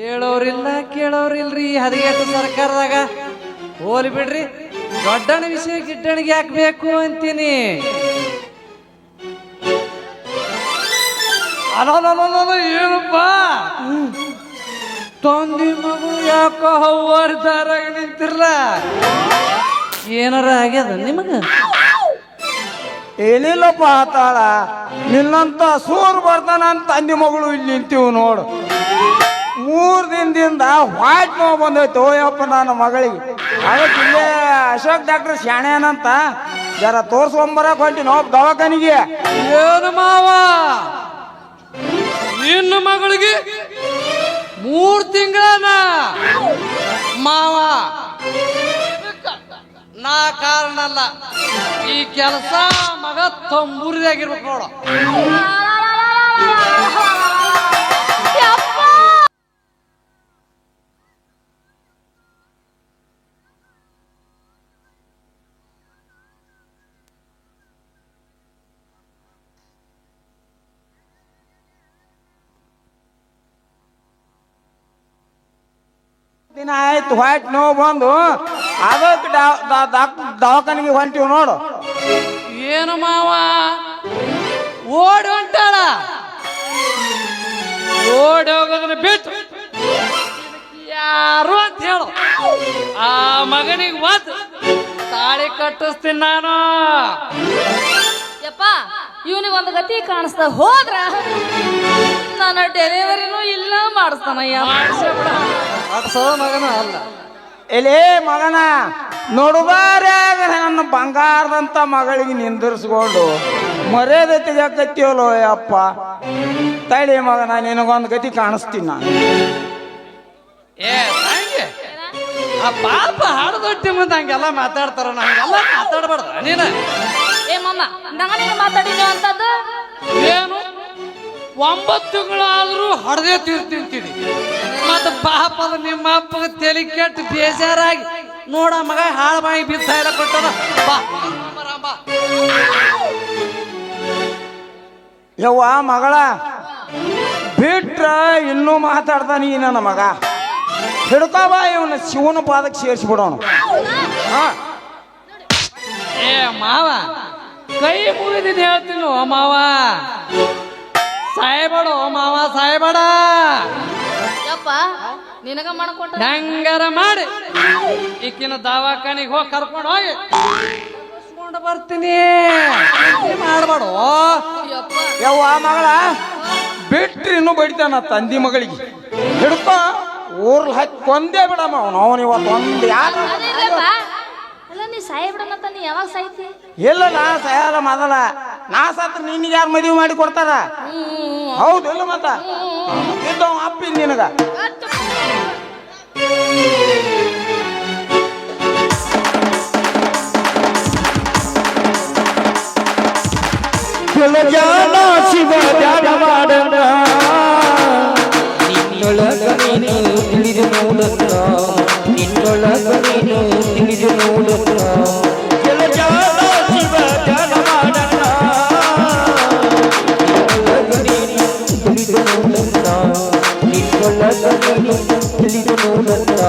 ಹೇಳೋರಿಲ್ಲ ಕೇಳೋರಿಲ್ರಿ ಹದಿಗೆಟ್ಟು ಸರ್ಕಾರದಾಗ ಹೋಲಿ ಬಿಡ್ರಿ. ದೊಡ್ಡಣ ವಿಷಯ ಗಿಡ್ಡಣಿಗೆ ಹಾಕ್ಬೇಕು ಅಂತೀನಿ. ಅಲ್ಲ ಏನಪ್ಪ ತಂದಿ ಮಗಳು ಯಾಕೋ ಹವ್ವಾರ್ದಾರಾಗ ನಿಂತಿರ್ಲ? ಏನಾರ ಆಗ್ಯದ ನಿಮಗ? ಏನಿಲ್ಲಪ್ಪ ಆತಾಳ ನಿನ್ನಂತ ಸೂರ್ ಬರ್ತಾನ ಅಂತ ತಂದಿ ಮಗಳು ಇಲ್ಲಿ ನಿಂತೀವಿ ನೋಡು. 3 ದಿನದಿಂದ ವಾಟ್ ನೋವು ಬಂದೈತೆ. ಓಯಪ್ಪ ನನ್ನ ಮಗಳಿಗೆ ಅದಕ್ಕೆ ಇಲ್ಲೇ ಅಶೋಕ್ ಡಾಕ್ಟರ್ ಶಾಣೆನಂತ ಜರ ತೋರ್ಸ್ಕೊಂಬರಕ್ ಹೊಂಟಿ ನಾವು ದವಾಖಾನಿಗೆ. ಏನು ಮಾವ ನಿನ್ನ ಮಗಳಿಗೆ 3 ತಿಂಗಳನ ಮಾವ? ನಾ ಕಾರಣ ಅಲ್ಲ, ಈ ಕೆಲಸ ಮಗ ತಂಬೂರಿದಾಗಿರ್ಬೇಕು ನೋಡು. ದಿನ ಆಯ್ತು ವಾಟ್ ನೋವು ಬಂದು ಅದಕ್ಕೆ ದವಾಖಾನಿಗೆ ಹೊಂಟಿವಿ ನೋಡು. ಏನು ಮಾವ ಓಡಿ ಹೊಂಟಾಳ? ಓಡಿ ಹೋಗೋದನ್ನ ಬಿಟ್ಟು ಯಾರು ಅಂತ ಹೇಳು. ಆ ಮಗನಿಗೆ ಒದ್ದು ತಾಳಿ ಕಟ್ಟಿಸ್ತೀನಿ ನಾನು. ಯಪ್ಪ ಇವನಿಗೆ ಒಂದು ಗತಿ ಕಾಣಿಸ್ತಾ ಹೋದ್ರ ನನ್ನ ಡೆಲಿವರಿನೂ ಇಲ್ಲ ಮಾಡಿಸ್ತಾನಯ್ಯ. ಮಗನ ಅಲ್ಲ ಎಲೇ ಮಗನ ನೋಡುದಾರ್ಯಾಗ ನನ್ನ ಬಂಗಾರದಂತ ಮಗಳಿಗೆ ನಿಂದಿರಿಸ್ಕೊಂಡು ಮರ್ಯಾದೆ ತೆಗಿಯಕತ್ತೀವಲ್ಲೋ ಅಪ್ಪ. ತಳಿ ಮಗನ ನಿನಗೊಂದು ಗತಿ ಕಾಣಿಸ್ತೀನಿ ನಾನು. ಏ ಹಂಗೆ ಆ ಪಾಪ ಹಾಡದೊಟ್ಟಿ ಮುಂದೆ ಹಂಗೆಲ್ಲ ಮಾತಾಡ್ತಾರ, ಹಂಗೆಲ್ಲ ಮಾತಾಡ್ಬಾರ್ದ ನೀನು. ಏ ಮಮ್ಮ ನನಗೆ ಮಾತಾಡಿದ್ಯೋ ಅಂತದ್ದು ಏನು 9 ತಿಂಗಳಾದ್ರೂ ಹಡದೇ ತಿಂತೀನಿ. ಮತ್ತ ಪಾಪದ ನಿಮ್ಮ ಅಪ್ಪಗೆ ತಲೆ ಕೆಟ್ಟು ಬೇಜಾರಾಗಿ ನೋಡ ಮಗ ಹಾಳು ಬಾಯಿ ಬಿದ್ದ ಇಲ್ಲ ಕೊಟ್ಟದ. ಬಾ ಯವ್ವ ಮಗಳ ಬಿಟ್ರ ಇನ್ನೂ ಮಾತಾಡ್ತಾನೆ ಈ ನನ್ನ ಮಗ. ಹಿಡ್ಕೊಬಾ ಇವನ ಶಿವನ ಪಾದಕ್ಕೆ ಸೇರಿಸ್ಬಿಡೋಣ. ಏ ಮಾವ ಕೈ ಮುಗಿದಿದ್ದು ಹೇಳ್ತೀನಿ. ಓ ಮಾವ ಸಾಯಬೇಡ, ಓ ಮಾವ ಸಾಯಬೇಡ. ಯಪ್ಪ ನಿನಗ ಮಾಡ್ಕೊಟ್ಟ ಹೆಂಗಾರ ಮಾಡಿ ಈಕಿನ ದವಾಖಾನಿಗೆ ಹೋಗಿ ಕರ್ಕೊಂಡು ಹೋಗಿ ಕರ್ಸ್ಕೊಂಡು ಬರ್ತೀನಿ. ಮಾಡ್ಬೇಡು ಯವ್ವ ಮಗಳ ಬಿಟ್ರಿ ಇನ್ನೂ ಬಡಿತಾನ ತಂದಿ ಮಗಳಿಗೆ. ಹಿಡ್ಕೊ ಊರ್ಲ್ ಹಾಕಿ ಕೊಂದೇ ಬಿಡಮ್ಮ ಅವನು ಇವತ್ತು ಒಂದು ಯಾರು. ಅಲ್ಲ ನೀ ಸಾಯ್ಬಿಡನತ್ತ ನೀ ಯಾವಾಗ ಸಾಯ್ತಿ? ಇಲ್ಲ ನಾ ಸಾಯಲ್ಲ ಮೊದಲ. ನಾ ಸತ್ರ ನಿನ್ಗೆ ಯಾರು ಮದುವೆ ಮಾಡಿ ಕೊಡ್ತಾರ? ಹೌದು ಇಲ್ಲ ಮತ್ತ ಇದ್ದವ ಅಪ್ಪಿನ ನಿನಗ. ಶಿವ ಧ್ಯಾನ ಮಾಡಣ ನಿನ್ನೊಳಗ ನೀನು ತಿಳಿದು ನೋಡುತ್ತ, ನಿನ್ನೊಳಗ ನೀನು ತಿಳಿದು ನೋಡುತ್ತ, ಶಿವ ಧ್ಯಾನ ಮಾಡಣ ತಿಳಿದು ನೋಡುತ್ತ, ನಿನ್ನೊಳಗ ನೀನು ತಿಳಿದು ನೋಡುತ್ತ.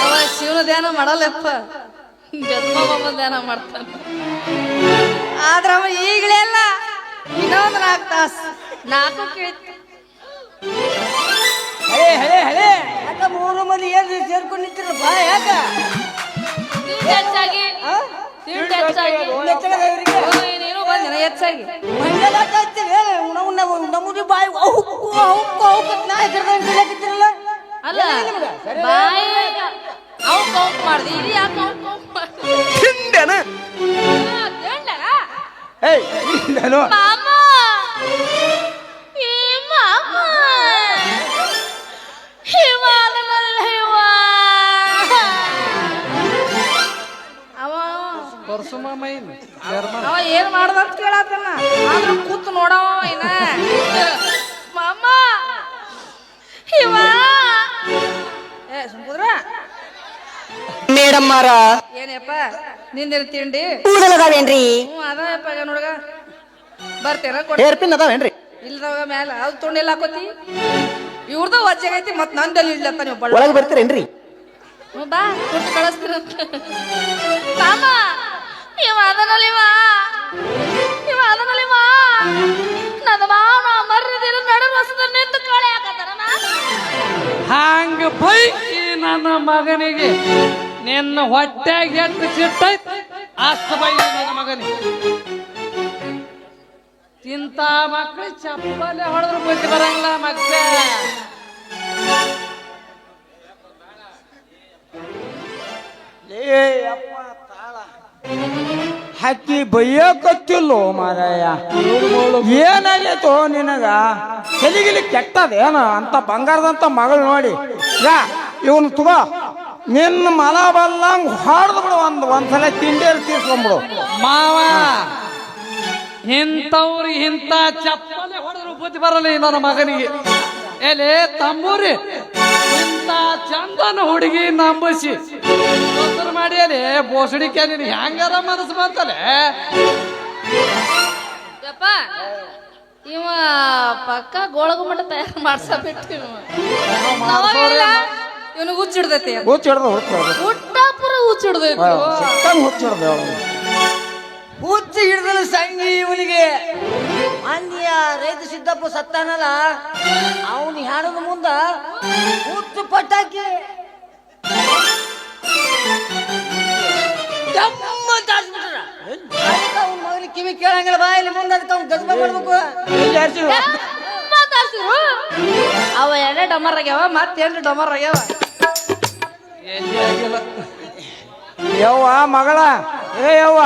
ಅವ ಶಿವನ ಧ್ಯಾನ ಮಾಡಲ್ಲಪ್ಪ, ಜನ್ಮ ಧ್ಯಾನ ಮಾಡ್ತಾನೆ. ಆದ್ರ ಅವ ಈಗಲೇ ಅಲ್ಲ, ಇನ್ನೊಂದು 4 ತಾಸು 4 ಕೇಳ್ತ. ಹಳೆ ಹಳೆ ಹಳೆ ಯಾಕ 3 ಮಂದಿ ಏನ್ ಸೇರ್ಕೊಂಡು ನಿಂತಿರ ಬಾ? ಯಾಕ ಹೆಚ್ಚಾಗಿ ನೀನು ಬಂದಿನ ಹೆಚ್ಚಾಗಿ ನಮ್ಮೂರಿ ಬಾಯಿ ಅಲ್ಲ ಬಾಯಿ ಅವ್ ಕೌಂಟ್ ಮಾಡ್ದಿ, ಇಲ್ಲಿ ಯಾಕೆ ಅವ್ ಕೌಂಟ್ ಮಾಡ್ದಿ? ಮಾಮ ಈ ಮಾಮ ಅವ ಏನ್ ಮಾಡ್ದಂತ ಕೇಳತ್ತನ, ಆದ್ರ ಕೂತ್ ನೋಡವ ಏನ ಮಾಮ ಇವ. ಏ ಸುಂಬುದ್ರ ಮೇಡಮ್ ಮಾರ ಏನಪ್ಪ ನಿಂದಿನ ತಿಂಡಿ ಕೂದಲದಾವೇನ್ರಿ? ಅದಪ್ಪ ನೋಡ್ಗ ಬರ್ತೇನ ಹೇರ್ ಪಿನ್ ಅದಾವೇನ್ರಿ? ಇಲ್ದವಾಗ ಮ್ಯಾಲ ಅದು ತೊಂಡೆಲ್ಲ ಹಾಕೋತಿ ಇವ್ರದ ವಜ್ಜಾಗೈತಿ ಮತ್ ನಂದಲ್ಲಿ ಇಡ್ಲತ್ತ ನೀವು ಬಳ್ಳ ಒಳಗೆ ಬರ್ತೀರೇನ್ರಿ ಬಾ ಕೊಟ್ಟು ಕಳಿಸ್ತೀರಂತ ಮಾಮ ಇವ ಅದನಲ್ಲಿವಾ ನನ್ನ ಮಾವನ ಮರ್ರಿದಿರ ನಡು ರಸದ ನಿಂತು ಕಳೆ ಹಾಕತ್ತಾರ ಹಂಗ ಬೈಕಿ ನನ್ನ ಮಗನಿಗೆ ನಿನ್ನ ಹೊಟ್ಟ್ಯಾಗ ಎಷ್ಟು ಸಿಟ್ಟೈತಿ ಅಷ್ಟು ಬೈ ನನ್ನ ಮಗನಿಗೆ ಇಂಥ ಮಕ್ಕಳು ಚಪ್ಪಲೆ ಹೊಡೆದ್ರು ಬುದ್ಧಿ ಬರಂಗಿಲ್ಲ ಮಕ್ಕ ಏ ಅಪ್ಪ ತಾಳ ಹಕ್ಕಿ ಬೈಯಕತ್ತಿಲ್ಲೋ ಮಾರಾಯ ಏನಾಗೈತೋ ನಿನಗ ತಲೆಗಿಲಿ ಕೆಟ್ಟದೇನ ಅಂತ ಬಂಗಾರದಂತ ಮಗಳು ನೋಡಿ ಯಾ ಇವನು ತಗೋ ನಿನ್ನ ಮಲ ಬಲ್ಲಂಗ್ ಹೊಡೆದು ಬಿಡು ಒಂದ್ಸಲ ತಿಂಡೇರು ತೀರ್ಸ್ಕೊಂಡ್ಬಿಡು ಮಾವ ಇಂಥವ್ರು ಇಂಥ ಚಪ್ಪಲೆ ಹೊಡೆದ್ರು ಬುದ್ಧಿ ಬರಲ್ಲ ಈ ನನ್ನ ಮಗನಿಗೆ ಎಲೆ ತಮ್ಮೂರಿ ಇಂಥ ಚಂದನ ಹುಡುಗಿ ನಂಬಿಸಿ ಮಾಡಿ ಅಲ್ಲಿ ಬೋಸಡಿಕೆ ನೀನು ಹೆಂಗಾರ ಮನಸ್ಸು ಬಂತಲೆ ಯಪ್ಪ ಇವ ಪಕ್ಕ ಗೋಳಗುಮಟ ತಯಾರು ಮಾಡ್ಸಬಿಟ್ಟು ಇವನು ಹುಚ್ಚಿಡ್ದೈತಿ ಹುಚ್ಚಿಡ್ದು ಹುಟ್ಟಾಪುರ ಹುಚ್ಚಿಡ್ದೈತಿ ಹುಚ್ಚಿಡ್ದು ಹುಚ್ಚು ಹಿಡಿದಲು ಸಂಗಿ ಇವನಿಗೆ ಅಂದಿಯ ರೈತ ಸಿದ್ದಪ್ಪ ಸತ್ತಾನಲ್ಲ ಅವನು ಹಾಡದ ಮುಂದ ಹುಚ್ಚು ಪಟಾಕಿ ಅವ್ನ ಮಗನಿಗೆ ಕಿವಿ ಕೇಳಂಗಿಲ್ಲ ಬಾ ಇಲ್ಲಿ ಮುಂದೆ ಅದಕ್ಕೆ ಅವ್ನು ಗಜಬ ಮಾಡ್ಬೇಕು ಮಾತಾಡ್ಸಿರು ಅವ ಎರಡೇ ಡಮರ್ ಆಗ್ಯಾವ ಮತ್ತೇನ್ರಿ ಡಮರ್ ಆಗ್ಯಾವ ಯವ್ವ ಮಗಳ ಏ ಯವ್ವ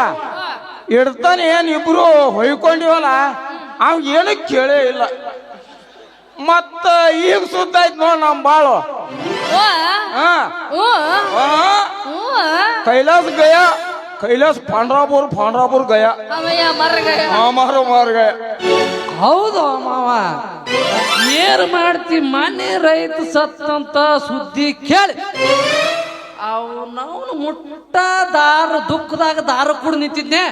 ಇಡ್ತಾನೆ ಏನ್ ಇಬ್ರು ಹೊಯ್ಕೊಂಡಿವಲ್ಲ ಅವ್ ಏನು ಕೇಳೇ ಇಲ್ಲ ಮತ್ತ ಈಗ ಸುದ್ದ ಆಯ್ತು ನೋಡ್ ನಮ್ ಬಾಳು ಕೈಲಾಸ ಗಯಾ ಕೈಲಾಸ ಪಾಂಡ್ರಾಪುರ್ ಗಯಾ ಮಾರ ಗಯಾ ಹೌದು ಮಾವ ಏನ್ ಮಾಡ್ತಿ ಮನೆ ರೈತ ಸತ್ತಂತ ಸುದ್ದಿ ಕೇಳಿ ಅವನವನು ಮುಟ್ಟ ದುಃಖದಾಗ ದಾರ ಕೂಡ ನಿಂತಿದ್ನೆ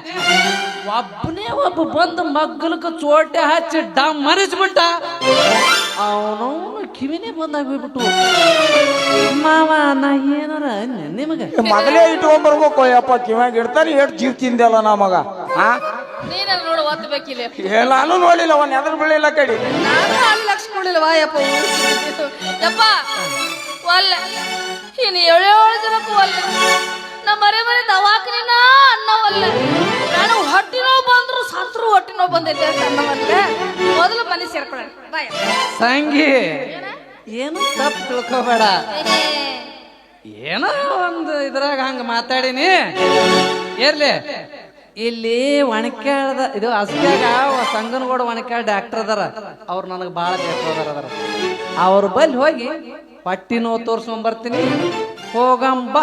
ಒಬ್ಬನೇ ಒಬ್ಬ ಬಂದು ಮಗ್ಗಲಕ್ಕ ಚೋಟೆ ಹಚ್ಚಿ ಡಮ್ ಮರಿಸ್ಬಿಟ್ಟ ಅವನವನು ಕಿವಿನೇ ಬಂದಾಗ ಹೋಗ್ಬಿಟ್ಟು ಮಾವ ನಾ ಏನಾರ ನಿಮಗ ಮೊದಲೇ ಇಟ್ಕೊಂಡ್ ಬರ್ಬೇಕು ಯಪ್ಪ ಕಿವ್ಯಾಗ ಇಡ್ತಾನೆ ಎಷ್ಟು ಜೀವ ತಿಂದೆಲ್ಲ ನಾ ಮಗ ನೀನಲ್ಲಿ ನೋಡು ಒತ್ತಬೇಕಿಲ್ಲ ನಾನು ನೋಡಿಲ್ಲ ಅವನ್ ಎದ್ರ ಬೀಳಿಲ್ಲ ಕಡಿ ನಾನು ಅಲ್ಲಿ ಲಕ್ಷ ಕೊಡ್ಲಿಲ್ವಾ ಯಪ್ಪ ಯಪ್ಪ ಒಲ್ಲ ಇನ್ನು 7 ಜನಕ್ಕೂ ಒಲ್ಲ ನಾ ಬರೀ ದವಾಖಾನಿನ ಅನ್ನವಲ್ಲ ನಾನು ಹೊಟ್ಟಿ ನೋವು ಬಂದ್ರು ಸತ್ರು ಹೊಟ್ಟಿ ನೋವು ಬಂದೈತೆ ಅಂತ ಅನ್ನವಲ್ಲ ಮೊದಲು ಮನೆ ಸೇರ್ಕೊಳ್ಳ ಸಂಗಿ ಏನು ತಪ್ಪು ತಿಳ್ಕೋಬೇಡ ಏನೋ ಒಂದು ಇದ್ರಾಗ ಹಂಗ ಮಾತಾಡಿನಿ ಇರ್ಲಿ ಇಲ್ಲಿ ಒಣಕ್ಯಾಳದ ಇದು ಹಸ್ಕ್ಯಾಗ ಸಂಗನಗೌಡ ಒಣಕ್ಯಾಳ ಡಾಕ್ಟರ್ ಅದಾರ ಅವ್ರು ನನಗೆ ಭಾಳ ಬೇಕಾದಾರ ಅವ್ರ ಬಲ್ಲಿ ಹೋಗಿ ಹೊಟ್ಟಿ ನೋವು ತೋರ್ಸ್ಕೊಂಡ್ ಬರ್ತೀನಿ ಹೋಗಂಬ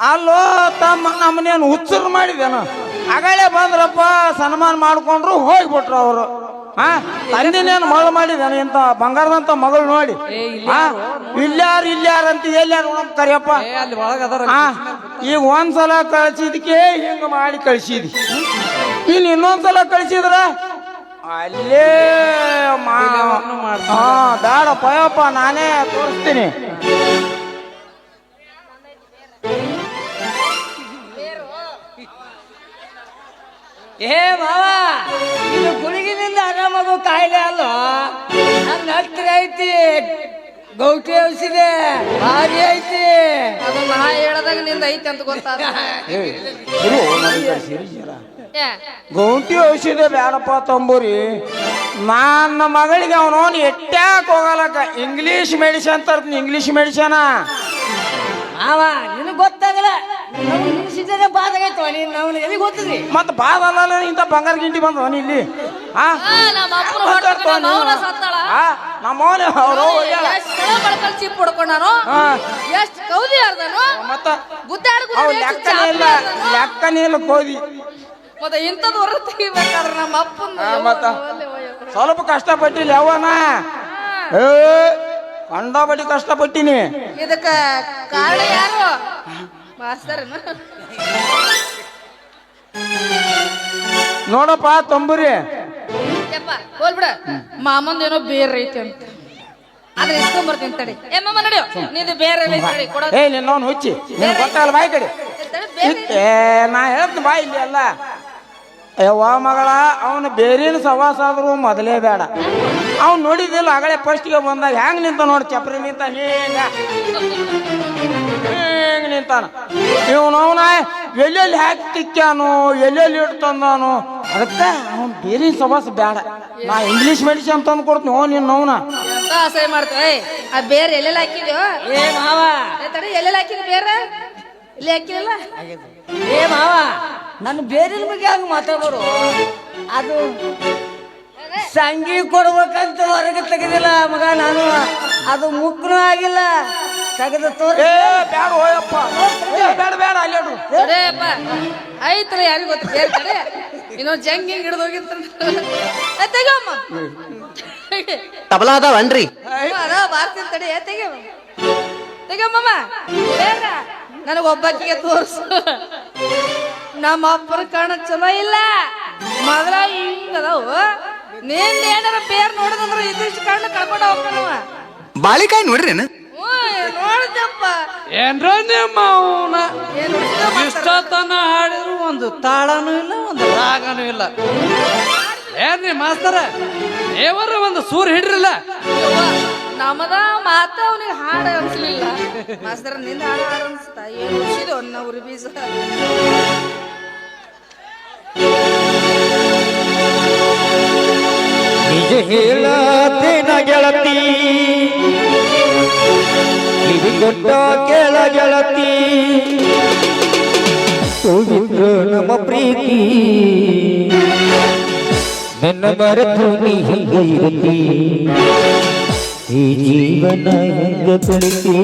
ಅಲ್ಲೋ ತಮ್ಮ ನಮ್ಮನೇನು ಹುಚ್ಚರು ಮಾಡಿದೇನು ಅಗಳೇ ಬಂದ್ರಪ್ಪ ಸನ್ಮಾನ ಮಾಡ್ಕೊಂಡ್ರು ಹೋಗ್ಬಿಟ್ರು ಅವರು ತಂದಿನೇನು ಮಗಳು ಮಾಡಿದೇನು ಇಂತ ಬಂಗಾರದಂತ ಮಗಳು ನೋಡಿ ಇಲ್ಯಾರು ಅಂತ ಎಲ್ಲಾರು ಕರಿಯಪ್ಪ ಅಲ್ಲಿ ಒಳಗದಾರ ಈಗ ಒಂದ್ಸಲ ಕಳ್ಸಿದ್ಕೆ ಹಿಂಗ ಮಾಡಿ ಕಳ್ಸಿದಿ ಇನ್ ಇನ್ನೊಂದ್ಸಲ ಕಳ್ಸಿದ್ರ ಅಲ್ಲೇ ಬೇಡ ಪಯಪ್ಪ ನಾನೇ ತೋರಿಸ್ತೀನಿ ಏ ಮಾವ ಇದು ಗುಳಿಗಿನಿಂದ ಆರಾಮಾಗೋ ಕಾಯಿಲೆ ಅಲ್ಲ ನನ್ನ ಹತ್ತಿರ ಐತಿ ಗೌಟಿ ಔಷಧಿ ಭಾರಿ ಐತಿ ಅದು ನಾ ಹೇಳದಾಗ ನಿಂದ ಐತಿ ಅಂತ ಗೊತ್ತಾದ ಗೌಟಿ ಔಷಧಿ ಬೇಡಪ್ಪ ತಂಬೂರಿ ನನ್ನ ಮಗಳಿಗೆ ಅವನವನು ಎಟ್ಟ್ಯಾಕ್ ಹೋಗಲಕ್ಕ ಇಂಗ್ಲೀಷ್ ಮೆಡಿಸನ್ ತರ್ತೀನಿ ಇಂಗ್ಲೀಷ್ ಮೆಡಿಸನ ಮಾವ ನಿನಗೆ ಗೊತ್ತಾಗಲ್ಲ ಸಿದ್ಧನೆ ಬಾದಾಗೈತವ ನೀನು ನಾವು ಎಲ್ಲಿ ಗೊತ್ತದ್ರಿ ಮತ್ತ ಬಾದ ಅಲ್ಲ ಇಂಥ ಬಂಗಾರ ಗಿಂಟಿ ಬಂದವ ನೀ ಇಲ್ಲಿ ಚಿಪ್ ಹೊಡ್ಕೊಂಡಾನು ಎಷ್ಟು ಕೌದಿ ಅರ್ದನು ಮತ್ತ ಗುದ್ದಾಡ ಲೆಕ್ಕನೇ ಇಲ್ಲ ಕೋದಿ ಮತ್ತೆ ಇಂಥದ್ದು ಹೊರ ತೆಗಿಬೇಕಾದ್ರೆ ನಮ್ಮ ಅಪ್ಪನ ಮತ್ತ ಸ್ವಲ್ಪ ಕಷ್ಟಪಟ್ಟಿಲ್ಲ ಯಾವನ ಕಂಡಾಪಟ್ಟಿ ಕಷ್ಟಪಟ್ಟಿನಿ ಇದಕ್ಕ ಕಾರಣ ಯಾರು ಮಾಸ್ತರ್ನ ನೋಡಪ್ಪ ತಂಬುರಿ ಹೋಲ್ಬಿಡ ಮಾಮಂದೇನೋ ಬೇರೆ ಐತಿ ಅಂತ ಆದ್ರೆ ಇಸ್ಕೊಂಡ್ ಬರ್ತೀನಿ ತಡಿ ಏ ಮಾಮ ನಡೆಯೋ ನೀನು ಬೇರೆ ತಡಿ ಕೊಡೋ ಏ ನಿನ್ನವನು ಹುಚ್ಚಿ ನಿನ್ ಗೊತ್ತಾಗಲ್ಲ ಬಾಯಿ ಕಡೆ ತಡಿ ಬೇರೆ ಏ ನಾ ಹೇಳ್ತೀನಿ ಬಾಯಿ ಇಲ್ಲಿ ಅಲ್ಲ ಯವ್ವ ಮಗಳ ಅವನು ಬೇರೇನು ಸವಾಸ ಆದ್ರೂ ಮೊದಲೇ ಬೇಡ ಅವ್ನು ನೋಡಿದಿಲ್ಲ ಆಗಲೇ ಫಸ್ಟ್ಗೆ ಬಂದಾಗ ಹೆಂಗ್ ನಿಂತ ನೋಡಿ ಚಪ್ರಿ ನಿಂತ ಹಿಂಗ್ ನಿಂತಾನ ಇವನವನ ಎಲ್ಲೆಲ್ಲಿ ಹಾಕಿ ತಿಕ್ಕ್ಯಾನು ಎಲ್ಲೆಲ್ಲಿ ಇಟ್ಟು ತಂದಾನು ಅದಕ್ಕೆ ಅವ್ನು ಬೇರೆ ಸವಾಸ ಬೇಡ ನಾ ಇಂಗ್ಲೀಷ್ ಮೆಡಿಸಿನ್ ತಂದು ಕೊಡ್ತೀನಿ ಹೋ ನಿನ್ನವನ ಎಂತ ಅಸಹ್ಯ ಮಾಡ್ತೇವೆ ಆ ಬೇರೆ ಎಲ್ಲೆಲ್ಲ ಹಾಕಿದ್ಯೋ ಏ ಮಾವ ತಡಿ ಎಲ್ಲೆಲ್ಲ ಹಾಕಿದ್ವಿ ಬೇರೆ ಇಲ್ಲಿ ಹಾಕಿರಲ್ಲ ಏ ಮಾವ ನಾನು ಬೇರೆ ಬಗ್ಗೆ ಹಂಗ ಮಾತಾಡೋರು ಅದು ಸಂಗಿ ಕೊಡ್ಬೇಕಂತ ಹೊರಗೆ ತೆಗೆದಿಲ್ಲ ಮಗ ನಾನು ಅದು ಮುಕ್ಕನೂ ಆಗಿಲ್ಲ ತೆಗೆದು ತೋರ್ ಏ ಬೇಡ ಹೋಯಪ್ಪ ಬೇಡ ಬೇಡ ಅಲ್ಲಿ ಅದೇಪ್ಪ ಐತ್ರ ಯಾರಿಗೂ ಗೊತ್ತ ಬೇರೆ ಕಡೆ ಇನ್ನೊಂದು ಜಂಗ್ ಹಿಂಗ್ ಹಿಡಿದು ಹೋಗಿರ್ತ ತೆಗಮ್ಮ ತಬಲಾ ಅದಾವನ್ರಿ ಅದ ಬಾರ್ತೀನಿ ತಡಿ ತೆಗಮ್ಮ ಬೇಡ ನನಗೆ ಒಬ್ಬಕ್ಕಿಗೆ ತೋರ್ಸು ನಮ್ಮ ಅಪ್ಪನ ಕಣ್ಣ ಚಲೋ ಇಲ್ಲ ಮೊದಲ ಹಿಂಗ ಅದಾವು ನೀನ್ ಏನಾರ ಬೇರ್ ನೋಡಿದಂದ್ರ ಇದಿಷ್ಟು ಕಣ್ಣು ಕಳ್ಕೊಂಡ ಹೋಗ್ತಾನವ ಬಾಳಿಕಾಯಿ ನೋಡ್ರೇನು ನೋಡಿದಪ್ಪ ಏನ್ರ ನಿಮ್ಮ ಅವನ ಏನು ಇಷ್ಟತನ ಹಾಡಿದ್ರು ಒಂದು ತಾಳನೂ ಇಲ್ಲ ಒಂದು ರಾಗನೂ ಇಲ್ಲ ಏನ್ರಿ ಮಾಸ್ತರ ದೇವರ ಒಂದು ಸೂರ್ ಹಿಡ್ರಿಲ್ಲ ನಮ್ಮದ ಮಾತ ಅವನಿಗೆ ಹಾಡು ಅನ್ಸ್ಲಿಲ್ಲ ಮಾಸ್ತರ ನಿಂದ ಹಾಡು ಅನ್ಸ್ತಾ ಏನು ಉಳಿಸಿದ ಒನ್ನ ಉರಿ ಬೀಜ ನಿಜ ಹೇಳತೇನ ಗೆಳತಿ ಕಿವಿಗೊಟ್ಟ ಕೇಳ ಗೆಳತಿ ಪವಿತ್ರ ನಮ್ಮ ಪ್ರೀತಿ ನನ್ನ ಮರೆತು ನೀ ಹೆಂಗ ಇರುತ್ತಿ ಈ ಜೀವನ ಹೆಂಗ ಕಳಿತಿ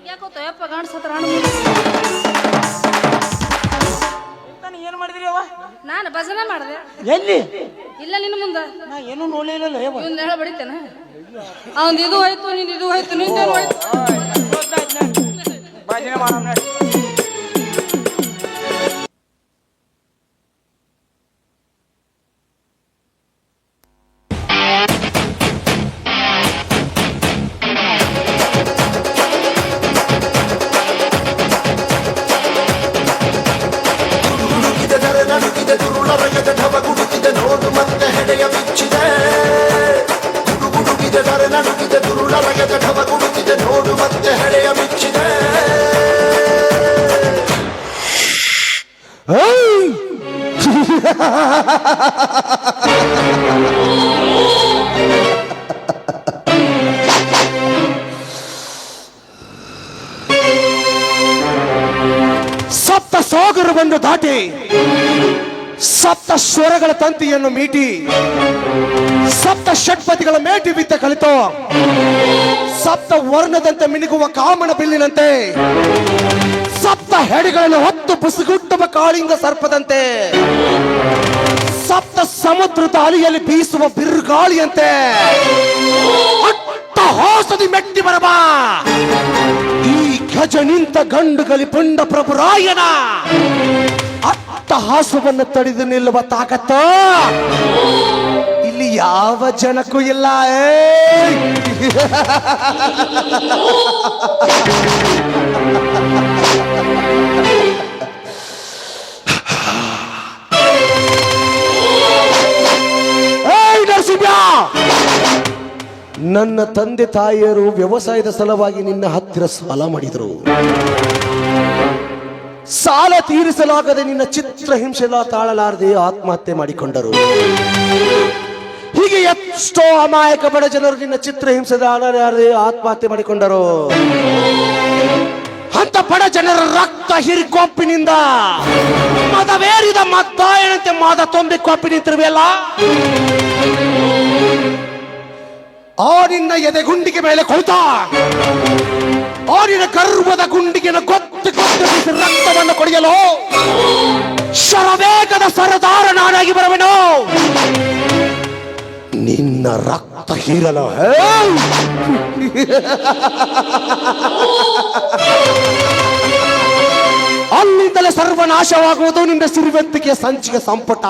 ಯಾಕೋ ತಯಪ್ಪ ಕಾಣಿಸತ್ರ ಏನ್ ಮಾಡಿದ್ರಿ ಅವ ನಾನು ಭಜನೆ ಮಾಡಿದೆ ಎಲ್ಲಿ ಇಲ್ಲ ನಿನ್ನ ಮುಂದ ನಾ ಏನು ನೋಡ್ಲಿಲ್ಲ ಇವನ್ ಹೇಳ ಬಡಿತೇನೆ ಅವನ್ ಇದು ಹೋಯ್ತು ನಿಂದು ಇದು ಹೋಯ್ತು ನಿಂದೇನು ಹೋಯ್ತು ಭಜನೆ ಮಾಡೋಣ ನಡುಗಿದೆ ದುರುಳರಗದ ಢವ ಗುಡುಗಿದೆ ನೋಡು ಮತ್ತೆ ಹೆಡೆಯ ಬಿಚ್ಚಿದೆ ಗುಡುಗುಡುಗಿದೆ ದರೆ ನಡುಗಿದೆ ದುರುಳರಗದ ಢವ ಗುಡುಗಿದೆ ನೋಡು ಮತ್ತೆ ಹೆಡೆಯ ಬಿಚ್ಚಿದೆ ಸಪ್ತ ಸಾಗರವನ್ನು ದಾಟಿ ಸಪ್ತ ಸ್ವರಗಳ ತಂತಿಯನ್ನು ಮೀಟಿ ಸಪ್ತ ಷಟ್ಪದಿಗಳ ಮೇಟಿ ಬಿದ್ದ ಕಲಿತು ಸಪ್ತ ವರ್ಣದಂತೆ ಮಿನುಗುವ ಕಾಮನ ಬಿಲ್ಲಿನಂತೆ ಸಪ್ತ ಹೆಡೆಗಳನ್ನು ಹೊತ್ತು ಬುಸುಗುಟ್ಟುವ ಕಾಳಿಂಗ ಸರ್ಪದಂತೆ ಸಪ್ತ ಸಮುದ್ರದ ಅಲಿಯಲ್ಲಿ ಬೀಸುವ ಬಿರುಗಾಳಿಯಂತೆ ಅಟ್ಟಹಾಸದಿ ಮೆಟ್ಟಿ ಬರಬಾ ಈ ಗಜ ನಿಂತ ಗಂಡುಗಲಿ ಪುಂಡ ಪ್ರಭುರಾಯನ ಅಟ್ಟಹಾಸವನ್ನು ತಡೆದು ನಿಲ್ಲುವ ತಾಕತ್ತ ಇಲ್ಲಿ ಯಾವ ಜನಕ್ಕೂ ಇಲ್ಲ. ನರಸಿಂಹ, ನನ್ನ ತಂದೆ ತಾಯಿಯರು ವ್ಯವಸಾಯದ ಸಲುವಾಗಿ ನಿನ್ನ ಹತ್ತಿರ ಸಾಲ ಮಾಡಿದರು. ಸಾಲ ತೀರಿಸಲಾಗದೆ ನಿನ್ನ ಚಿತ್ರಹಿಂಸೆಲ್ಲ ತಾಳಲಾರದೆ ಆತ್ಮಹತ್ಯೆ ಮಾಡಿಕೊಂಡರು. ಹೀಗೆ ಎಷ್ಟೋ ಅಮಾಯಕ ಬಡ ಜನರು ನಿನ್ನ ಚಿತ್ರಹಿಂಸೆ ತಾಳಲಾರದೆ ಆತ್ಮಹತ್ಯೆ ಮಾಡಿಕೊಂಡರು. ಅಂತ ಬಡ ಜನರ ರಕ್ತ ಹಿರಿಕೊಪ್ಪಿನಿಂದ ಮದವೇರಿದ ಮತ್ತಾಯನಂತೆ ಮಾದ ತೊಂಬಿ ಕೊಪ್ಪಿ ನಿಂತಿರುವೆಯಲ್ಲ, ಆ ನಿನ್ನ ಎದೆ ಗುಂಡಿಗೆ ಮೇಲೆ ಕೊಯ್ತ ಆ ನಿನ್ನ ಗರ್ವದ ಗುಂಡಿಗೆನ ಗೊತ್ತು ಗೊತ್ತು ರಕ್ತವನ್ನು ಕೊಡಿಯಲು ಶರವೇಗದ ಸರದಾರ ನಾನಾಗಿ ಬರುವೆನು. ನಿನ್ನ ರಕ್ತ ಹೀರಲು ಅಲ್ಲಿಂದಲೇ ಸರ್ವನಾಶವಾಗುವುದು ನಿನ್ನ ಸಿರಿವಂತಿಕೆಯ ಸಂಚಿಗೆ ಸಂಪುಟ.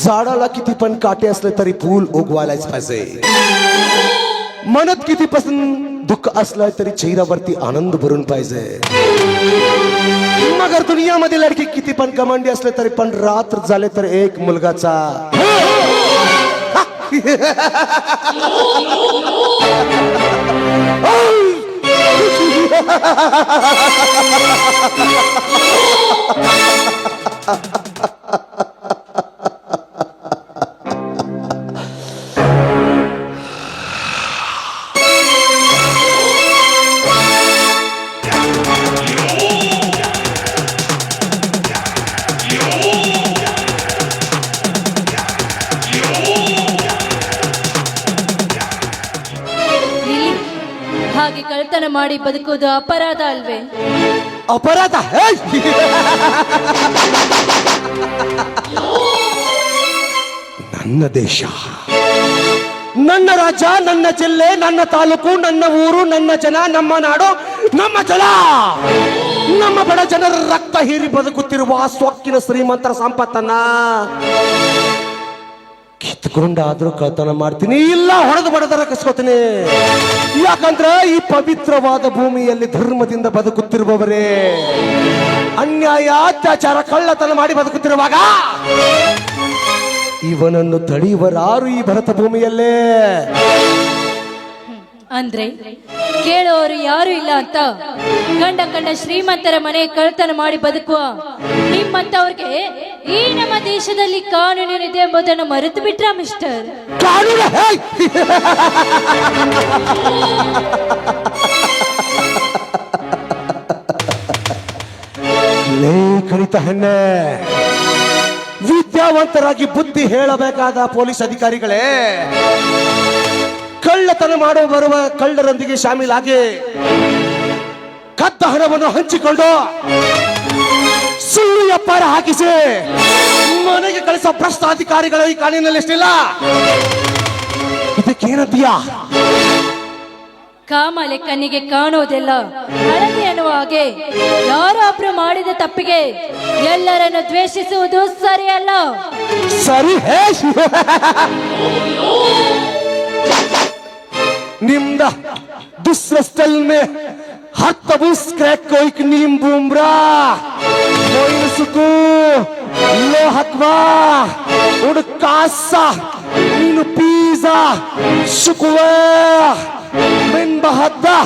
झाडाला किती पण काटे असले तरी फूल उगवायलाच पाहिजे. मनात किती पण दुःख असलं तरी चेहऱ्यावरती आनंद भरून पाहिजे. मगर दुनियामध्ये लडकी किती पण कमांडी असले तरी पण रात्र झाले तर एक मुलगाचा ಹಾಗೆ ಕಳ್ತನ ಮಾಡಿ ಬದುಕೋದು ಅಪರಾಧ ಅಲ್ವೇ? ಅಪರಾಧ? ನನ್ನ ದೇಶ, ನನ್ನ ರಾಜ್ಯ, ನನ್ನ ಜಿಲ್ಲೆ, ನನ್ನ ತಾಲೂಕು, ನನ್ನ ಊರು, ನನ್ನ ಜನ, ನಮ್ಮ ನಾಡು, ನಮ್ಮ ಜಲ, ನಮ್ಮ ಬಡ ಜನರ ರಕ್ತ ಹೀರಿ ಬದುಕುತ್ತಿರುವ ಸೊಕ್ಕಿನ ಶ್ರೀಮಂತರ ಸಂಪತ್ತನ್ನ ಕಿತ್ಕೊಂಡಾದ್ರೂ ಕಳ್ತನ ಮಾಡ್ತೀನಿ, ಇಲ್ಲ ಹೊಡೆದು ಬಡದರ ಕಸ್ಕೋತೀನಿ. ಯಾಕಂದ್ರೆ ಈ ಪವಿತ್ರವಾದ ಭೂಮಿಯಲ್ಲಿ ಧರ್ಮದಿಂದ ಬದುಕುತ್ತಿರುವವರೇ ಅನ್ಯಾಯ ಅತ್ಯಾಚಾರ ಕಳ್ಳತನ ಮಾಡಿ ಬದುಕುತ್ತಿರುವಾಗ ಇವನನ್ನು ತಡೆಯುವರಾರು ಈ ಭರತ ಭೂಮಿಯಲ್ಲೇ? ಅಂದ್ರೆ ಕೇಳೋರು ಯಾರು ಇಲ್ಲ ಅಂತ ಗಂಡ ಕಂಡ ಶ್ರೀಮಂತರ ಮನೆ ಕಳ್ತನ ಮಾಡಿ ಬದುಕುವ ನಿಮ್ಮಂತವ್ರಿಗೆ ಈ ನಮ್ಮ ದೇಶದಲ್ಲಿ ಕಾನೂನಿದೆ ಎಂಬುದನ್ನು ಮರೆತು ಬಿಟ್ರ ಮಿಸ್ಟರ್? ಕಾನೂನು ಕಲಿತ ಹೆಣ್ಣೆ, ವಿದ್ಯಾವಂತರಾಗಿ ಬುದ್ಧಿ ಹೇಳಬೇಕಾದ ಪೊಲೀಸ್ ಅಧಿಕಾರಿಗಳೇ, ಕಳ್ಳತನ ಮಾಡುವ ಬರುವ ಕಳ್ಳರೊಂದಿಗೆ ಶಾಮೀಲಾಗಿ ಕದ್ದ ಹಣವನ್ನು ಹಂಚಿಕೊಂಡು ಸುಳ್ಳು ವ್ಯಾಪಾರ ಹಾಕಿಸಿ ಮನೆಗೆ ಕಳಿಸೋ ಭ್ರಷ್ಟ ಅಧಿಕಾರಿಗಳು ಈ ಕಾನೂನಿನಲ್ಲಿ ಎಷ್ಟಿಲ್ಲ? ಇದಕ್ಕೇನಂತೀಯ? ಕಾಮಲೆ ಕಣ್ಣಿಗೆ ಕಾಣುವುದೆಲ್ಲ ಹಳದಿಯ ಎನ್ನುವ ಹಾಗೆ ಯಾರೊಬ್ರು ಮಾಡಿದ ತಪ್ಪಿಗೆ ಎಲ್ಲರನ್ನು ದ್ವೇಷಿಸುವುದು ಸರಿಯಲ್ಲ. ಸರಿ ಹೇ निम्दा दूसरे स्टल में हाथ तबूस क्रैक कोई नीम बूमरा मोइन सुकू लो हकवा उड़ कासा नीनु पिज़्ज़ा शुकुवा बिन बहद्दा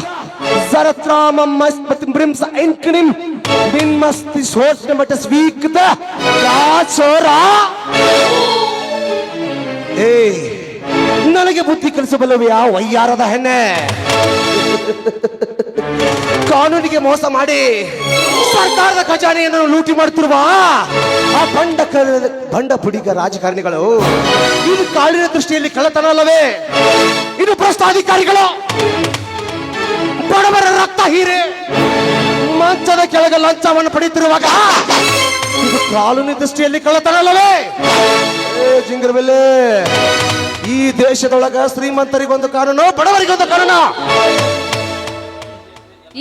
ज़रत्राम मस्त ब्रिम्स इंकनिम बिन मस्ती सोच ने बटस वीक दा क्या चोरा ನನಗೆ ಬುದ್ಧಿ ಕಲಿಸಬಲ್ಲವ್ಯಾ ವಯ್ಯಾರದ ಹೆಣ್ಣೆ. ಕಾನೂನಿಗೆ ಮೋಸ ಮಾಡಿ ಸರ್ಕಾರದ ಖಜಾನೆಯನ್ನು ಲೂಟಿ ಮಾಡುತ್ತಿರುವ ಆ ಬಂಡ ಪುಡಿಗ ರಾಜಕಾರಣಿಗಳು ಇದು ಕಾಳಿನ ದೃಷ್ಟಿಯಲ್ಲಿ ಕಳ್ಳತನ ಅಲ್ಲವೇ? ಇದು ಭ್ರಷ್ಟಾಧಿಕಾರಿಗಳು ಬಡವರ ರಕ್ತ ಹೀರೆ ಮಂಚದ ಕೆಳಗೆ ಲಂಚವನ್ನು ಪಡೆಯುತ್ತಿರುವಾಗ ಇದು ಕಾನೂನಿನ ದೃಷ್ಟಿಯಲ್ಲಿ ಕಳ್ಳತನ ಅಲ್ಲವೇ? ಜಿಂಗರ್ಬೆಲ್ಲೆ, ಈ ದೇಶದೊಳಗ ಶ್ರೀಮಂತರಿಗೊಂದು ಕಾನೂನು, ಬಡವರಿಗೊಂದು ಕಾನೂನು.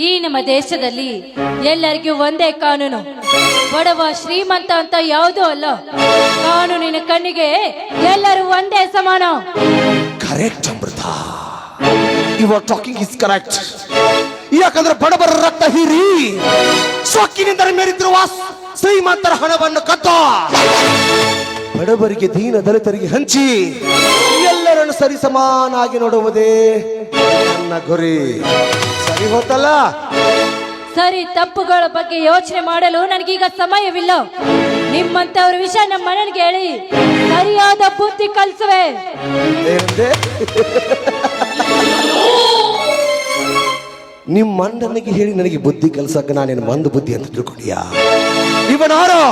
ಈ ನಮ್ಮ ದೇಶದಲ್ಲಿ ಎಲ್ಲರಿಗೂ ಒಂದೇ ಕಾನೂನು. ಬಡವ ಶ್ರೀಮಂತ ಅಂತ ಯಾವುದೂ ಅಲ್ಲ. ಕಾನೂನಿನ ಕಣ್ಣಿಗೆ ಎಲ್ಲರೂ ಒಂದೇ ಸಮಾನ. Correct Amrutha, you are talking is correct. ಯಾಕಂದ್ರೆ ಬಡವರ ರಕ್ತ ಹೀರಿ ಸೊಕ್ಕಿನಿಂದ ಮೇರಿತಿರುವ ಶ್ರೀಮಂತರ ಹಣವನ್ನು ಕದ್ದ ಬಡವರಿಗೆ ದೀನ ದಲಿತರಿಗೆ ಹಂಚಿ ಎಲ್ಲರನ್ನು ಸರಿ ಸಮಾನಾಗಿ ನೋಡುವುದೇ ನನ್ನ ಗುರಿ. ಸರಿ ಹೋತಲ್ಲ? ಸರಿ ತಪ್ಪುಗಳ ಬಗ್ಗೆ ಯೋಚನೆ ಮಾಡಲು ನನಗೀಗ ಸಮಯವಿಲ್ಲ. ನಿಮ್ಮಂತವ್ರ ವಿಷಯ ನಮ್ಮ ಮನೆಗೆ ಹೇಳಿ ಸರಿಯಾದ ಬುದ್ಧಿ ಕಲಿಸುವೆ. ನಿಮ್ಮ ಅಣ್ಣನಿಗೆ ಹೇಳಿ ನನಗೆ ಬುದ್ಧಿ ಕಲ್ಸಕ್ಕೆ ನಾನೇನು ಮಂದ ಬುದ್ಧಿ ಅಂತ ತಿಳ್ಕೊಂಡಿಯಾ? ಇವನಾರೋ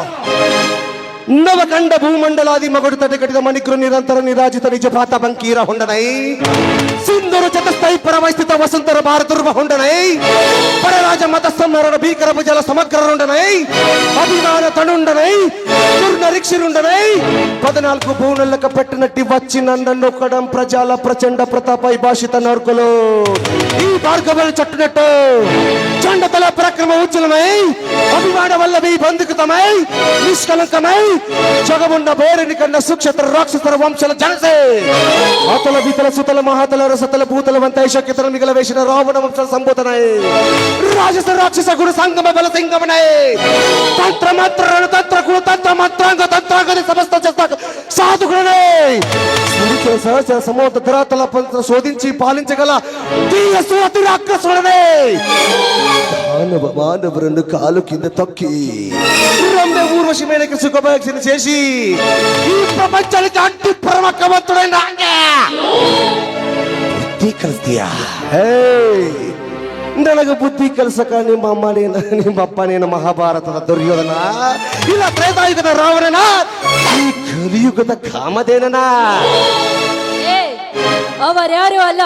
ನವಕಂಡ ಭೂಮಂಡಲಾದಿ ಮಗಡು ತಡೆ ಕಟ್ಟಿದ ಮಣಿಕರು ನಿರಂತರ ನಿರಾಜಿತ ನಿಜಪಾತ ಬಂಕೀರ ಹೊಂಡನೈ ಸಿಂಧೂರು ಚತಸ್ಥೈ ಪರಮಸ್ಥಿತ ವಸಂತರ ಭಾರತರ್ವ ಹೊಂಡನೈ ಪರರಾಜ ಮತ ಸಂಹರಣ ಭೀಕರ ಭುಜಲ ಸಮಗ್ರ ಹೊಂಡನೈ ಅಭಿಮಾನ ತಣುಂಡನೈ ದುರ್ನರಿಕ್ಷಿರುಂಡನೈ 14 ಭೂನಲ್ಲಕ ಪೆಟ್ಟು ನಟ್ಟಿ ವಚ್ಚಿ ನನ್ನನ್ನು ಕಡಂ ಪ್ರಜಾಲ ಪ್ರಚಂಡ ಪ್ರತಾಪ ಭಾಷಿತ ನೋರ್ಕೊಲು ಈ ಭಾರ್ಗವಲ್ ಚಟ್ಟುನಟ್ಟು ಚಂಡತಲ ಪರಾಕ್ರಮ ಉಜ್ಜಲಮೈ ಅಭಿಮಾನವಲ್ಲವೇ ಬಂಧುಕತಮೈ ನಿಷ್ಕಲಂಕಮೈ ಜಗಮುಂಡ ಬೇರೆನಿ ಕಂಡ ಸುಕ್ಷತ್ರ ರಾಕ್ಷಸರ ವಂಶಲ ಜನಸೆ ಅತಲ ಬಿತಲ ಸುತಲ ಮಹಾತಲ ರಸತಲ ಭೂತಲ ವಂತೈಷ ಕಿತರ ಮಿಗಲ ವೇಷನ ರಾವಣ ವಂಶಲ ಸಂಬೋಧನೈ ರಾಜಸ ರಾಕ್ಷಸ ಗುರು ಸಂಗಮ ಬಲ ಸಿಂಗಮನೈ ತಂತ್ರ ಮಂತ್ರ ರಣತಂತ್ರ ಕುತಂತ್ರ ಮಂತ್ರಾಂಗ ತಂತ್ರಾಂಗದ ಸಮಸ್ತ ಜಸ್ತ ಸಾಧುಗಳೇ ಸುರಿಚ ಸಹಚರ ಸಮೋದ ಧರಾತಲ ಪಂತ್ರ ಶೋಧಿಂಚಿ ಪಾಲಿಂಚಗಲ ತೀಯ ಸುರತಿ ರಾಕ್ಷಸೊಡನೆ ಮಾನವರನ್ನು ಕಾಲು ಕಿಂದ ತೊಕ್ಕಿ ರಮ್ಯ ಊರ್ವಶಿ ಮೇಲಕ್ಕೆ ಸುಖ ಬಯಸಿನ ಶೇಷಿ ಈ ಪ್ರಪಂಚಕ್ಕೆ ಅಂಟಿ ಪರಮಕ್ಕವತ್ತೊಡೆ ನಂಗೆ ಬುದ್ಧಿ ಕಲಿಸ್ತೀಯ? ನನಗೆ ಬುದ್ಧಿ ಕಲಿಸಕ ನಿಮ್ಮ ಅಪ್ಪನೇನ ಮಹಾಭಾರತದ ದುರ್ಯೋಧನ, ಇಲ್ಲ ತ್ರೇತಾಯುಗದ ರಾವಣನ, ಈ ಕಲಿಯುಗದ ಕಾಮಧೇನನ? ಅವರ್ಯಾರು ಅಲ್ಲ,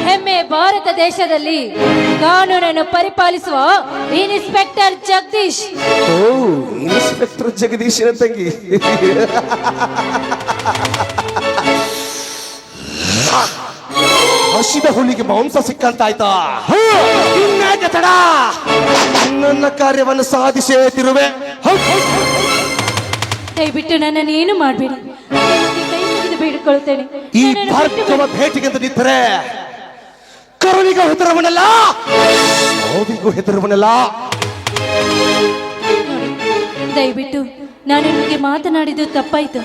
ಹೆಮ್ಮೆ ಭಾರತ ದೇಶದಲ್ಲಿ ಕಾನೂನನ್ನು ಪರಿಪಾಲಿಸುವ ಇನ್ಸ್ಪೆಕ್ಟರ್ ಜಗದೀಶ್. ಓ, ಇನ್ಸ್ಪೆಕ್ಟರ್ ಜಗದೀಶನ ತಂಗಿ. ಹಸಿದ ಹುಲಿಗೆ ಮಾಂಸ ಸಿಕ್ಕಂತಾಯ್ತಾ? ಇನ್ಯಾಕೆ ತಡ? ನನ್ನ ಕಾರ್ಯವನ್ನು ಸಾಧಿಸೇ ತಿರುವೆ. ದಯವಿಟ್ಟು ನನ್ನನ್ನು ಏನು ಮಾಡಬೇಡಿ, ಕೈ ಮುಗಿದು ಬೇಡಿಕೊಳ್ಳುತ್ತೇನೆ. ಈ ಭಾರತವ ಭೇಟಿಗೆಂದು ನಿಂತರೆ ಕರುವಿಗೂ ಹೆದರುವನಲ್ಲ, ಸಾವಿಗೂ ಹೆದರುವನಲ್ಲ. ದಯವಿಟ್ಟು ನಾನು ನಿಮಗೆ ಮಾತನಾಡಿದ್ದು ತಪ್ಪಾಯ್ತು.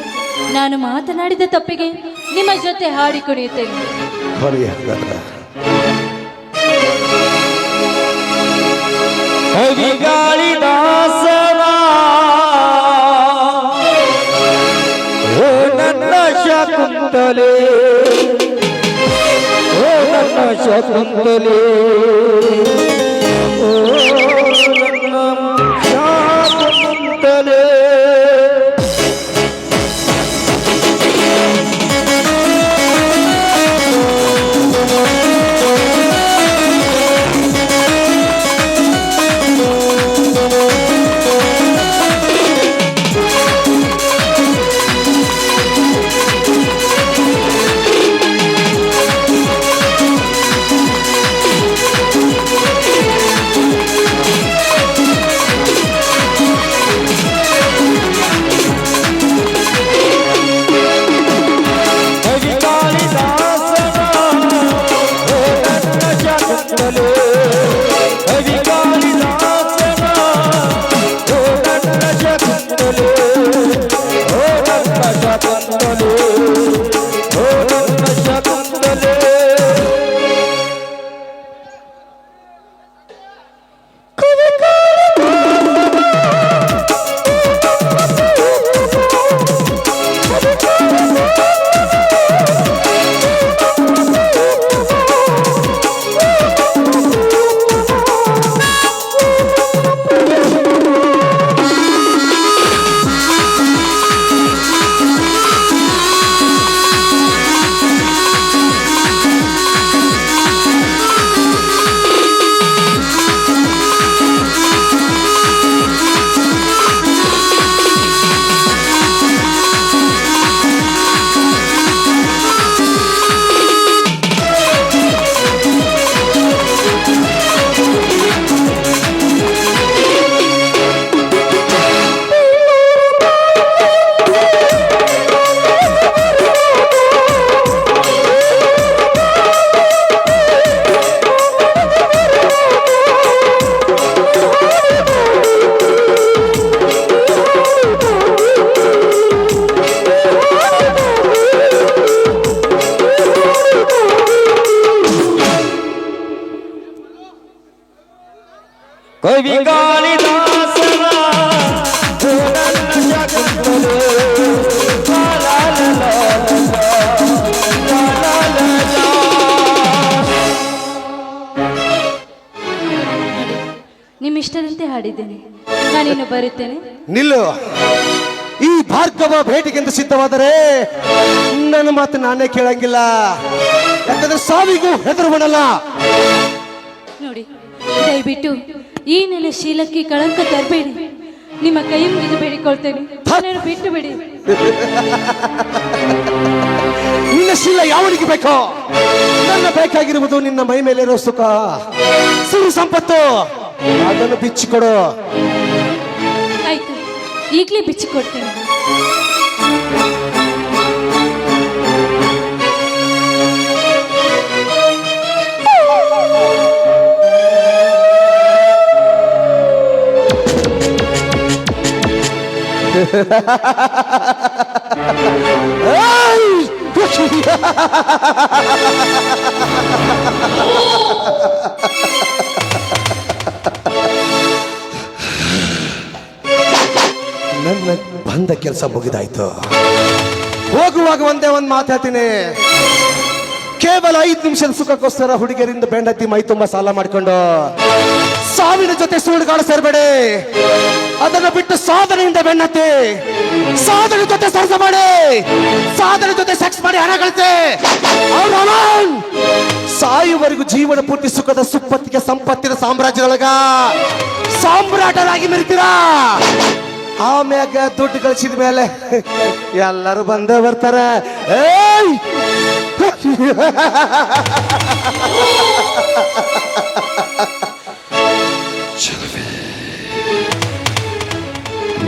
ನಾನು ಮಾತನಾಡಿದ ತಪ್ಪಿಗೆ ನಿಮ್ಮ ಜೊತೆ ಹಾಡಿ ಕುಣಿಯುತ್ತೇನೆ. ಹರಿಗಾಳಿದಾಸನ ಓ ನನ್ನ ಶಕುಂತಲೆ, ಓ ನನ್ನ ಶಕುಂತಲೆ, ಓ ನನ್ನ ಶಕುಂತಲೆ. ಶಕುಂತಲೆ ಓ ನನ್ನ ಶಕುಂತಲೆ ಓ ನನ್ನ ಶಕುಂತಲೆ ಕವಿ ಕಾಳಿದಾಸನ ಓ ನನ್ನ ಶಕುಂತಲೆ ಲಾ ಲಾ ಲಾ ಲಾ ಲಾ ಲಾ ಲಾ ಲಾ. ನಿಮ್ಮ ಇಷ್ಟದಂತೆ ಹಾಡಿದ್ದೇನೆ. ನಾನಿನ್ನು ಬರುತ್ತೇನೆ. ನಿಲ್ಲು. ಈ ಭಾರ್ಗವ ಭೇಟಿಗೆಂದು ಸಿದ್ಧವಾದರೆ ನನ್ನ ಮಾತು ನಾನೇ ಕೇಳಂಗಿಲ್ಲ. ಯಾಕಂದ್ರೆ ಸಾವಿಗೂ ಹೆದರುವನಲ್ಲ. ನೋಡಿ, ದಯವಿಟ್ಟು ಈ ನನ್ನ ಶೀಲಕ್ಕೆ ಕಳಂಕ ತರಬೇಡಿ. ನಿಮ್ಮ ಕೈ ಮುಗಿದು ಬೇಡಿಕೊಳ್ತೇನೆ, ನನ್ನನ್ನು ಬಿಟ್ಟು ಬಿಡಿ. ನಿನ್ನ ಶೀಲ ಯಾವನಿಗೆ ಬೇಕೋ? ನನ್ನ ಬೇಕಾಗಿರುವುದು ನಿನ್ನ ಮೈ ಮೇಲಿರೋ ಸುಖ, ಸಿರಿ ಸಂಪತ್ತು. ಅದನ್ನು ಬಿಚ್ಚಿಕೊಡು. ಆಯ್ತು, ಈಗಲೇ ಬಿಚ್ಚಿಕೊಡ್ತೇನೆ. ನನ್ನ ಬಂದ ಕೆಲಸ ಮುಗಿದಾಯ್ತು. ಹೋಗುವಾಗ ಒಂದೇ ಒಂದು ಮಾತು ಹೇಳ್ತೀನಿ. ಕೇವಲ 5 ನಿಮಿಷದ ಸುಖಕ್ಕೋಸ್ಕರ ಹುಡುಗಿಯರಿಂದ ಬೆಂಡತಿ ಮೈ ತುಂಬಾ ಸಾಲ ಮಾಡಿಕೊಂಡು ಸಾವಿನ ಜೊತೆ ಸುಳ್ಳುಗಾಡು ಸೇರ್ಬೇಡಿ. ಅದನ್ನು ಬಿಟ್ಟು ಸಾಧನೆಯಿಂದ ಬೆನ್ನತ್ತಿ, ಸಾಧನೆ ಜೊತೆ ಸರಸ ಮಾಡಿ, ಸಾಧನೆ ಜೊತೆ ಸೆಕ್ಸ್ ಮಾಡಿ ಹಣ ಗಳಿಸಿ ಸಾಯುವವರೆಗೂ ಜೀವನ ಪೂರ್ತಿ ಸುಖದ ಸುಪ್ಪತ್ತಿಗೆ ಸಂಪತ್ತಿನ ಸಾಮ್ರಾಜ್ಯದೊಳಗ ಸಾಮ್ರಾಟರಾಗಿ ಮೆರಿತೀರಾ. ಆಮ್ಯಾಗ ದುಡ್ಡು ಗಳಿಸಿದ ಮೇಲೆ ಎಲ್ಲರೂ ಬಂದೇ ಬರ್ತಾರ. ಏಯ್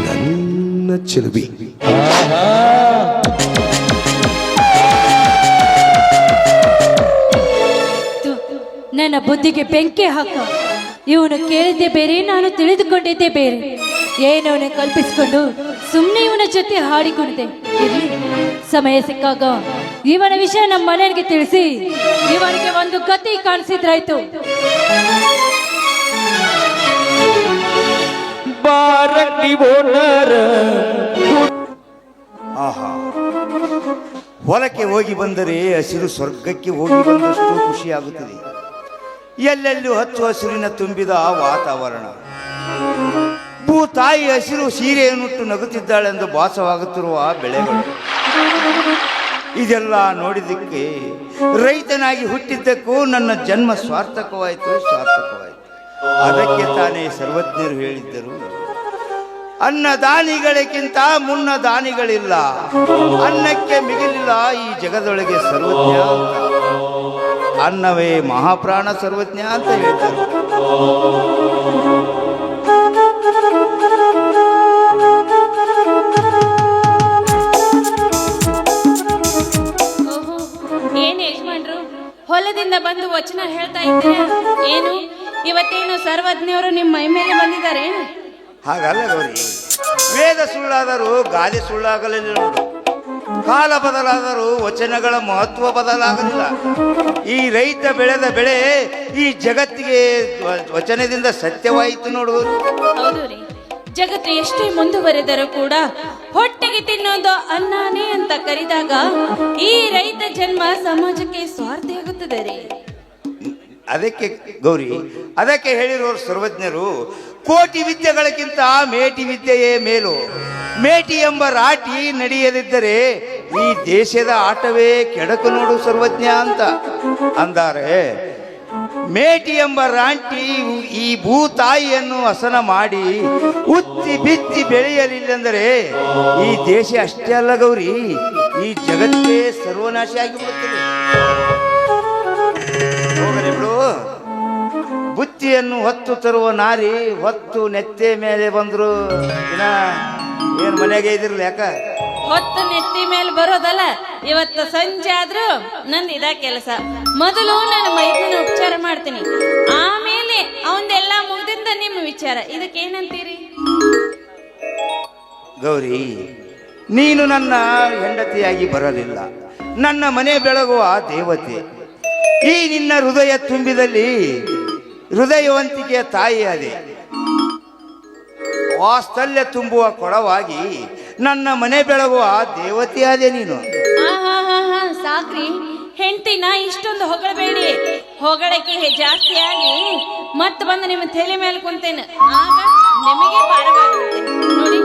ನನ್ನ ಚಿಲುಬಿ. ನನ್ನ ಬುದ್ಧಿಗೆ ಬೆಂಕಿ ಹಾಕ. ಇವನು ಕೇಳಿದ್ದೆ ಬೇರೆ, ನಾನು ತಿಳಿದುಕೊಂಡಿದ್ದೆ ಬೇರೆ. ಏನವನ್ನ ಕಲ್ಪಿಸಿಕೊಂಡು ಸುಮ್ಮನೆ ಇವನ ಜೊತೆ ಹಾಡಿಕೊಂಡಿದ್ದೆ. ಇರ್ಲಿ, ಸಮಯ ಸಿಕ್ಕಾಗ ಇವನ ವಿಷಯ ನಮ್ಮ ಮನೆಯವರಿಗೆ ತಿಳಿಸಿ ಇವನಿಗೆ ಒಂದು ಗತಿ ಕಾಣಿಸಿದ್ರಾಯ್ತು. ಆಹಾ, ಹೊಲಕ್ಕೆ ಹೋಗಿ ಬಂದರೆ ಹಸಿರು ಸ್ವರ್ಗಕ್ಕೆ ಹೋಗಿ ಬಂದಷ್ಟು ಖುಷಿಯಾಗುತ್ತದೆ. ಎಲ್ಲೆಲ್ಲೂ ಹಚ್ಚು ಹಸಿರಿನ ತುಂಬಿದ ವಾತಾವರಣ. ಭೂತಾಯಿ ಹಸಿರು ಸೀರೆಯನ್ನುಟ್ಟು ನಗುತ್ತಿದ್ದಾಳೆಂದು ಭಾಸವಾಗುತ್ತಿರುವ ಬೆಳೆಗಳು. ಇದೆಲ್ಲ ನೋಡಿದ್ದಕ್ಕೆ ರೈತನಾಗಿ ಹುಟ್ಟಿದ್ದಕ್ಕೂ ನನ್ನ ಜನ್ಮ ಸಾರ್ಥಕವಾಯಿತು. ಅದಕ್ಕೆ ತಾನೇ ಸರ್ವಜ್ಞರು ಹೇಳಿದ್ದರು, ಅನ್ನದಾನಿಗಳಿಗಿಂತ ಮುನ್ನ ದಾನಿಗಳಿಲ್ಲ, ಅನ್ನಕ್ಕೆ ಮಿಗಿಲಿಲ್ಲ ಈ ಜಗದೊಳಗೆ ಸರ್ವಜ್ಞ ಅಂತ. ಅನ್ನವೇ ಮಹಾಪ್ರಾಣ ಸರ್ವಜ್ಞ ಅಂತ ಹೇಳಿದರು. ಏನ್ ಯಜಮಾನ್ರು ಹೊಲದಿಂದ ಬಂದು ವಚನ ಹೇಳ್ತಾ ಇದ್ದೀರಾ? ಏನು ಇವತ್ತೇನು ಸರ್ವಜ್ಞರು ನಿಮ್ಮ ಮೈ ಮೇಲೆ ಬಂದಿದ್ದಾರೆ? ಹಾಗಲ್ಲ ಗೌರಿ, ವೇದ ಸುಳ್ಳಾದರೂ ಗಾದೆ ಸುಳ್ಳಾಗಲಿಲ್ಲ ನೋಡು. ಕಾಲ ಬದಲಾದರೂ ವಚನಗಳ ಮಹತ್ವ ಬದಲಾಗಲಿಲ್ಲ. ಈ ರೈತ ಬೆಳೆದ ಬೆಳೆ ಈ ಜಗತ್ತಿಗೆ ವಚನದಿಂದ ಸತ್ಯವಾಯಿತು ನೋಡು. ಹೌದು ರೀ, ಜಗತ್ತು ಎಷ್ಟೇ ಮುಂದುವರೆದರೂ ಕೂಡ ಹೊಟ್ಟೆಗೆ ತಿನ್ನೋದು ಅನ್ನನೇ ಅಂತ ಕರೆದಾಗ ಈ ರೈತ ಜನ್ಮ ಸಮಾಜಕ್ಕೆ ಸ್ವಾರ್ಥಿಯಾಗುತ್ತದೆ ರೀ. ಅದಕ್ಕೆ ಗೌರಿ, ಅದಕ್ಕೆ ಹೇಳಿರೋರು ಸರ್ವಜ್ಞರು, ಕೋಟಿ ವಿದ್ಯೆಗಳಕ್ಕಿಂತ ಮೇಟಿ ವಿದ್ಯೆಯೇ ಮೇಲು. ಮೇಟಿ ಎಂಬ ರಾಟಿ ನಡೆಯದಿದ್ದರೆ ಈ ದೇಶದ ಆಟವೇ ಕೆಡಕು ನೋಡು ಸರ್ವಜ್ಞ ಅಂತ ಅಂದಾರೆ. ಮೇಟಿ ಎಂಬ ರಾಂಟಿ ಈ ಭೂತಾಯಿಯನ್ನು ಹಸನ ಮಾಡಿ ಉತ್ತಿ ಬಿತ್ತಿ ಬೆಳೆಯಲಿಲ್ಲೆಂದರೆ ಈ ದೇಶ ಅಷ್ಟೇ ಅಲ್ಲ ಗೌರಿ, ಈ ಜಗತ್ತೇ ಸರ್ವನಾಶ ಆಗಿಬಿಡುತ್ತದೆ. ಹೋಗಲಿ ಬಿಡು. ಬುತ್ತಿಯನ್ನು ಹೊತ್ತು ತರುವ ನಾರಿ ಹೊತ್ತು ನೆತ್ತೆ ಮೇಲೆ ಬಂದ್ರು ದಿನ ಏನ್ ಮನೆಗೆ ಇದಿರ್ಲಿ ಯಾಕ? ಹೊತ್ತು ನೆತ್ತಿ ಮೇಲೆ ಬರೋದಲ್ಲ, ಇವತ್ತು ಸಂಜೆ ಆದ್ರೂ ನಂದು ಇದ ಕೆಲಸ. ಮೊದಲು ನಾನು ಮೈದನ ಉಪಚಾರ ಮಾಡ್ತೀನಿ, ಆಮೇಲೆ ಅವಂದೆಲ್ಲ ಮುಗ್ದಿಂದ ನಿಮ್ಮ ವಿಚಾರ. ಇದಕ್ಕೇನಂತೀರಿ ಗೌರಿ? ನೀನು ನನ್ನ ಹೆಂಡತಿಯಾಗಿ ಬರಲಿಲ್ಲ, ನನ್ನ ಮನೆ ಬೆಳಗುವ ದೇವತೆ. ಈ ನಿನ್ನ ಹೃದಯ ತುಂಬಿದಲ್ಲಿ ಹೃದಯವಂತಿಕೆಯ ತಾಯಿ ಅದೇ, ವಾಸ್ತಲ್ಯ ತುಂಬುವ ಕೊಡವಾಗಿ ನನ್ನ ಮನೆ ಬೆಳಗುವ ದೇವತೆಯಾದೆ ನೀನು. ಸಾಕ್ರಿ, ಹೆಂಡತಿನ ಇಷ್ಟೊಂದು ಹೊಗಳಬೇಡಿ. ಹೊಗಳಕ್ಕೆ ಜಾಸ್ತಿಯಾಗಿ ಮತ್ತೆ ಬಂದು ನಿಮ್ಮ ತಲೆ ಮೇಲೆ ಕುಂತೇನೆ, ಆಗ ನಿಮಗೆ ಭಾರವಾಗುತ್ತೆ ನೋಡಿ.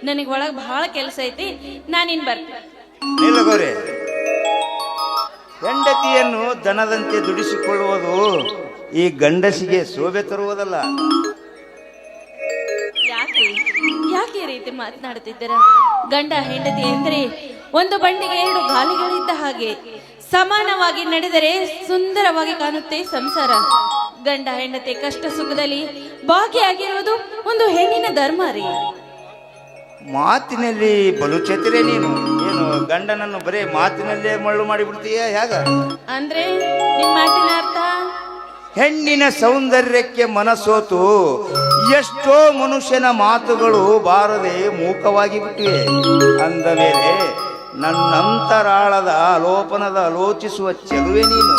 ನನಗೆ ಒಳಗೆ ಬಹಳ ಕೆಲಸ ಐತಿ, ನಾನಿನ್ ಬರ್ತೇನೆ. ನಿಲ್ಲ ಗೌರಿ, ಹೆಂಡತಿಯನ್ನು ದನದಂತೆ ದುಡಿಸಿಕೊಳ್ಳುವುದು ಈ ಗಂಡಸಿಗೆ ಶೋಭೆ ತರುವುದಲ್ಲ. ಯಾಕೆ ಈ ರೀತಿ ಮಾತನಾಡುತ್ತಿದ್ದೀರಾ? ಗಂಡ ಹೆಂಡತಿ ಎಂದರೆ ಒಂದು ಬಂಡಿಗೆ ಎರಡು ಗಾಲಿಗಳಿದ್ದ ಹಾಗೆ, ಸಮಾನವಾಗಿ ನಡೆದರೆ ಸುಂದರವಾಗಿ ಕಾಣುತ್ತೆ ಸಂಸಾರ. ಗಂಡ ಹೆಂಡತಿ ಕಷ್ಟ ಸುಖದಲ್ಲಿ ಭಾಗಿಯಾಗಿರುವುದು ಒಂದು ಹೆಣ್ಣಿನ ಧರ್ಮ ರೀ. ಮಾತಿನಲ್ಲಿ ಬಲು ಚತುರೆ ನೀನು. ಏನು ಗಂಡನನ್ನು ಬರೇ ಮಾತಿನಲ್ಲೇ ಮಳ್ಳು ಮಾಡಿಬಿಡ್ತೀಯ ಹೇಗ? ಅಂದ್ರೆ ನಿಮ್ಮ ಮಾತಿನ ಅರ್ಥ? ಹೆಣ್ಣಿನ ಸೌಂದರ್ಯಕ್ಕೆ ಮನಸೋತು ಎಷ್ಟೋ ಮನುಷ್ಯನ ಮಾತುಗಳು ಬಾರದೆ ಮೂಕವಾಗಿ ಬಿಟ್ಟಿವೆ. ಅಂದ ಮೇಲೆ ನನ್ನಂತರಾಳದ ಆಲೋಪನದ ಆಲೋಚಿಸುವ ಚೆಲುವೆ ನೀನು.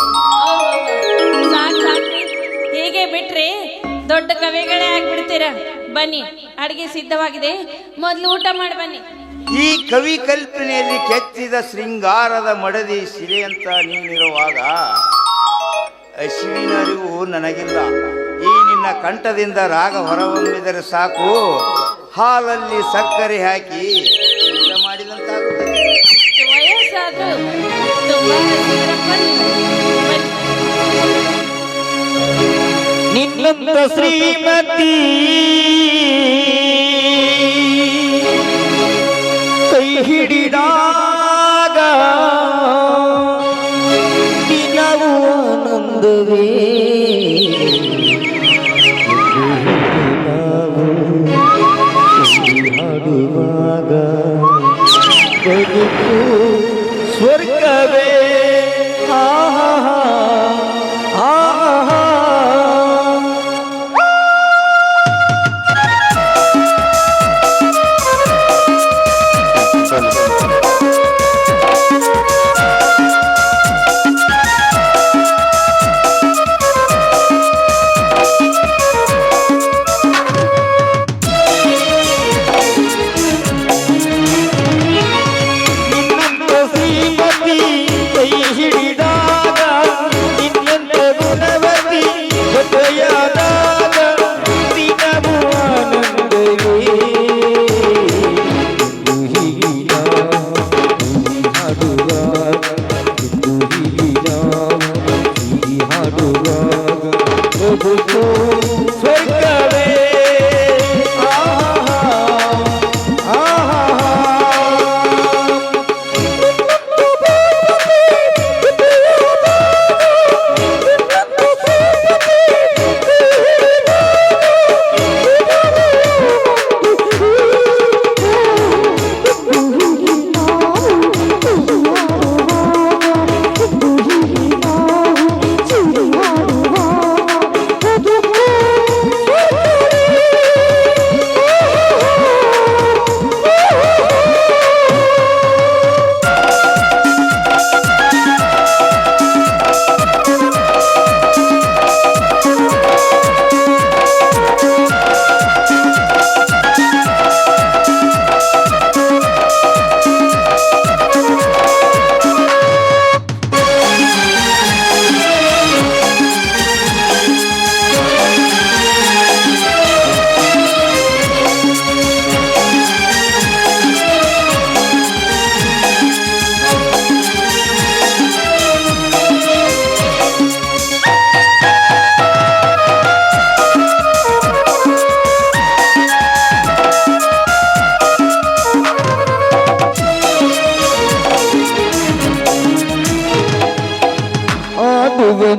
ಸಾಕ್ರಿ, ಹೀಗೆ ಬಿಟ್ರೆ ದೊಡ್ಡ ಕವಿಗಳೇ ಆಗ್ಬಿಡ್ತೀರ. ಬನ್ನಿ, ಅಡಿಗೆ ಸಿದ್ಧವಾಗಿದೆ, ಮೊದಲು ಊಟ ಮಾಡಿ ಬನ್ನಿ. ಈ ಕವಿ ಕಲ್ಪನೆಯಲ್ಲಿ ಕೆತ್ತಿದ ಶೃಂಗಾರದ ಮಡದಿ ಸಿರೆ ಅಂತ ನೀನಿರುವಾಗ ಹಸಿವಿನ ಅರಿವು ನನಗಿಲ್ಲ. ಈ ನಿನ್ನ ಕಂಠದಿಂದ ರಾಗ ಹೊರಹೊಮ್ಮಿದರೆ ಸಾಕು, ಹಾಲಲ್ಲಿ ಸಕ್ಕರೆ ಹಾಕಿ ಊಟ ಮಾಡಿದಂತಾಗುತ್ತದೆ. ವಯಸ್ಸಾದ್ರೂ ತುಂಬಾ ನಿನ್ನಂತ ಶ್ರೀಮತಿ ಕೈ ಹಿಡಿದಾಗ ದಿನವೂ ಆನಂದವೇ. ಹಾಡುವಾಗ ಬದುಕು ಸ್ವರ್ಗವೇ.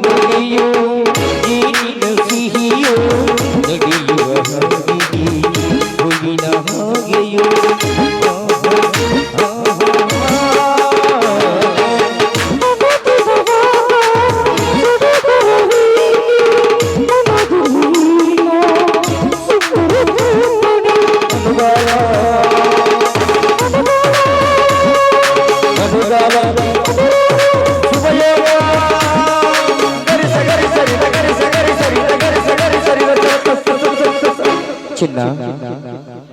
ನುಡಿಯೋ ಜೇನಿನ ಸಿಹಿಯೋ ನಡೆಯುವ ಹಾಗೆಯೇ ಹೂವಿನ ಹಾಗೆಯೋ ಚಿನ್ನ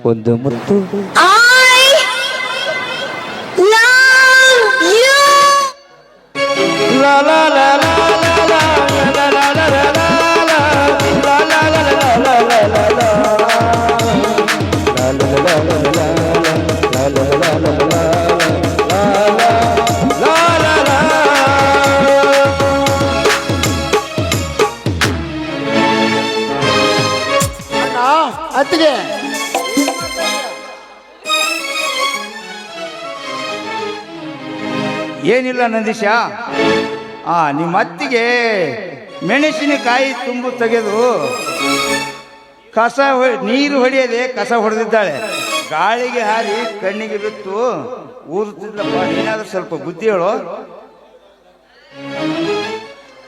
ಒಂದು ಮುತ್ತು ಲಾ ಲಾ ಲಾ ಲಾ ಲಾ ಲಾ ಲಾ ಲಾ ಲಾ ಲಾ ಲಾ ಲಾ ಲಾ ಲಾ ಲಾ ಲಾ ಲಾ ಲಾ ಅತ್ತಿಗೆ ಏನಿಲ್ಲ ನಂದೀಶ, ನಿಮ್ಮ ಅತ್ತಿಗೆ ಮೆಣಸಿನಕಾಯಿ ತುಂಬು ತೆಗೆದು ನೀರು ಹೊಡೆಯದೆ ಕಸ ಹೊಡೆದಿದ್ದಾಳೆ. ಗಾಳಿಗೆ ಹಾರಿ ಕಣ್ಣಿಗೆ ಬಿತ್ತು ಊದುತ್ತಿದ್ದಪ್ಪ. ನೀನಾದ್ರೂ ಸ್ವಲ್ಪ ಬುದ್ಧಿ ಹೇಳು.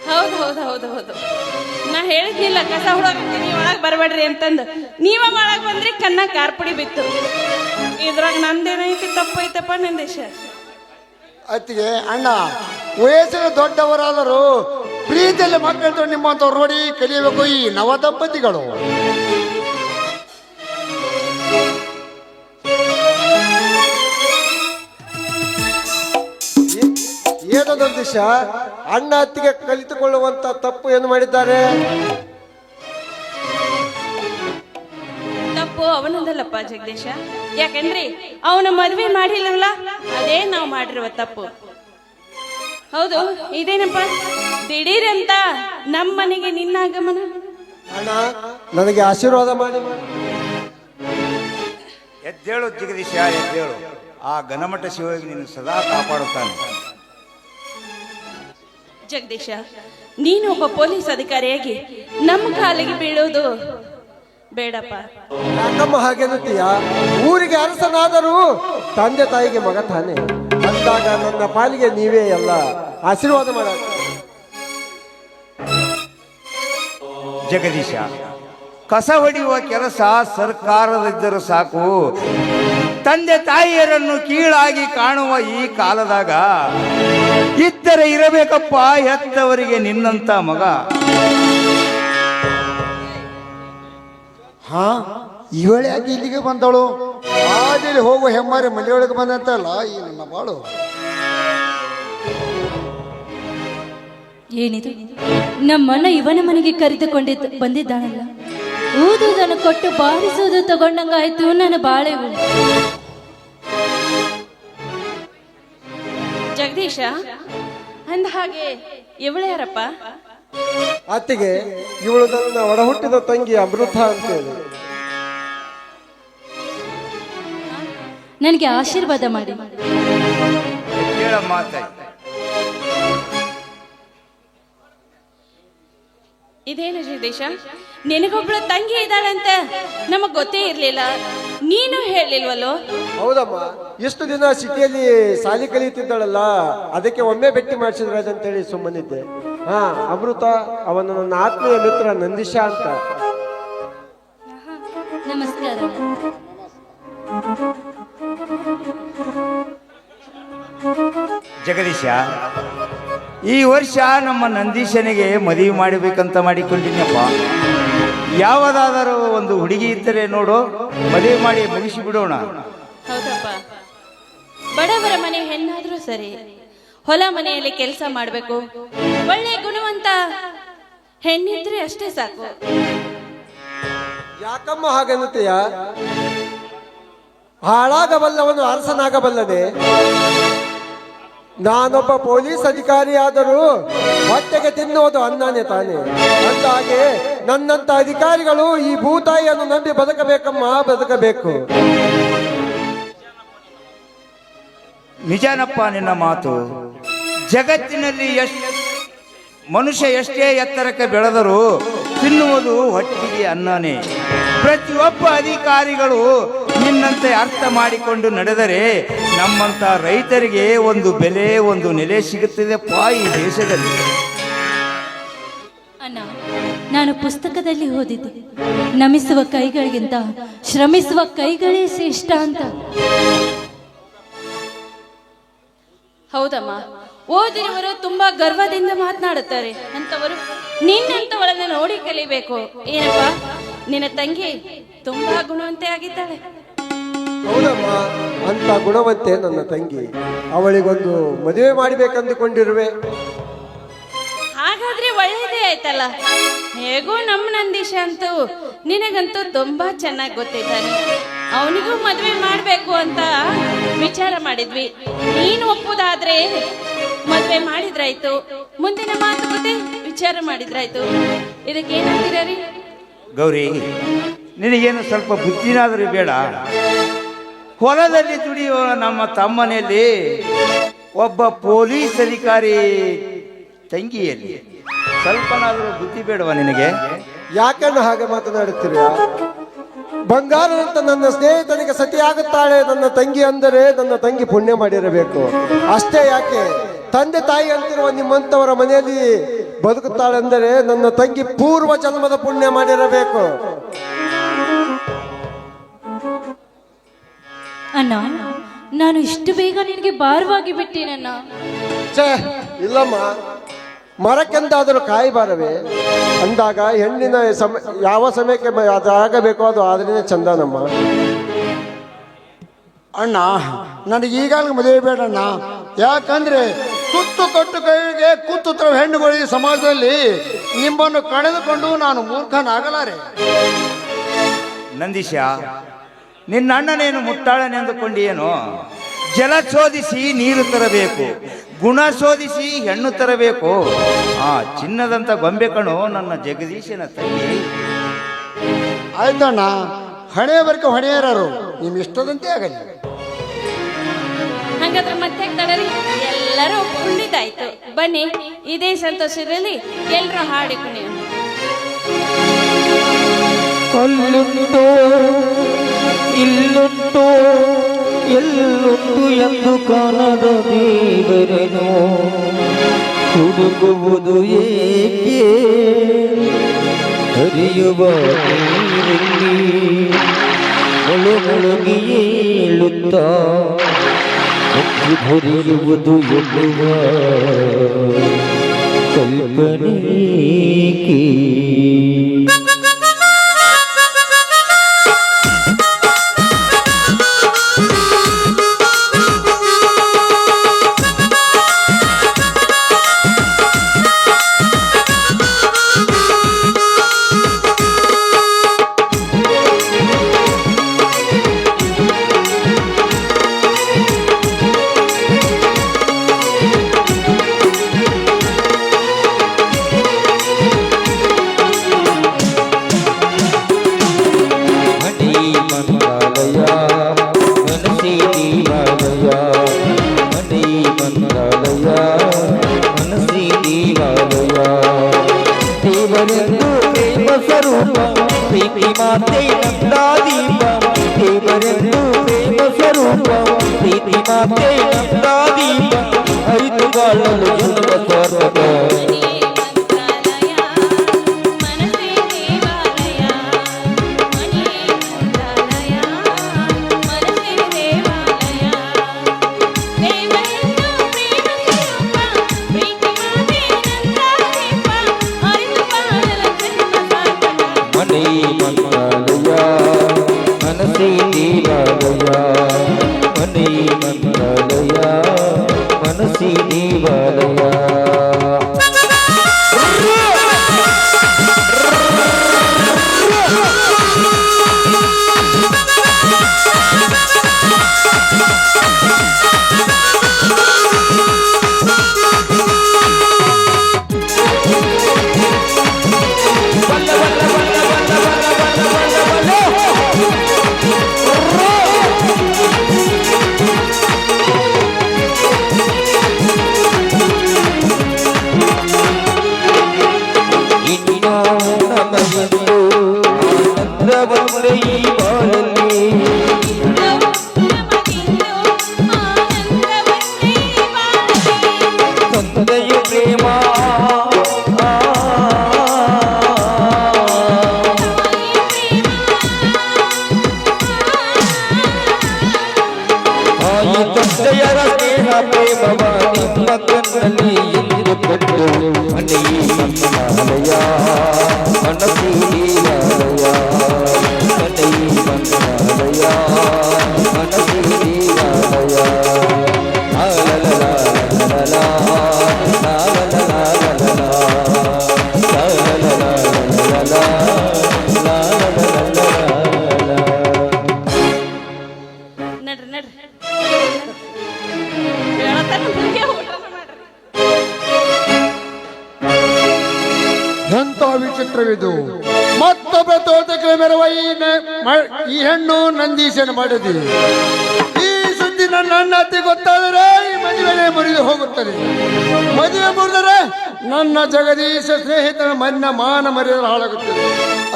ಹೌದು ಹೌದು ಹೌದು ಹೌದು, ನಾ ಹೇಳಿದ್ನಿಲ್ಲ ಕಸ ಹುಡಾಕತ್ತೀನಿ ನೀವು ಒಳಗೆ ಬರಬೇಡ್ರಿ ಅಂತಂದು. ನೀವ ಒಳಗೆ ಬಂದ್ರಿ ಕನ್ನ ಕಾರ್ಪುಡಿ ಬಿತ್ತು. ಇದ್ರಾಗ ನಂದೇನೈತಿ ತಪ್ಪೈತಪ್ಪ ನಂದೇಶ. ಅತ್ತಿಗೆ ಅಣ್ಣ ವಯಸ್ಸಿನ ದೊಡ್ಡವರಾದರೂ ಪ್ರೀತಿಯಲ್ಲಿ ಮಕ್ಕಳು ನಿಮ್ಮಂಥವ್ರು ನೋಡಿ ಕಲಿಯಬೇಕು ಈ ನವ ದಂಪತಿಗಳು. ಏನೊಂದು ದಿಶ ಅಣ್ಣ ಅತ್ತಿಗೆ ಕಲಿತುಕೊಳ್ಳುವಂತ ತಪ್ಪು ಏನು ಮಾಡಿದ್ದಾರೆ? ತಪ್ಪು ಅವನದಲ್ಲಪ್ಪ ಜಗದೀಶ. ಯಾಕಂದ್ರೆ ಅವನ ಮದುವೆ ಮಾಡಿಲ್ಲವಲ್ಲ, ಅದೇ ನಾವು ಮಾಡಿರುವ ತಪ್ಪು. ಹೌದು, ಇದೇನಪ್ಪ ದಿಢೀರಂತ ನಮ್ಮ ಮನೆಗೆ ನಿನ್ನ ಆಗಮನ? ಅಣ್ಣ ನನಗೆ ಆಶೀರ್ವಾದ ಮಾಡಿ. ಎದ್ದೇಳು ಜಗದೀಶ, ಎದ್ದೇಳು. ಆ ಘನಮಠ ಶಿವಗೆ ನೀನು ಸದಾ ಕಾಪಾಡುತ್ತಾನೆ. ಜಗದೀಶ, ನೀನು ಒಬ್ಬ ಪೊಲೀಸ್ ಅಧಿಕಾರಿಯಾಗಿ ನಮ್ಮ ಕಾಲಿಗೆ ಬೀಳೋದು ಬೇಡಪ್ಪ. ಯಾಕಮ್ಮ ಹಾಗೇನುತ್ತೀಯ? ಊರಿಗೆ ಅರಸನಾದರೂ ತಂದೆ ತಾಯಿಗೆ ಮಗ ತಾನೆ ಅಂದಾಗ ನನ್ನ ಪಾಲಿಗೆ ನೀವೇ ಎಲ್ಲ ಆಶೀರ್ವಾದ ಮಾಡ. ಜಗದೀಶ, ಕಸ ಹೊಡೆಯುವ ಕೆಲಸ ಸರ್ಕಾರದಿದ್ದರೂ ಸಾಕು. ತಂದೆ ತಾಯಿಯರನ್ನು ಕೀಳಾಗಿ ಕಾಣುವ ಈ ಕಾಲದಾಗ ಇದ್ದರೆ ಇರಬೇಕಪ್ಪ ಹೆತ್ತವರಿಗೆ ನಿನ್ನಂತ ಮಗ. ಹಾ, ಇವಳೆ ಯಾಕೆ ಇಲ್ಲಿಗೆ ಬಂದವಳು? ಆದಿಲ್ಲಿ ಹೋಗುವ ಹೆಮ್ಮಾರಿ ಮನೆಯೊಳಗೆ ಬಂದಂತಲ್ಲ ಈ ನನ್ನ ಬಾಳು. ಏನಿದು? ನಮ್ಮಣ್ಣ ಇವನ ಮನೆಗೆ ಕರೆದುಕೊಂಡಿದ್ದು ಬಂದಿದ್ದಾನಲ್ಲ. ಊದುವುದನ್ನು ಕೊಟ್ಟು ಬಾರಿಸುವುದು ತಗೊಂಡಂಗಾಯ್ತು ನನ್ನ ಬಾಳೆವು. ಜಗದೀಶ, ಅಂದ ಹಾಗೆ ಇವಳು ಯಾರಪ್ಪ? ಅತ್ತಿಗೆ, ಇವಳು ನನ್ನ ಒಡ ಹುಟ್ಟಿದ ತಂಗಿ ಅಮೃತ ಅಂತೇಳಿ. ನನಗೆ ಆಶೀರ್ವಾದ ಮಾಡಿ. ಇದೇನು ಜಗದೀಶ, ನಿನಗೊಬ್ಳು ತಂಗಿ ಇದ್ದಾಳಂತ ನಮಗ್ ಗೊತ್ತೇ ಇರ್ಲಿಲ್ಲ, ನೀನು ಹೇಳಿಲ್ವಲ್ಲೋ? ಹೌದಮ್ಮ, ಎಷ್ಟು ದಿನ ಸಿಟಿಯಲ್ಲಿ ಸಾಲಿ ಕಲಿಯುತ್ತಿದ್ದಾಳಲ್ಲ, ಅದಕ್ಕೆ ಒಮ್ಮೆ ಭೇಟಿ ಮಾಡಿಸಿದ್ರೆ ಅಂತೇಳಿ ಸುಮ್ಮನಿದ್ದೆ. ಹಾ, ಅಮೃತ ಅವನು ನನ್ನ ಆತ್ಮೀಯ ಮಿತ್ರ ನಂದೀಶ ಅಂತ. ನಮಸ್ಕಾರ. ಜಗದೀಶ, ಈ ವರ್ಷ ನಮ್ಮ ನಂದೀಶನಿಗೆ ಮದುವೆ ಮಾಡಬೇಕಂತ ಮಾಡಿಕೊಂಡಿನಪ್ಪ. ಯಾವುದಾದರೂ ಒಂದು ಹುಡುಗಿ ಇದ್ದರೆ ನೋಡು, ಮದುವೆ ಮಾಡಿ ಮುಗಿಸಿ ಬಿಡೋಣ. ಹೌದಪ್ಪ, ಬಡವರ ಮನೆ ಹೆಣ್ಣಾದ್ರೂ ಸರಿ, ಹೊಲ ಮನೆಯಲ್ಲಿ ಕೆಲಸ ಮಾಡಬೇಕು, ಒಳ್ಳೆ ಗುಣವಂತ ಹೆಣ್ಣಿದ್ರೆ ಅಷ್ಟೇ ಸಾಕು. ಯಾಕಮ್ಮ ಹಾಗನ್ನುತ್ತೀಯ? ಹಾಳಾಗಬಲ್ಲವನು ಅರಸನಾಗಬಲ್ಲದೆ. ನಾನೊಬ್ಬ ಪೊಲೀಸ್ ಅಧಿಕಾರಿ ಆದರೂ ಹೊಟ್ಟೆಗೆ ತಿನ್ನುವುದು ಅನ್ನನೇ ತಾನೆ. ಅಂದಾಗೆ ನನ್ನಂತ ಅಧಿಕಾರಿಗಳು ಈ ಭೂತಾಯಿಯನ್ನು ನಂಬಿ ಬದುಕಬೇಕಮ್ಮ, ಬದುಕಬೇಕು. ನಿಜನಪ್ಪ ನಿನ್ನ ಮಾತು. ಜಗತ್ತಿನಲ್ಲಿ ಮನುಷ್ಯ ಎಷ್ಟೇ ಎತ್ತರಕ್ಕೆ ಬೆಳೆದರೂ ತಿನ್ನುವುದು ಹೊಟ್ಟಿಗೆ ಅನ್ನನೇ. ಪ್ರತಿಯೊಬ್ಬ ಅಧಿಕಾರಿಗಳು ನಿನ್ನಂತೆ ಅರ್ಥ ಮಾಡಿಕೊಂಡು ನಡೆದರೆ ನಮ್ಮಂಥ ರೈತರಿಗೆ ಒಂದು ಬೆಲೆ, ಒಂದು ನೆಲೆ ಸಿಗುತ್ತದೆಪ್ಪ ಈ ದೇಶದಲ್ಲಿ. ಅಣ್ಣ, ನಾನು ಪುಸ್ತಕದಲ್ಲಿ ಓದಿದ್ದೆ, ನಮಿಸುವ ಕೈಗಳಿಗಿಂತ ಶ್ರಮಿಸುವ ಕೈಗಳೇ ಶ್ರೇಷ್ಠ ಅಂತ. ಹೌದಮ್ಮ, ಓದಿರುವರು ತುಂಬಾ ಗರ್ವದಿಂದ ಮಾತನಾಡುತ್ತಾರೆ. ಅಂತವರು ನಿನ್ನಂತವಳನ್ನ ನೋಡಿ ಕಲಿಬೇಕು. ಏನಪ್ಪ, ನಿನ್ನ ತಂಗಿ ತುಂಬಾ ಗುಣವಂತೆ ಆಗಿದ್ದಾಳೆ. ಹೌದಮ್ಮ, ಅಂತ ಗುಣವಂತೆ ನನ್ನ ತಂಗಿ. ಅವಳಿಗೊಂದು ಮದುವೆ ಮಾಡಬೇಕಂದುಕೊಂಡಿರುವೆ. ಹಾಗಾದ್ರೆ ಒಳ್ಳೇದೇ ಆಯ್ತಲ್ಲ. ಹೇಗೋ ನಮ್ಮ ನಂದೀಶ ಅಂತೂ ನಿನಗಂತೂ ತುಂಬಾ ಚೆನ್ನಾಗಿ ಗೊತ್ತಿದ್ದಾನೆ. ಅವನಿಗೂ ಮದುವೆ ಮಾಡ್ಬೇಕು ಅಂತ ವಿಚಾರ ಮಾಡಿದ್ವಿ. ನೀನು ಒಪ್ಪುದಾದ್ರೆ ಮದುವೆ ಮಾಡಿದ್ರಾಯ್ತು, ಮುಂದಿನ ಮಾತುಕತೆ ವಿಚಾರ ಮಾಡಿದ್ರಾಯ್ತು. ಇದಕ್ಕೇನಾಗ್ತೀರ ರೀ? ಗೌರಿ, ನಿನಗೇನು ಸ್ವಲ್ಪ ಬುದ್ಧಿನಾದರೂ ಬೇಡ? ಹೊಲದಲ್ಲಿ ದುಡಿಯುವ ನಮ್ಮ ತಮ್ಮನೆಯಲ್ಲಿ ಒಬ್ಬ ಪೊಲೀಸ್ ಅಧಿಕಾರಿ ತಂಗಿಯಲ್ಲಿ ಸ್ವಲ್ಪನಾದರೂ ಬುದ್ಧಿ ಬೇಡವಾ ನಿನಗೆ? ಯಾಕನ್ನು ಹಾಗೆ ಮಾತನಾಡುತ್ತೀರ? ಬಂಗಾರದಂತ ನನ್ನ ಸ್ನೇಹಿತನಿಗೆ ಸತಿಯಾಗುತ್ತಾಳೆ ನನ್ನ ತಂಗಿ ಅಂದರೆ ನನ್ನ ತಂಗಿ ಪುಣ್ಯ ಮಾಡಿರಬೇಕು. ಅಷ್ಟೇ ಯಾಕೆ, ತಂದೆ ತಾಯಿ ಅಂತಿರುವ ನಿಮ್ಮಂಥವರ ಮನೆಯಲ್ಲಿ ಬದುಕುತ್ತಾಳೆಂದರೆ ನನ್ನ ತಂಗಿ ಪೂರ್ವ ಜನ್ಮದ ಪುಣ್ಯ ಮಾಡಿರಬೇಕು. ಅಣ್ಣ, ನಾನು ಇಷ್ಟು ಬೇಗ ನಿನಗೆ ಭಾರವಾಗಿ ಬಿಟ್ಟೇನಣ್ಣ. ಛೇ, ಇಲ್ಲಮ್ಮ, ಮರಕ್ಕೆಂದಾದರೂ ಕಾಯಿ ಬಾರವೇ ಅಂದಾಗ ಹೆಣ್ಣಿನ ಯಾವ ಸಮಯಕ್ಕೆ ಅದಾಗಬೇಕೋ ಅದು ಆದ್ರೇನೆ ಚಂದನಮ್ಮ. ಅಣ್ಣ, ನನಗೆ ಈಗಾಗಲೇ ಮದುವೆ ಬೇಡಣ್ಣ. ಯಾಕಂದ್ರೆ ತುತ್ತು ಕಟ್ಟು ಕೈಗೆ ಕೂತು ಹೆಣ್ಣುಗಳಿಗೆ ಸಮಾಜದಲ್ಲಿ ನಿಮ್ಮನ್ನು ಕಳೆದುಕೊಂಡು ನಾನು ಮೂರ್ಖನಾಗಲಾರೆ. ನಂದೀಶ, ನಿನ್ನ ಅಣ್ಣನೇನು ಮುಟ್ಟಾಳನೆಂದುಕೊಂಡಿಯೇನೋ? ಜಲ ಶೋಧಿಸಿ ನೀರು ತರಬೇಕು, ಗುಣ ಶೋಧಿಸಿ ಹೆಣ್ಣು ತರಬೇಕು. ಆ ಚಿನ್ನದಂತ ಗೊಂಬೆ ಕಣೋ ನನ್ನ ಜಗದೀಶನ ತಂಗಿ. ಆಯ್ತಣ್ಣ, ಹಣೆ ಬರಕೆ ಹೊಣೆಯರು ನಿಮ್ಮ ಇಷ್ಟದಂತೆ ಆಗಲಿ. ಹಾಗಾದ್ರೆ ಮತ್ತೆ ತಡರಿ, ಎಲ್ಲರೂ ಒಪ್ಪಿಕೊಂಡಿದ್ದಾಯ್ತು. ಬನ್ನಿ, ಇದೇ ಸಂತೋಷದಲ್ಲಿ ಎಲ್ಲರೂ ಹಾಡಿ ಕುಣಿಯೋಣ. ಕಲ್ಲುಂಟು ಇಲ್ಲುಂಟು ಎಲ್ಲುಂಟು ಎಂದು ಕಾಣದ ದೇವರನು ಹುಡುಕುವುದು ಏಕೆ? ಹರಿಯುವ ನೀರಲ್ಲಿ ಮುಳುಗಿ ಏಳುತ್ತ ಹರಿಯುವುದು ಎನ್ನುವ ಕಲ್ಪನೆಗೆ. ಪ್ರೇಮವ ನಿಮ್ಮ ಕಣ್ಣಲ್ಲಿ ಎಂದು ಕೊಟ್ಟು ಮನೆಯೇ ಮಂತ್ರಾಲಯ ಮನಸ್ಸೇ ದೇವಾಲಯ ಮನೆಯೇ ಮಂತ್ರಾಲಯ ಮನಸ್ಸೇ ದೇವಾಲಯ ನಡ್ರಿ ನಡ್ರಿ ಹೇಳ್ತಾನೆ ಹುಡುಗಿ ಊಟ ಮಾಡ್ರಿ. ಎಂಥ ವಿಚಿತ್ರವಿದು. ಮತ್ತೊಬ್ಬ ತೋಟಕ್ಕೆ ಮೆರವ ಈ ಹೆಣ್ಣು ನಂದೀಶನ ಮಾಡಿದೆ. ಈ ಸುದ್ದಿ ನನ್ನ ಅಣ್ಣತ್ತಿ ಗೊತ್ತಾದರೆ ಈ ಮದುವೆ ಮುರಿದು ಹೋಗುತ್ತದೆ. ಮದುವೆ ಮುರಿದರೆ ನನ್ನ ಜಗದೀಶ ಸ್ನೇಹಿತನ ಮಾನ ಮರ್ಯಾದೆ ಹಾಳಾಗುತ್ತದೆ.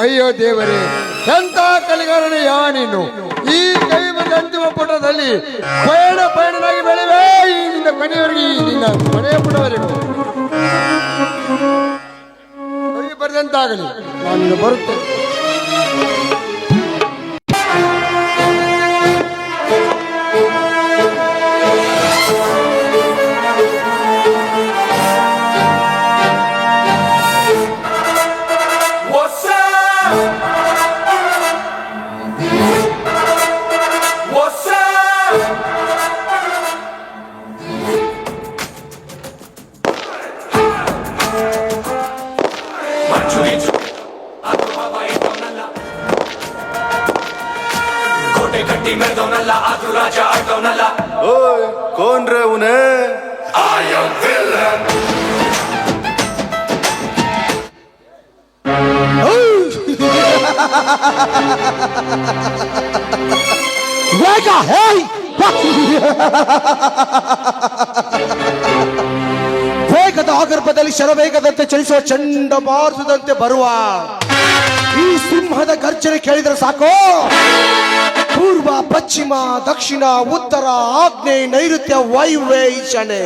ಅಯ್ಯೋ ದೇವರೇ, ಎಂಥ ಕಲಿಗಾರನ ಯಾ ನೀನು. ಈ ಕೈ ಬಂದ ಅಂತಿಮ ಪುಟದಲ್ಲಿ ಪಯಣನಾಗಿ ಬೆಳೆವೆ ಈ ನಿನ್ನ ಕೊನೆಯವರೆಗೆ, ನಿನ್ನ ಕೊನೆಯ ಪುಟವರೆಗೂ ಬರೆದಂತಾಗಲಿ. ನಾನು ಬರುತ್ತೇನೆ. ओए कौन रे उन्हें आई एम विलन ವೇಗ ಹೇಯ್ ವೇಗದ ಆಗರ್ಭದಲ್ಲಿ ಶರವೇಗದಂತೆ ಚಲಿಸುವ ಚಂಡಮಾರುತದಂತೆ ಬರುವ ಈ ಸಿಂಹದ ಗರ್ಜನೆ ಕೇಳಿದರೆ ಸಾಕು. ಪೂರ್ವ, ಪಶ್ಚಿಮ, ದಕ್ಷಿಣ, ಉತ್ತರ, ಆಗ್ನೇಯ, ನೈಋತ್ಯ, ವಾಯುವ್ಯ, ಈಶಾನ್ಯ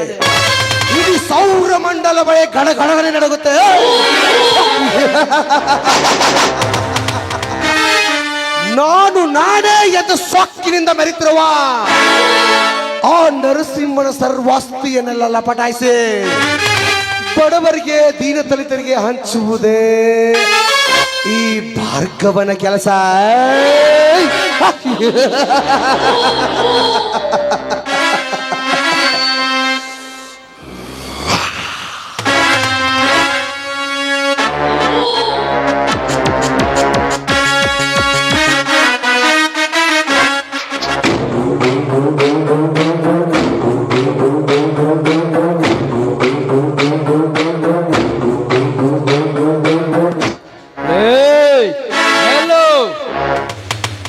ಇಡೀ ಸೌರಮಂಡಲವೇ ಗಣಗಣಗನೆ ನಡುಗುತ್ತೆ. ನಾನು ನಾನೇ ಎಂದು ಸೊಕ್ಕಿನಿಂದ ಮೆರೆತಿರುವ ಆ ನರಸಿಂಹನ ಸರ್ವಾಸ್ತಿಯನ್ನೆಲ್ಲ ಲಪಟಾಯಿಸಿ ಬಡವರಿಗೆ, ದೀನದಲಿತರಿಗೆ ಹಂಚುವುದೇ ಈ ಭಾರ್ಗವನ ಕೆಲಸ.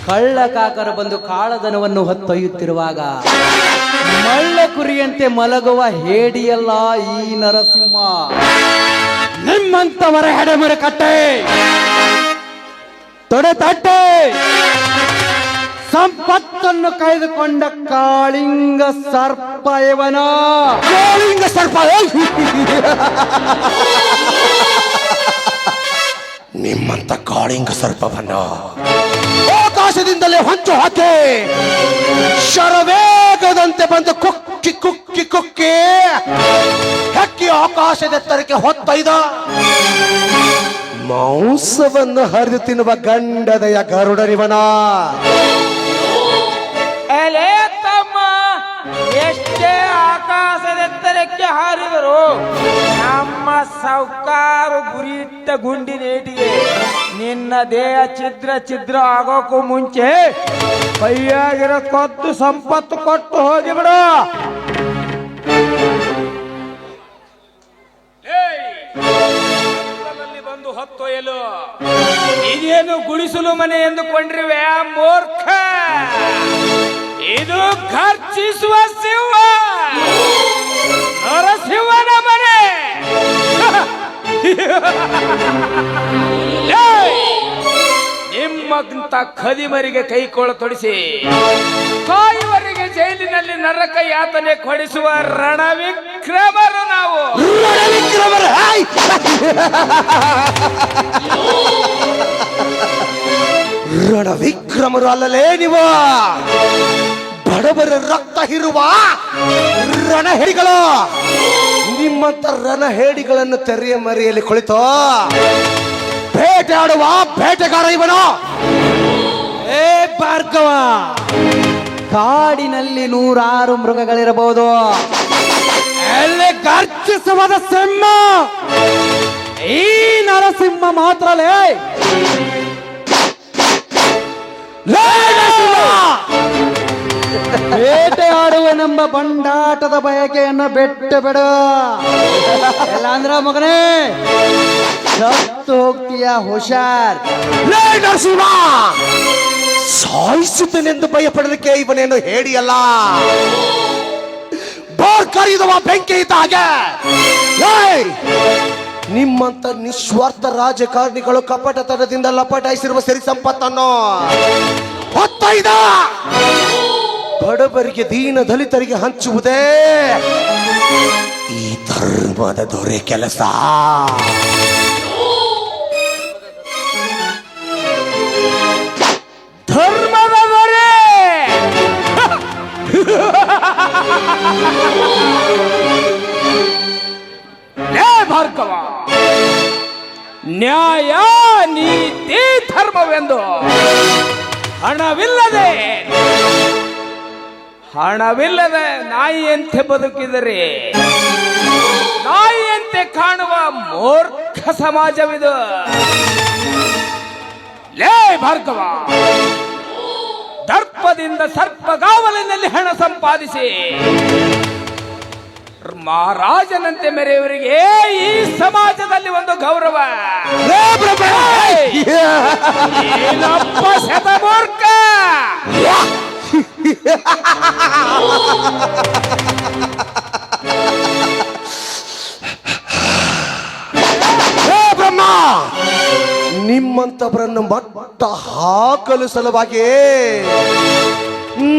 ಕಳ್ಳ ಕಾಕರ ಬಂದು ಕಾಳದನವನ್ನು ಹೊತ್ತೊಯ್ಯುತ್ತಿರುವಾಗ ಮಳ್ಳ ಕುರಿಯಂತೆ ಮಲಗುವ ಹೇಡಿಯಲ್ಲ ಈ ನರಸಿಂಹ. ನಿಮ್ಮಂತವರ ಹೆಡೆಮರೆ ಕಟ್ಟೆ, ತೊಡೆ ತಟ್ಟೆ, ಸಂಪತ್ತನ್ನು ಕಳೆದುಕೊಂಡ ಕಾಳಿಂಗ ಸರ್ಪ ಇವನ. ಕಾಳಿಂಗ ಸರ್ಪ ನಿಮ್ಮಂತ ಕಾಳಿಂಗ ಸರ್ಪವನ್ನು ಆಕಾಶದಿಂದಲೇ ಹೊಂಚು ಹಾಕಿ ಶರವೇಗದಂತೆ ಬಂದು ಕುಕ್ಕಿ ಕುಕ್ಕಿ ಕುಕ್ಕಿ ಹಕ್ಕಿ ಆಕಾಶದೆತ್ತರಕ್ಕೆ ಹೊತ್ತೊಯ್ದ ಮಾಂಸವನ್ನು ಹರಿದು ತಿನ್ನುವ ಗಂಡದಯ ಗರುಡನಿವನ. ಎಲೆ ತಮ್ಮ, ಎಷ್ಟೇ ಆಕಾಶದೆತ್ತರಕ್ಕೆ ಹಾರಿದರು ನಮ್ಮ ಸೌಕಾರು ಗುರಿಯಿಟ್ಟ ಗುಂಡಿನೇಟಿಗೆ ನಿನ್ನ ದೇಹ ಛಿದ್ರ ಛಿದ್ರ ಆಗೋಕ್ಕೂ ಮುಂಚೆ ಕೈಯಾಗಿರೋ ಕೊದ್ದು ಸಂಪತ್ತು ಕೊಟ್ಟು ಹೋಗಿಬಿಡು. ಬಂದು ಹೊತ್ತೊಯ್ಯಲು ಇದೇನು ಗುಡಿಸಲು ಮನೆ ಎಂದುಕೊಂಡಿರುವೆ ಮೂರ್ಖ. ಇದು ಖರ್ಚಿಸುವ ಸಿಂಹ, ನರಸಿಂಹನ ಮನೆ. ನಿಮ್ಮಂತ ಖದಿಮರಿಗೆ ಕೈಕೋಳ ತೊಡಿಸಿ ಕಾಯುವರಿಗೆ ಜೈಲಿನಲ್ಲಿ ನರಕ ಯಾತನೆ ಕೊಡಿಸುವ ರಣವಿಕ್ರಮರು ನಾವು. ರಣವಿಕ್ರಮರು ಅಲ್ಲಲೇ ನೀವು. ಬಡವರ ರಕ್ತ ಇರುವ ರಣಹೇಡಿಗಳು ನಿಮ್ಮಂತ ರಣಹೇಡಿಗಳನ್ನು ತೆರೆಯ ಮರೆಯಲ್ಲಿ ಕುಳಿತು ಬೇಟೆಯಾಡುವ ಬೇಟೆಗಾರ ಇವನು. ಏ ಭಾರ್ಗವ, ಕಾಡಿನಲ್ಲಿ 100 ಮೃಗಗಳಿರಬಹುದು, ಅಲ್ಲಿ ಗರ್ಜಿಸುವುದ ಸಿಂಹ ಈ ನರಸಿಂಹ ಮಾತ್ರ. ಬೇಟೆಯಾಡುವನೆಂಬ ಬಂಡಾಟದ ಬಯಕೆಯನ್ನು ಬಿಟ್ಟು ಬಿಡು, ಇಲ್ಲಾಂದ್ರ ಮಗನೇ ಸತ್ತು ಹೋಗ್ತೀಯ. ಹುಷಾರ್. ನರಸಿಂಹ, ಸಾಯಿಸುತ್ತೇನೆಂದು ಭಯಪಡಲಿಕ್ಕೆ ಇವನೇನು ಹೇಳಿಯಲ್ಲ. ಬೋರ್ ಕರಿಯುವ ಬೆಂಕಿ ಇದ್ದ ಹಾಗೆ ನಿಮ್ಮಂತ ನಿಸ್ವಾರ್ಥ ರಾಜಕಾರಣಿಗಳು ಕಪಟತನದಿಂದ ಲಪಟಾಯಿಸಿರುವ ಸಿರಿ ಸಂಪತ್ತನ್ನು ಹೊತ್ತೊಯ್ದ ಬಡವರಿಗೆ ದೀನ ದಲಿತರಿಗೆ ಹಂಚುವುದೇ ಈ ಧರ್ಮದ ದೊರೆ ಕೆಲಸ. ಧರ್ಮದ ದೊರೆ ಭಾರ್ಗವ, ನ್ಯಾಯ ನೀತಿ ಧರ್ಮವೆಂದು ಹಣವಿಲ್ಲದೆ ನಾಯಿಯಂತೆ ಬದುಕಿದರೆ ನಾಯಿಯಂತೆ ಕಾಣುವ ಮೂರ್ಖ ಸಮಾಜವಿದು. ಲೇ ಭಾರ್ಗವ, ದರ್ಪದಿಂದ ಸರ್ಪಗಾವಲಿನಲ್ಲಿ ಹಣ ಸಂಪಾದಿಸಿ ಮಹಾರಾಜನಂತೆ ಮೆರೆಯವರಿಗೆ ಈ ಸಮಾಜದಲ್ಲಿ ಒಂದು ಗೌರವ. ಏನಪ್ಪ ಶತಮೂರ್ಖ, ಬ್ರಹ್ಮ, ನಿಮ್ಮಂತವರನ್ನು ಮಟ್ಟ ಹಾಕಲು ಸಲುವಾಗಿ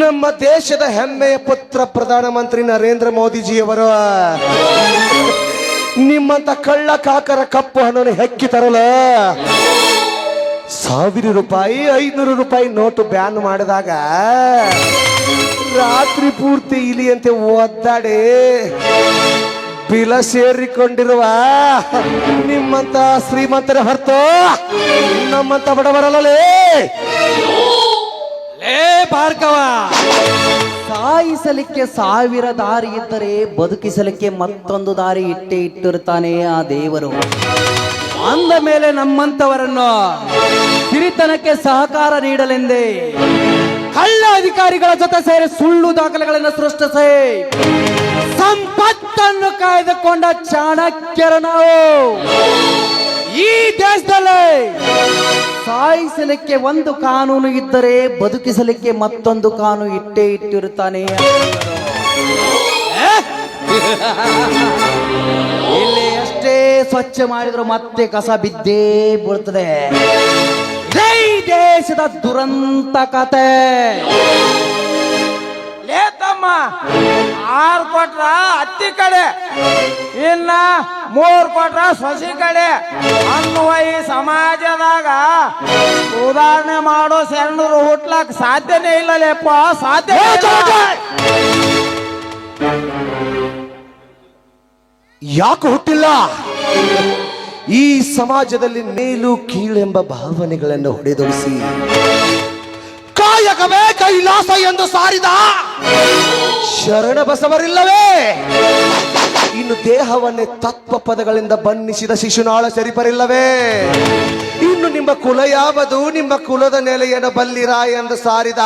ನಮ್ಮ ದೇಶದ ಹೆಮ್ಮೆಯ ಪುತ್ರ ಪ್ರಧಾನಮಂತ್ರಿ ನರೇಂದ್ರ ಮೋದಿಜಿಯವರು ನಿಮ್ಮಂತ ಕಳ್ಳ ಕಾಕರ ಕಪ್ಪು ಹಣವನ್ನು ಹೆಕ್ಕಿ ತರಲು 1000 ರೂಪಾಯಿ 500 ರೂಪಾಯಿ ನೋಟು ಬ್ಯಾನ್ ಮಾಡಿದಾಗ ರಾತ್ರಿ ಪೂರ್ತಿ ಇಲಿಯಂತೆ ಒದ್ದಾಡಿ ಬಿಲ ಸೇರಿಕೊಂಡಿರುವ ನಿಮ್ಮಂತ ಶ್ರೀಮಂತರ ಹೊರತು ನಮ್ಮಂತ ಬಡವರಲ್ಲೇ. ಲೇ ಭಾರ್ಗವ, ಸಾಯಿಸಲಿಕ್ಕೆ 1000 ದಾರಿ ಇದ್ದರೆ ಬದುಕಿಸಲಿಕ್ಕೆ ಮತ್ತೊಂದು ದಾರಿ ಇಟ್ಟಿರುತ್ತಾನೆ ಆ ದೇವರು. ಅಂದ ಮೇಲೆ ನಮ್ಮಂತವರನ್ನು ಹಿರಿತನಕ್ಕೆ ಸಹಕಾರ ನೀಡಲೆಂದೇ ಕಳ್ಳ ಅಧಿಕಾರಿಗಳ ಜೊತೆ ಸೇರಿ ಸುಳ್ಳು ದಾಖಲೆಗಳನ್ನು ಸೃಷ್ಟಿಸಿ ಸಂಪತ್ತನ್ನು ಕಾಯ್ದುಕೊಂಡ ಚಾಣಕ್ಯರು ನಾವು. ಈ ದೇಶದಲ್ಲಿ ಸಾಯಿಸಲಿಕ್ಕೆ ಒಂದು ಕಾನೂನು ಇದ್ದರೆ ಬದುಕಿಸಲಿಕ್ಕೆ ಮತ್ತೊಂದು ಕಾನೂನು ಇಟ್ಟಿರುತ್ತಾನೆ. ಇಲ್ಲಿ ಎಷ್ಟೇ ಸ್ವಚ್ಛ ಮಾಡಿದ್ರು ಮತ್ತೆ ಕಸ ಬಿದ್ದೇ ಬೀಳ್ತದೆ. ಈ ದೇಶದ ದುರಂತ ಕತೆ. ಲೇತಮ್ಮ 6 ಕೊಟ್ರ ಅತ್ತಿ ಕಡೆ, ಇನ್ನ 3 ಕೊಟ್ರ ಸೊಸಿ ಕಡೆ ಅನ್ನುವ ಈ ಸಮಾಜದಾಗ ಸುಧಾರಣೆ ಮಾಡೋ ಶರಣರು ಹುಟ್ಲಕ್ ಸಾಧ್ಯನೇ ಇಲ್ಲಲೇಪ್ಪ, ಸಾಧ್ಯ. ಯಾಕೆ ಹುಟ್ಟಿಲ್ಲ? ಈ ಸಮಾಜದಲ್ಲಿ ಮೇಲು ಕೀಳೆಂಬ ಭಾವನೆಗಳನ್ನು ಹೊಡೆದೊಡಿಸಿ ಕಾಯಕವೇ ಕೈಲಾಸ ಎಂದು ಸಾರಿದ ಶರಣ ಬಸವರಿಲ್ಲವೇ? ಇನ್ನು ದೇಹವನ್ನೇ ತತ್ವ ಪದಗಳಿಂದ ಬಣ್ಣಿಸಿದ ಶಿಶುನಾಳ ಸರಿಪರಿಲ್ಲವೇ? ಇನ್ನು ನಿಮ್ಮ ಕುಲ ಯಾವುದು, ನಿಮ್ಮ ಕುಲದ ನೆಲೆಯನ್ನು ಬಲ್ಲಿರ ಎಂದು ಸಾರಿದ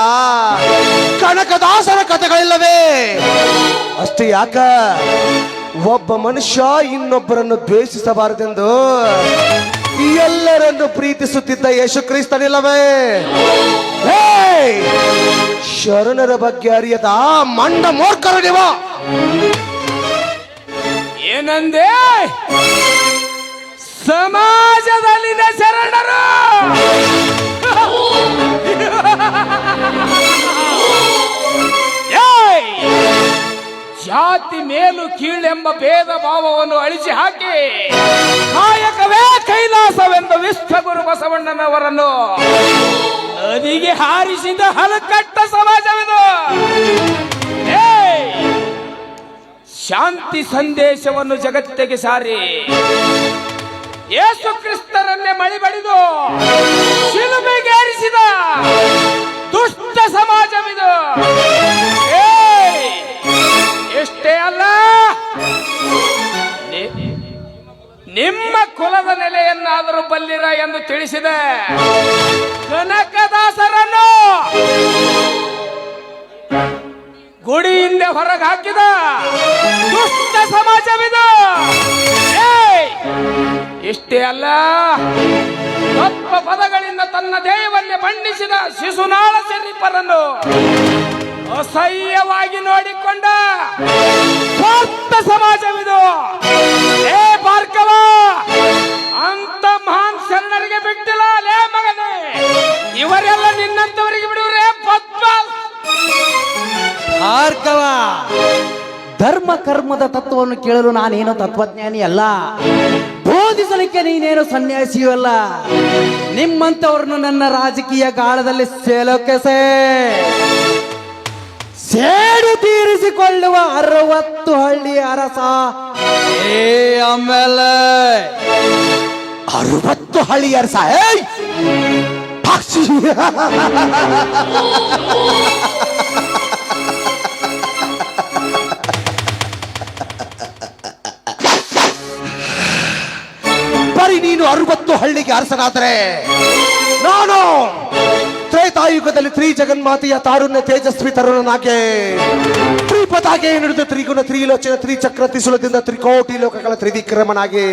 ಕನಕದಾಸರ ಕಥೆಗಳಿಲ್ಲವೇ? ಅಷ್ಟೇ ಯಾಕ ಒಬ್ಬ ಮನುಷ್ಯ ಇನ್ನೊಬ್ಬರನ್ನು ದ್ವೇಷಿಸಬಾರದೆಂದು ಎಲ್ಲರನ್ನು ಪ್ರೀತಿಸುತ್ತಿದ್ದ ಯೇಸು ಕ್ರಿಸ್ತನಿಲ್ಲವೇ? ಶರಣರ ಬಗ್ಗೆ ಅರಿಯದ ಮಂಡ ಮೂರ್ಖರು ನೀವು. ಏನಂದೆ? ಸಮಾಜದಲ್ಲಿನ ಶರಣರು ಜಾತಿ ಮೇಲು ಕೀಳೆಂಬ ಭೇದ ಭಾವವನ್ನು ಅಳಿಸಿ ಹಾಕಿ ಕಾಯಕವೇ ಕೈಲಾಸವೆಂದು ವಿಶ್ವಗುರು ಬಸವಣ್ಣನವರನ್ನು ನದಿಗೆ ಹಾರಿಸಿದ ಹಲಕಟ್ಟ ಸಮಾಜವಿದು. ಶಾಂತಿ ಸಂದೇಶವನ್ನು ಜಗತ್ತಿಗೆ ಸಾರಿ ಯೇಸು ಕ್ರಿಸ್ತರನ್ನೇ ಮಳಿಬಡಿದು ಶಿಲುಬೆಗೇರಿಸಿದ ದುಷ್ಟ ಸಮಾಜವಿದು. ಎಷ್ಟೇ ಅಲ್ಲ, ನಿಮ್ಮ ಕುಲದ ನೆಲೆಯನ್ನಾದರೂ ಬಲ್ಲಿರ ಎಂದು ತಿಳಿಸಿದ ಕನಕದಾಸರನ್ನು ಗುಡಿಯಿಂದ ಹೊರಗೆ ಹಾಕಿದ ದುಷ್ಟ ಸಮಾಜವಿದು. ಇಷ್ಟೇ ಅಲ್ಲ, ತಪ್ಪ ಪದಗಳಿಂದ ತನ್ನ ದೇಹವನ್ನೇ ಬಣ್ಣಿಸಿದ ಶಿಶುನಾಳ ಶರೀಫರನ್ನು ಅಸಹ್ಯವಾಗಿ ನೋಡಿಕೊಂಡ ಸ್ವಾರ್ಥ ಸಮಾಜವಿದು. ಭಾರ್ಗವ, ಅಂತ ಮಹಾನ್ ಶರಣರಿಗೆ ಬಿಟ್ಟಿಲ್ಲ ಲೇ ಮಗನೇ, ಇವರೆಲ್ಲ ನಿನ್ನಂತವರಿಗೆ ಬಿಡುವರೇ ಪದ್ಮ. ಭಾರ್ಗವ, ಧರ್ಮ ಕರ್ಮದ ತತ್ವವನ್ನು ಕೇಳಲು ನಾನೇನೋ ತತ್ವಜ್ಞಾನಿ ಅಲ್ಲ, ಬೋಧಿಸಲಿಕ್ಕೆ ನೀನೇನು ಸನ್ಯಾಸಿಯೂ ಅಲ್ಲ. ನಿಮ್ಮಂತವ್ರನ್ನು ನನ್ನ ರಾಜಕೀಯ ಗಾಳದಲ್ಲಿ ಸೇಡು ತೀರಿಸಿಕೊಳ್ಳುವ 60 ಹಳ್ಳಿ ಅರಸ. ಆಮೇಲೆ 60 ಹಳ್ಳಿ ಅರಸ. ಬರೀ ನೀನು 60 ಹಳ್ಳಿಗೆ ಅರಸನಾದರೆ ನಾನು ತ್ರೇತಾಯುಗದಲ್ಲಿ ತ್ರಿಜಗನ್ಮಾತೆಯ ತಾರುಣ್ಯ ತೇಜಸ್ವಿ ತರುಣನಾಗೆ ತ್ರಿಪದಾಗೆ ನುಡಿದ ತ್ರಿಗುಣ ತ್ರಿಲೋಚನ ತ್ರಿಚಕ್ರ ತ್ರಿಶೂಲದಿಂದ ತ್ರಿಕೋಟಿ ಲೋಕಗಳ ತ್ರಿವಿಕ್ರಮನಾಗಿ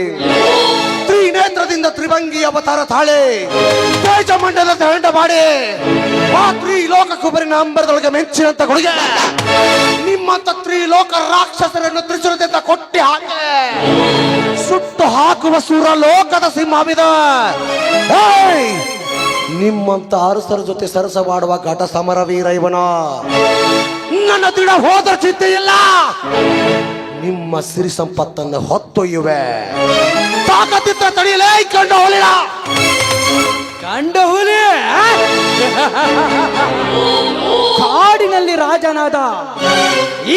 ತ್ರಿನೇತ್ರದಿಂದ ತ್ರಿಭಂಗಿ ಅವತಾರ ತಾಳೆ ತೇಜ ಮಂಡಲ ದಂಡ ಮಾಡಿ ಆ ತ್ರಿಲೋಕಕ್ಕೂ ಬರಿನ ಅಂಬರದೊಳಗೆ ಮೆಂಚಿನಂತ ಕೊಡುಗೆ ನಿಮ್ಮಂತ ತ್ರಿಲೋಕ ರಾಕ್ಷಸರನ್ನು ತ್ರಿಶೂಲದಿಂದ ಕೊಟ್ಟಿ ಹಾಕಿ ಸುಟ್ಟು ಹಾಕುವ ಸೂರ ಲೋಕದ ಸಿಂಹವಿದ. ನಿಮ್ಮಂತ ಅರಸರ ಜೊತೆ ಸರಸವಾಡುವ ಘಟ ಸಮರ ವೀರ ಇವನ. ನನ್ನ ದೃಢ ಹೋದ ಚಿಂತೆ ಇಲ್ಲ, ನಿಮ್ಮ ಸಿರಿ ಸಂಪತ್ತನ್ನು ಹೊತ್ತೊಯ್ಯುವೆ. ತಾಕತ್ತಿದ್ದ ತಡೆಯಲೇ ಕಂಡ ಹುಲಿಯ. ಕಂಡ ಹುಲಿ ಕಾಡಿನಲ್ಲಿ ರಾಜನಾದ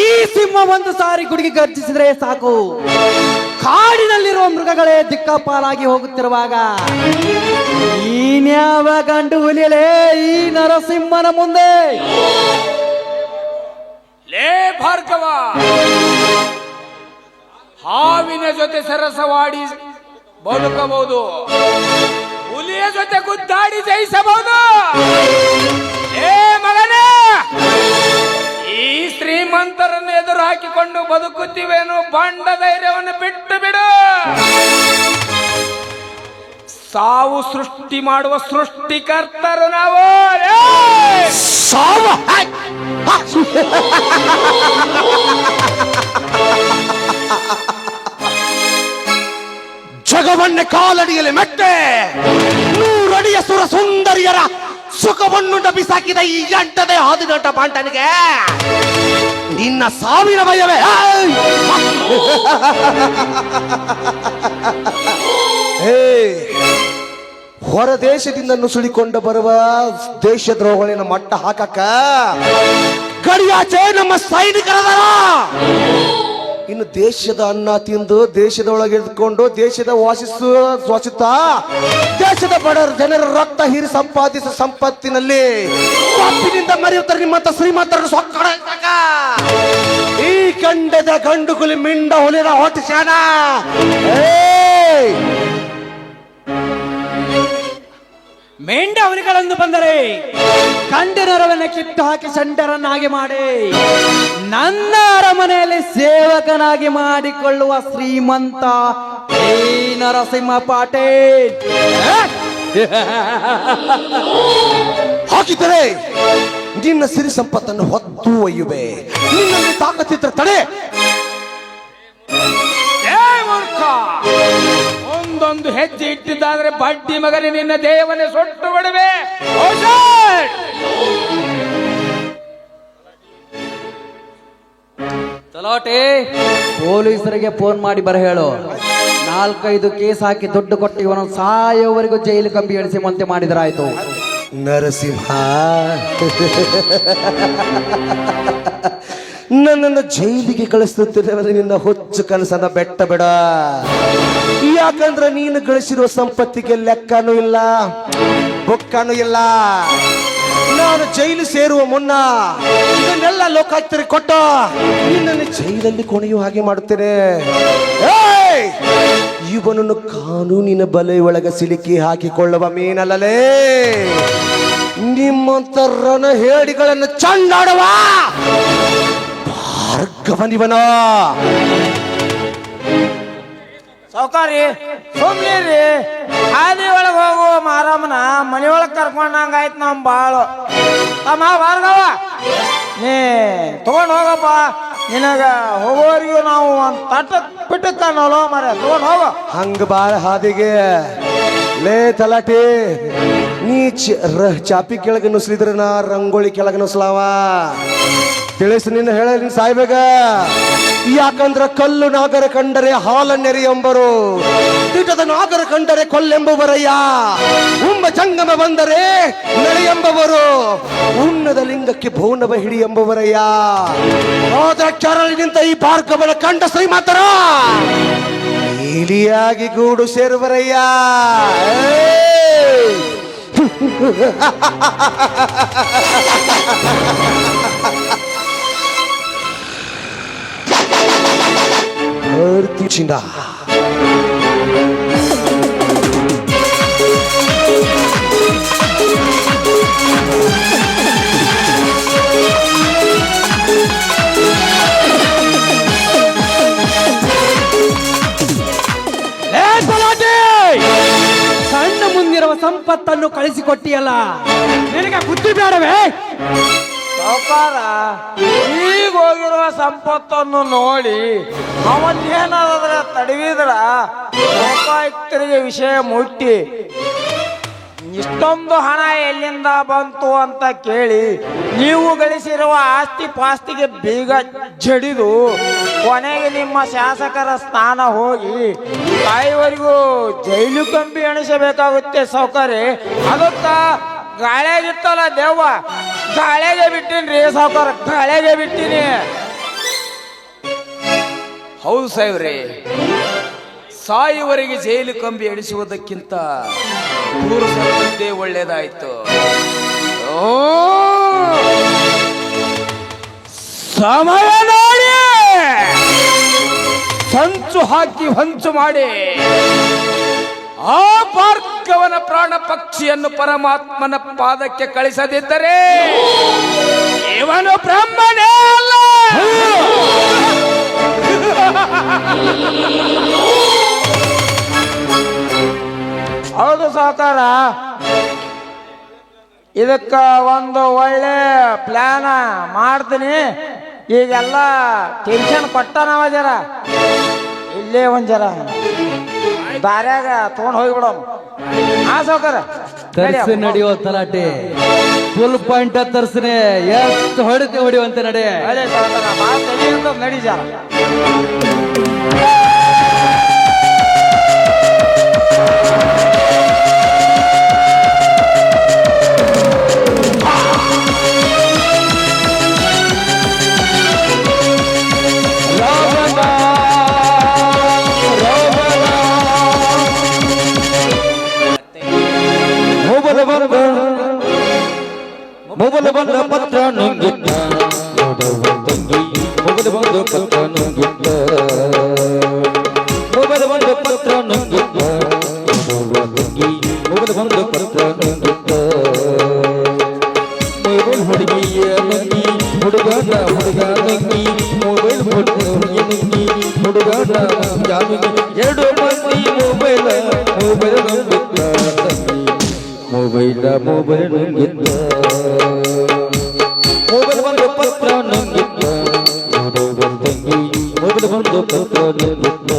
ಈ ಸಿಂಹ ಒಂದು ಸಾರಿ ಗುಡಿಗೆ ಗರ್ಜಿಸಿದ್ರೆ ಸಾಕು, ಕಾಡಿನಲ್ಲಿರುವ ಮೃಗಗಳೇ ದಿಕ್ಕಾಪಾಲಾಗಿ ಹೋಗುತ್ತಿರುವಾಗ ನೀನ್ಯಾವ ಗಂಡು ಹುಲಿಯಲೇ ಈ ನರಸಿಂಹನ ಮುಂದೆ? ಲೇ ಭಾರ್ಗವ, ಹಾವಿನ ಜೊತೆ ಸರಸವಾಡಿ ಬದುಕಬಹುದು, ಹುಲಿಯ ಜೊತೆ ಗುದ್ದಾಡಿ ಜಯಿಸಬಹುದು. ಏ ಮಗನೇ, ಈ ಶ್ರೀಮಂತರನ್ನು ಎದುರು ಹಾಕಿಕೊಂಡು ಬದುಕುತ್ತೀವೇನು? ಬಂಡ ಧೈರ್ಯವನ್ನು ಬಿಟ್ಟು ಬಿಡು. ಸಾವು ಸೃಷ್ಟಿ ಮಾಡುವ ಸೃಷ್ಟಿಕರ್ತರು ನಾವು. ಸಾವು ಜಗವನ್ನೇ ಕಾಲಡಿಯಲ್ಲಿ ಮೆಟ್ಟೆ 100 ಅಡಿಯ ಸುರ ಸುಂದರಿಯರ ಸುಖವನ್ನು ಬಿಸಾಕಿದ ಈ ಎಂಟದೇ 18 ಬಾಂಟನಿಗೆ ನಿನ್ನ ಸಾವಿನ ಭಯವೇ? ಹೊರ ದೇಶದಿಂದ ನುಸುಳಿಕೊಂಡು ಬರುವ ದೇಶದ್ರೋಹಗಳಿನ ಮಟ್ಟ ಹಾಕಕ್ಕ ಗಡಿಯಾಚೆ ನಮ್ಮ ಸೈನಿಕರದಾರ. ಇನ್ನು ದೇಶದ ಅನ್ನ ತಿಂದು ದೇಶದೊಳಗೆ ಇದ್ಕೊಂಡು ದೇಶದ ವಾಸಿಸುತ್ತಾ ದೇಶದ ಬಡ ಜನರ ರಕ್ತ ಹೀರಿ ಸಂಪಾದಿಸುವ ಸಂಪತ್ತಿನಲ್ಲಿ ತಪ್ಪಿನಿಂದ ಮರೆಯುತ್ತಾರೆ ನಿಮ್ಮಂತ ಶ್ರೀಮಂತರನ್ನು ಸೊಕ್ಕಡ. ಈ ಕಂಡದ ಗಂಡು ಹುಲಿ ಮಿಂಡ ಹುಲಿನ ಹೊಟ್ಟೆ ಶಾನ. ಮೆಂಡ ಹುಲಿಗಳನ್ನು ಬಂದರೆ ಕಂಡನರವನ್ನ ಕಿತ್ತು ಹಾಕಿ ಸಂಡರನ್ನಾಗಿ ಮಾಡಿ ನನ್ನ ಅರಮನೆಯಲ್ಲಿ ಸೇವಕನಾಗಿ ಮಾಡಿಕೊಳ್ಳುವ ಶ್ರೀಮಂತ ಈ ನರಸಿಂಹ ಪಾಟೀಲ್. ಹಾಕಿದರೆ ನಿನ್ನ ಸಿರಿ ಸಂಪತ್ತನ್ನು ಹೊತ್ತು ಒಯ್ಯುವೆ. ನಿನ್ನಲ್ಲಿ ತಾಕತ್ತಿದ್ರ ತಡೆ. ಒಂದೊಂದು ಹೆಜ್ಜೆ ಇಟ್ಟಿದ್ದಾದ್ರೆ ಬಡ್ಡಿ ಮಗನೇ ನಿನ್ನ ದೇವನೇ ಸೊಟ್ಟು ಬಿಡುವೆ. ತಲಾಟೆ ಪೊಲೀಸರಿಗೆ ಫೋನ್ ಮಾಡಿ ಬರ ಹೇಳು. 4-5 ಕೇಸ್ ಹಾಕಿ ದುಡ್ಡು ಕೊಟ್ಟು ಇವನು ಸಾಯೋವರೆಗೂ ಜೈಲು ಕಂಬಿ ಎಳಿಸುವಂತೆ ಮಾಡಿದರಾಯ್ತು. ನರಸಿಂಹ, ನನ್ನನ್ನು ಜೈಲಿಗೆ ಕಳಿಸುತ್ತಿರುವುದು ನಿನ್ನ ಹುಚ್ಚು ಕನಸನ್ನ ಬೆಟ್ಟ ಬಿಡ. ಯಾಕಂದ್ರೆ ನೀನು ಗಳಿಸಿರುವ ಸಂಪತ್ತಿಗೆ ಲೆಕ್ಕನೂ ಇಲ್ಲ, ಬುಕ್ಕನೂ ಇಲ್ಲ. ನಾನು ಜೈಲು ಸೇರುವ ಮುನ್ನ ಇದನ್ನೆಲ್ಲ ಲೋಕಾಯುಕ್ತರಿಗೆ ಕೊಟ್ಟು ನಿನ್ನನ್ನು ಜೈಲಲ್ಲಿ ಕೊನೆಯುವ ಹಾಗೆ ಮಾಡುತ್ತೇನೆ. ಇವನನ್ನು ಕಾನೂನಿನ ಬಲೆ ಒಳಗೆ ಸಿಲುಕಿ ಹಾಕಿಕೊಳ್ಳುವ ಮೀನಲ್ಲಲೇ, ನಿಮ್ಮಂತ ರಣ ಹೇಡಿಗಳನ್ನು ಚಂಡಾಡುವ ಭಾರ್ಗವನಿವನ. ಸೌಕಾರಿ ಸುಮ್ನಿರಿ, ಹಾದಿ ಒಳಗೆ ಹೋಗುವ ಮಾರಮ್ಮನ ಮನೆಯೊಳಗೆ ಕರ್ಕೊಂಡಂಗಾಯ್ತು ನಮ್ಮ ಬಾಳು. ತಮ್ಮ ಭಾರ್ಗವ, ನೀ ತಗೊಂಡು ಹೋಗಪ್ಪ. ನಿನಗ ಹೋಗೋರಿಗೂ ನಾವು ಒಂದು ತಟ್ಟ ಬಿಟ್ಟನೋಲೋ ಮರ, ತಗೊಂಡು ಹೋಗೋ. ಹಂಗ ಬಾಳ ಹಾದಿಗೆ ಲೇ ತಲಾಟಿ, ನೀ ಚಾಪಿ ಕೆಳಗೆ ನುಸ್ಲಿದ್ರೆ ನಾ ರಂಗೋಳಿ ಕೆಳಗೆ ನುಸ್ಲಾವ. ತಿಳಿಸು, ನಿನ್ನ ಹೇಳ ನಿನ್ ಸಾಯ್ಬೇಗ. ಯಾಕಂದ್ರ ಕಲ್ಲು ನಾಗರ ಕಂಡರೆ ಹಾಲನ್ನೆರಿ ಎಂಬರು, ದಿಟದ ನಾಗರ ಕಂಡರೆ ಕೊಲ್ಲೆಂಬುವರಯ್ಯ. ಉಂಬ ಜಂಗಮ ಬಂದರೆ ನಳಿ ಎಂಬವರು, ಉನ್ನದ ಲಿಂಗಕ್ಕೆ ಭೌನವ ಹಿಡಿ ಎಂಬುವರಯ್ಯ. ಹೋದ ಕೆರಳಿ ನಿಂತ ಈ ಭಾರ್ಗವನ ಕಂಡ ಸೈ ಮಾತರ ಇಲಿಯಾಗಿ ಗೂಡು ಸೇರುವರಯ್ಯ. ಚಿಂದ ಸಣ್ಣ ಮುಂದಿರುವ ಸಂಪತ್ತನ್ನು ಕಳಿಸಿಕೊಟ್ಟಿಯಲ್ಲ, ನಿನಗೆ ಬುದ್ಧಿ ಬೇಡವೇ? ಸೌಕಾರ, ಈಗ ಹೋಗಿರುವ ಸಂಪತ್ತನ್ನು ನೋಡಿ ಅವನ್ನೇನಾದ್ರೆ ತಡವಿದ್ರ ಲೋಕಾಯುಕ್ತರಿಗೆ ವಿಷಯ ಮುಟ್ಟಿ ಇಷ್ಟೊಂದು ಹಣ ಎಲ್ಲಿಂದ ಬಂತು ಅಂತ ಕೇಳಿ ನೀವು ಗಳಿಸಿರುವ ಆಸ್ತಿ ಪಾಸ್ತಿಗೆ ಬೀಗ ಜಡಿದು ಕೊನೆಗೆ ನಿಮ್ಮ ಶಾಸಕರ ಸ್ಥಾನ ಹೋಗಿ ತಾಯಿವರೆಗೂ ಜೈಲು ಕಂಬಿ ಎಣಿಸಬೇಕಾಗುತ್ತೆ ಸೌಕರ್ಯ. ಅದಕ್ಕ ಗಾಳಿಯಾಗಿತ್ತಲ್ಲ ದೇವ್ವ, ಗಾಳಿಗೆ ಬಿಟ್ಟಿನ್ರಿ ಸಾವುಕಾರ, ಗಾಳಿಗೆ ಬಿಟ್ಟಿನಿ. ಹೌದು ಸಾಹೇಬ್ರೆ, ಸಾಯುವರೆಗೆ ಜೈಲು ಕಂಬಿ ಎಣಿಸುವುದಕ್ಕಿಂತ ದೂರ ಸರಿದಿದ್ದೇ ಒಳ್ಳೇದಾಯ್ತು. ಸಮಯ ನೋಡಿ ಸಂಚು ಹಾಕಿ ಹೊಂಚು ಮಾಡಿ ಆ ಭಾರ್ಗವನ ಪ್ರಾಣ ಪಕ್ಷಿಯನ್ನು ಪರಮಾತ್ಮನ ಪಾದಕ್ಕೆ ಕಳಿಸದಿದ್ದರೆ ಇವನು ಬ್ರಹ್ಮನೇ ಅಲ್ಲ. ಹೌದು ಸಾಕಾರ, ಇದಕ್ಕ ಒಂದು ಒಳ್ಳೆ ಪ್ಲಾನ ಮಾಡ್ತೀನಿ. ಈಗೆಲ್ಲ ಟೆನ್ಷನ್ ಕೊಟ್ಟನವ, ಜರ ಇಲ್ಲೇ ಒಂದ್ ಜರ ದಾರ್ಯಾಗ ತಗೊಂಡ್ ಹೋಗ್ಬಿಡೋನು. ಹಾ ಸಾವುಕಾರ, ತರ್ಸಿ ನಡೆಯುವ ತಲಾಟೆ ಫುಲ್ ಪಾಯಿಂಟ್ ತರ್ಸಿನಿ, ಎಷ್ಟು ಹೊಡಿತೆ ಹೊಡಿಯುವಂತೆ ನಡೆ. ಅದೇ ಸಾವುಕಾರ, ಭಾಳ ತಡಿ ಅಂತ ನಡಿ ಜರ. ಮೊಬಲ ಬಂದ ಪತ್ರ ನುಂಗಿದ್ದ, ಮೊಬಲ ಬಂದ ಪತ್ರ ನುಂಗಿದ್ದ, ಮೊಬಲ ಬಂದ ಪತ್ರ ನುಂಗಿದ್ದ, ಮೊಬಲ ಬಂದ ಪತ್ರ ನುಂಗಿದ್ದ. ಮೊಬೈಲ್ ಹುಡುಗಿಯ ನುಂಗಿ ಹುಡುಗಾಟ ಹುಡುಗ ನುಂಗಿ, ಮೊಬೈಲ್ ಹುಡುಗಿ ನುಂಗಿ ಹುಡುಗಾಟ ಜಾನುಗಿ, 2 ಮಂದಿ ಮೊಬೈಲ್ ನುಂಗಿದ್ದ, ಮೊಬೈಲ್ ನುಂಗಿದ್ದ, ಮೊಬೈಲ್ ಬಂದು ಪತ್ರ ನುಂಗಿದ್ದ, ಮೊಬೈಲ್ ಬಂದು ಪತ್ರ ನುಂಗಿದ್ದ.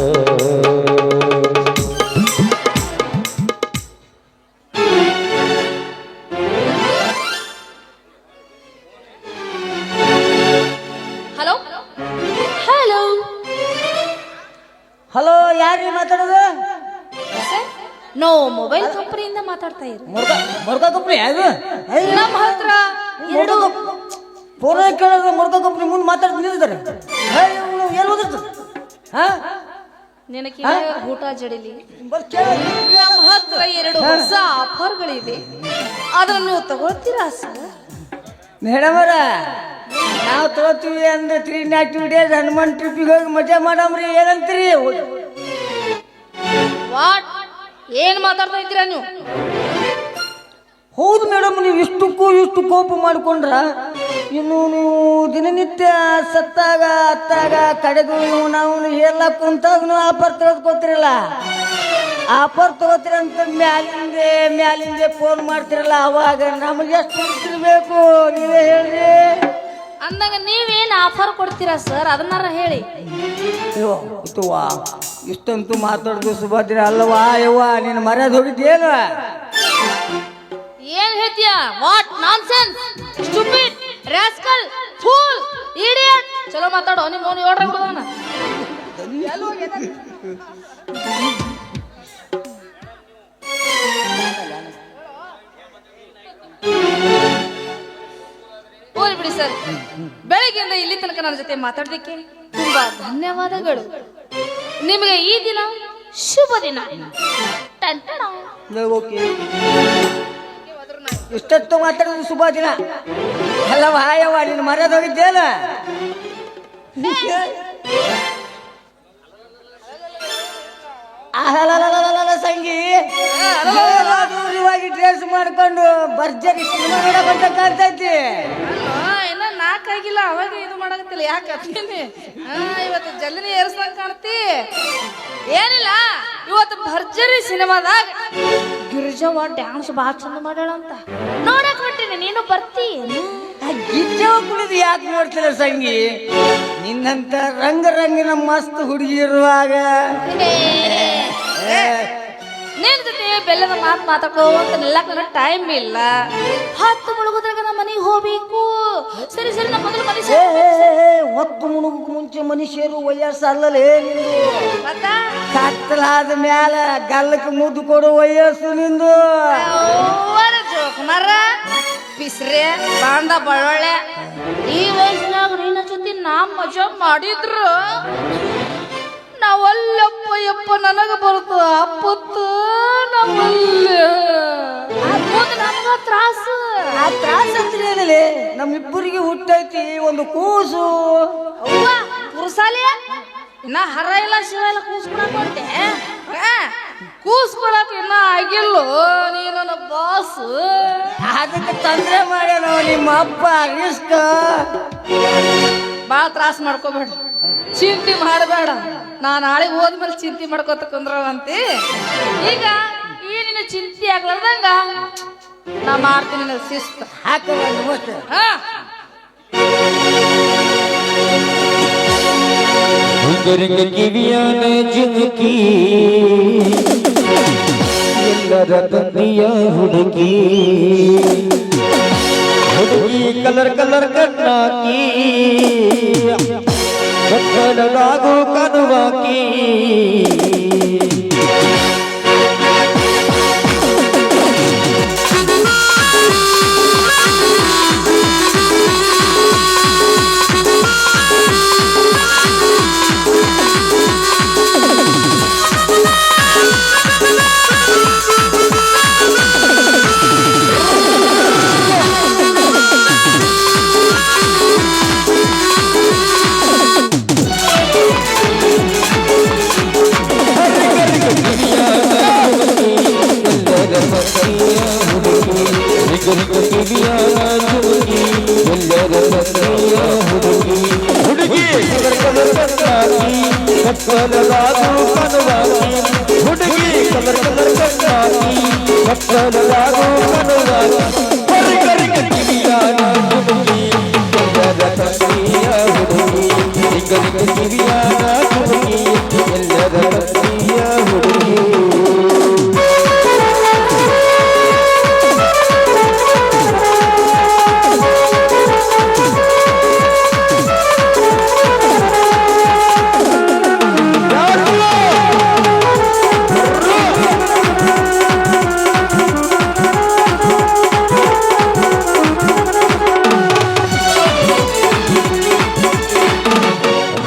ಹಲೋ ಹಲೋ ಹಲೋ, ಯಾರು ಮಾತಾಡೋದು? ನಾವು ಮೊಬೈಲ್ ಕಂಪನಿಯಿಂದ ಮಾತಾಡ್ತಾ ಇರೋದು. ಮುರ್ಗ ಕಂಪ್ನಿ ಅದು? ನಮ್ಮ ಹತ್ರ ಎರಡು ಫೋನ್ ಕೇಳಿದ್ರೆ ಮುರ್ಗ ಕಂಪ್ನಿ ಮುಂದೆ ಮಾತಾಡ್ತಾ ನಿಲ್ತಾರೆ. ಏನು ಓದಿರ್ತಾರೆ? ಹಾ, ನಿನಗೆ ಊಟ ಜಡಿಲಿ. ನಮ್ಮ ಹತ್ರ ಎರಡು ಹೊಸ ಆಫರ್ಗಳಿವೆ, ಅದನ್ನು ನೀವು ತಗೊಳ್ತೀರಾ ಸರ್? ಮೇಡಮರ, ನಾವು ತಗೋತೀವಿ ಅಂದ್ರೆ 3 ಡೇಸ್ ಹನುಮಾನ್ ಟ್ರಿಪ್ಪಿಗೆ ಹೋಗಿ ಮಜಾ ಮಾಡಮ್ರಿ, ಏನಂತೀರಿ? ವಾಟ್ ಏನ್ ಮಾತಾಡ್ತಾ ಇದ್ದೀರಾ ನೀವು? ಹೌದು ಮೇಡಮ್, ನೀವು ಇಷ್ಟು ಕೋಪ ಮಾಡ್ಕೊಂಡ್ರ ಇನ್ನು ನೀವು ದಿನನಿತ್ಯ ಸತ್ತಾಗ ಅತ್ತಾಗ ಕಡೆಗೂ ನಾವು ಎಲ್ಲ ಕುಂತಾಗ ಆಫರ್ ತೆಗೆದುಕೋತಿರಲ್ಲ, ಆಫರ್ ತಗೋತೀರಂತ ಮ್ಯಾಲಿಂದೆ ಫೋನ್ ಮಾಡ್ತಿರಲ್ಲ, ಅವಾಗ ನಮಗೆ ಎಷ್ಟು ಇರ್ಬೇಕು ನೀವೇ ಹೇಳ್ರಿ. ಅಂದಾಗ ನೀವೇನ್ ಆಫರ್ ಕೊಡ್ತೀರಾ ಸರ್, ಅದನ್ನಾರ ಹೇಳಿ. ಇಷ್ಟಂತೂ ಮಾತಾಡ್ದು ಸುಭದ್ರ ಅಲ್ಲವಾ ಯವ್ವ, ನೀನು ಮರ್ಯಾದೆ ಹೋಗಿದ್ದೇನು? ಏನ್ ಹೇಳ್ತೀಯ? What nonsense, stupid, rascal, fool, idiot. ಚಲೋ ಮಾತಾಡೋ, ನಿಮ್ಮ ಮೌನ ಹೇಳ್ರಿ ಬಿಡೋಣ. ಹೋಗ್ಲಿ ಬಿಡಿ ಸರ್, ಬೆಳಗ್ಗೆಯಿಂದ ಇಲ್ಲಿ ತನಕ ನನ್ನ ಜೊತೆ ಮಾತಾಡೋದಕ್ಕೆ ತುಂಬಾ ಧನ್ಯವಾದಗಳು. ನಿಮಗೆ ಈ ದಿನ ಶುಭ ದಿನ. ಇಷ್ಟೊತ್ತು ಮಾತಾಡೋದು ಶುಭ ದಿನ ಅಲ್ಲವಾ ಯವ್ವ, ನೀನು ಮರ್ಯಾದೆ ಹೋಗಿದ್ದೇನ? ಸಂಗಿ ಇವಾಗಿ ಡ್ರೆಸ್ ಮಾಡ್ಕೊಂಡು ಭರ್ಜರಿ ಸಿನಿಮಾ ನೋಡಕ್ ಕಾಣ್ತೈತಿ. ಇನ್ನ ನಾಲ್ಕಾಗಿಲ್ಲ, ಅವಾಗ ಇದು ಮಾಡಕತ್ತಿಲ್ಲ. ಯಾಕೆ ಇವತ್ತು ಜಲ್ದಿನೇ ಏರ್ಸ್ದಂಗ್ ಕಾಣ್ತಿ. ಏನಿಲ್ಲ, ಇವತ್ತು ಭರ್ಜರಿ ಸಿನಿಮಾದಾಗ ಗಿರಿಜವ್ವ ಡ್ಯಾನ್ಸ್ ಭಾಳ ಚಂದ ಮಾಡ್ಯಾಳ ಅಂತ ನೋಡಕ್ ಬಿಟ್ಟಿನಿ. ನೀನು ಬರ್ತಿ? ಗಿರಿಜವ್ವ ಕುಳಿದು ಯಾಕೆ ನೋಡ್ತಿಲ್ಲ ಸಂಗಿ? ನಿನ್ನಂತ ರಂಗಿನ ಮಸ್ತ್ ಹುಡುಗಿ ಇರುವಾಗ ನಿನ್ ಜೊತೆ ಬೆಲ್ಲದ ಮಾತು ಮಾತಾಡೋಂತ ನಿಲ್ಲಕ್ ನನಗೆ ಟೈಮ್ ಇಲ್ಲ. 10 ಮುಳುಗೋದ್ರಾಗ ನಮ್ಮ ಮನೆಗೆ ಹೋಗ್ಬೇಕು. ಸರಿ ನಮ್ಮ ಮೊದಲು ಮನೆ ಹೊತ್ತು ಮುಳುಗಕ್ಕೆ ಮುಂಚೆ ಮನುಷ್ಯರು ವಯಸ್ಸು ಅಲ್ಲಲೇ ನಿಂದು. ಕತ್ತಲಾದ ಮ್ಯಾಲ ಗಲ್ಲಕ್ಕೆ ಮುದ್ದು ಕೊಡೋ ವಯಸ್ಸು ನಿಂದು. ಜೋಕುಮಾರ ಬಿಸ್ರೆ ಬಾಂಡ ಬಳ್ಳೊಳ್ಳೆ, ಈ ವಯಸ್ಸಿನಾಗ ನಿನ್ನ ಜೊತೆ ನಾ ಮಜಾ ಮಾಡಿದ್ರು ನಾವಲ್ಲಪ್ಪ ಯಪ್ಪ, ನನಗ ಬರುತ್ತ ಅಪ್ಪತ್ತು ನಮ್ಮಲ್ಲ ನಮಗ ತ್ರಾಸು. ಆ ತ್ರಾಸ ಅಂದ್ರೆ ನಮ್ಮಿಬ್ಬರಿಗೆ ಹುಟ್ಟೈತಿ ಒಂದು ಕೂಸು. ಅವ್ವ ಕುರ್ಸಾಲಿ, ಇನ್ನ ಹರ ಇಲ್ಲ ಶಿವ ಇಲ್ಲ ಕೂಸ್ಕೊಳಕ್ ಹೊಂಟೆ. ಕೂಸ್ಕೊಳಕ್ ಇನ್ನ ಆಗಿಲ್ಲೋ ನೀನು ನನ್ನ ಬಾಸ್. ಅದಕ್ಕೆ ತೊಂದ್ರೆ ಮಾಡ್ಯಾನೋ ನಿಮ್ಮ ಅಪ್ಪ. ರಿಸ್ಕ್ ಭಾಳ ತ್ರಾಸ ಮಾಡ್ಕೋಬೇಡ, ಚಿಂತೆ ಮಾಡಬೇಡ. ನಾ ನಾಳೆ ಹೋದ್ಮೇಲೆ ಚಿಂತೆ ಮಾಡ್ಕೋತ ಕುಂದ್ರವಂತಿ. ಈಗ ಈ ನಿನ್ನ ಚಿಂತೆ ಆಗ್ಲಾರ್ದಂಗ ನಾ ಮಾಡ್ತೀನಿ ಶಿಸ್ತು. ಕಿವಿಯಾನ ಜುಮುಕಿ ಎಲ್ಲರ ತಂದೆಯ ಹುಡುಗಿ, ಹುಡುಗಿ ಕಲರ್ ಕಣ್ಣಾಕಿ ಕತ್ತಲದಾಗೂ ಕನುವಾಕಿ.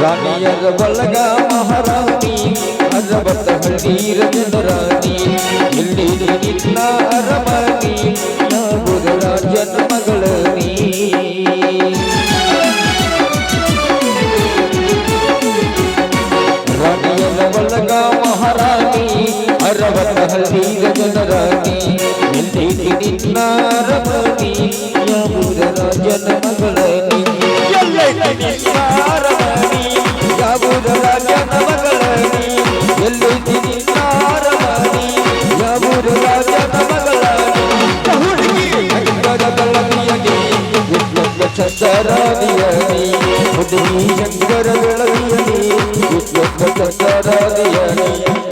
ರಾಣಿಯರ ಬಳಗ ಮಹಾರಾಣಿ ಅರವತ್ತ ಹಳ್ಳಿರ ಜನರಾಣಿ ಇಲ್ಲಿ ನಿನ್ನ ಅರಮನಿ ನಾಗುದ ರಾಜನ ಮಗಳ ನೀ ರಾಣಿಯರ ಬಳಗ ಮಹಾರಾಣಿ ಅರವತ್ತ ಹಳ್ಳಿರ ಜನರಾಣಿ ಇಲ್ಲಿ ನಿನ್ನ ಅರಮನಿ ನಾಗುದ ರಾಜನ ಮಗಳ ನೀ ಯಾವುದು ರಾಜನ ಮಗಳನಿ ಎಲ್ಲಿದೆ ನಿನ್ನಾರಮನಿ ಯಾವುದು ರಾಜನ ಮಗಳನಿ ಹುಡುಗಿ ಶಂಕರ ಬೆಳವಿಯನಿ ವಿಶ್ವಕ ಚಂದರಾದಿಯನಿ ಹುಡುಗಿ ಶಂಕರ ಬೆಳವಿಯನಿ ವಿಶ್ವಕ ಚಂದರಾದಿಯನಿ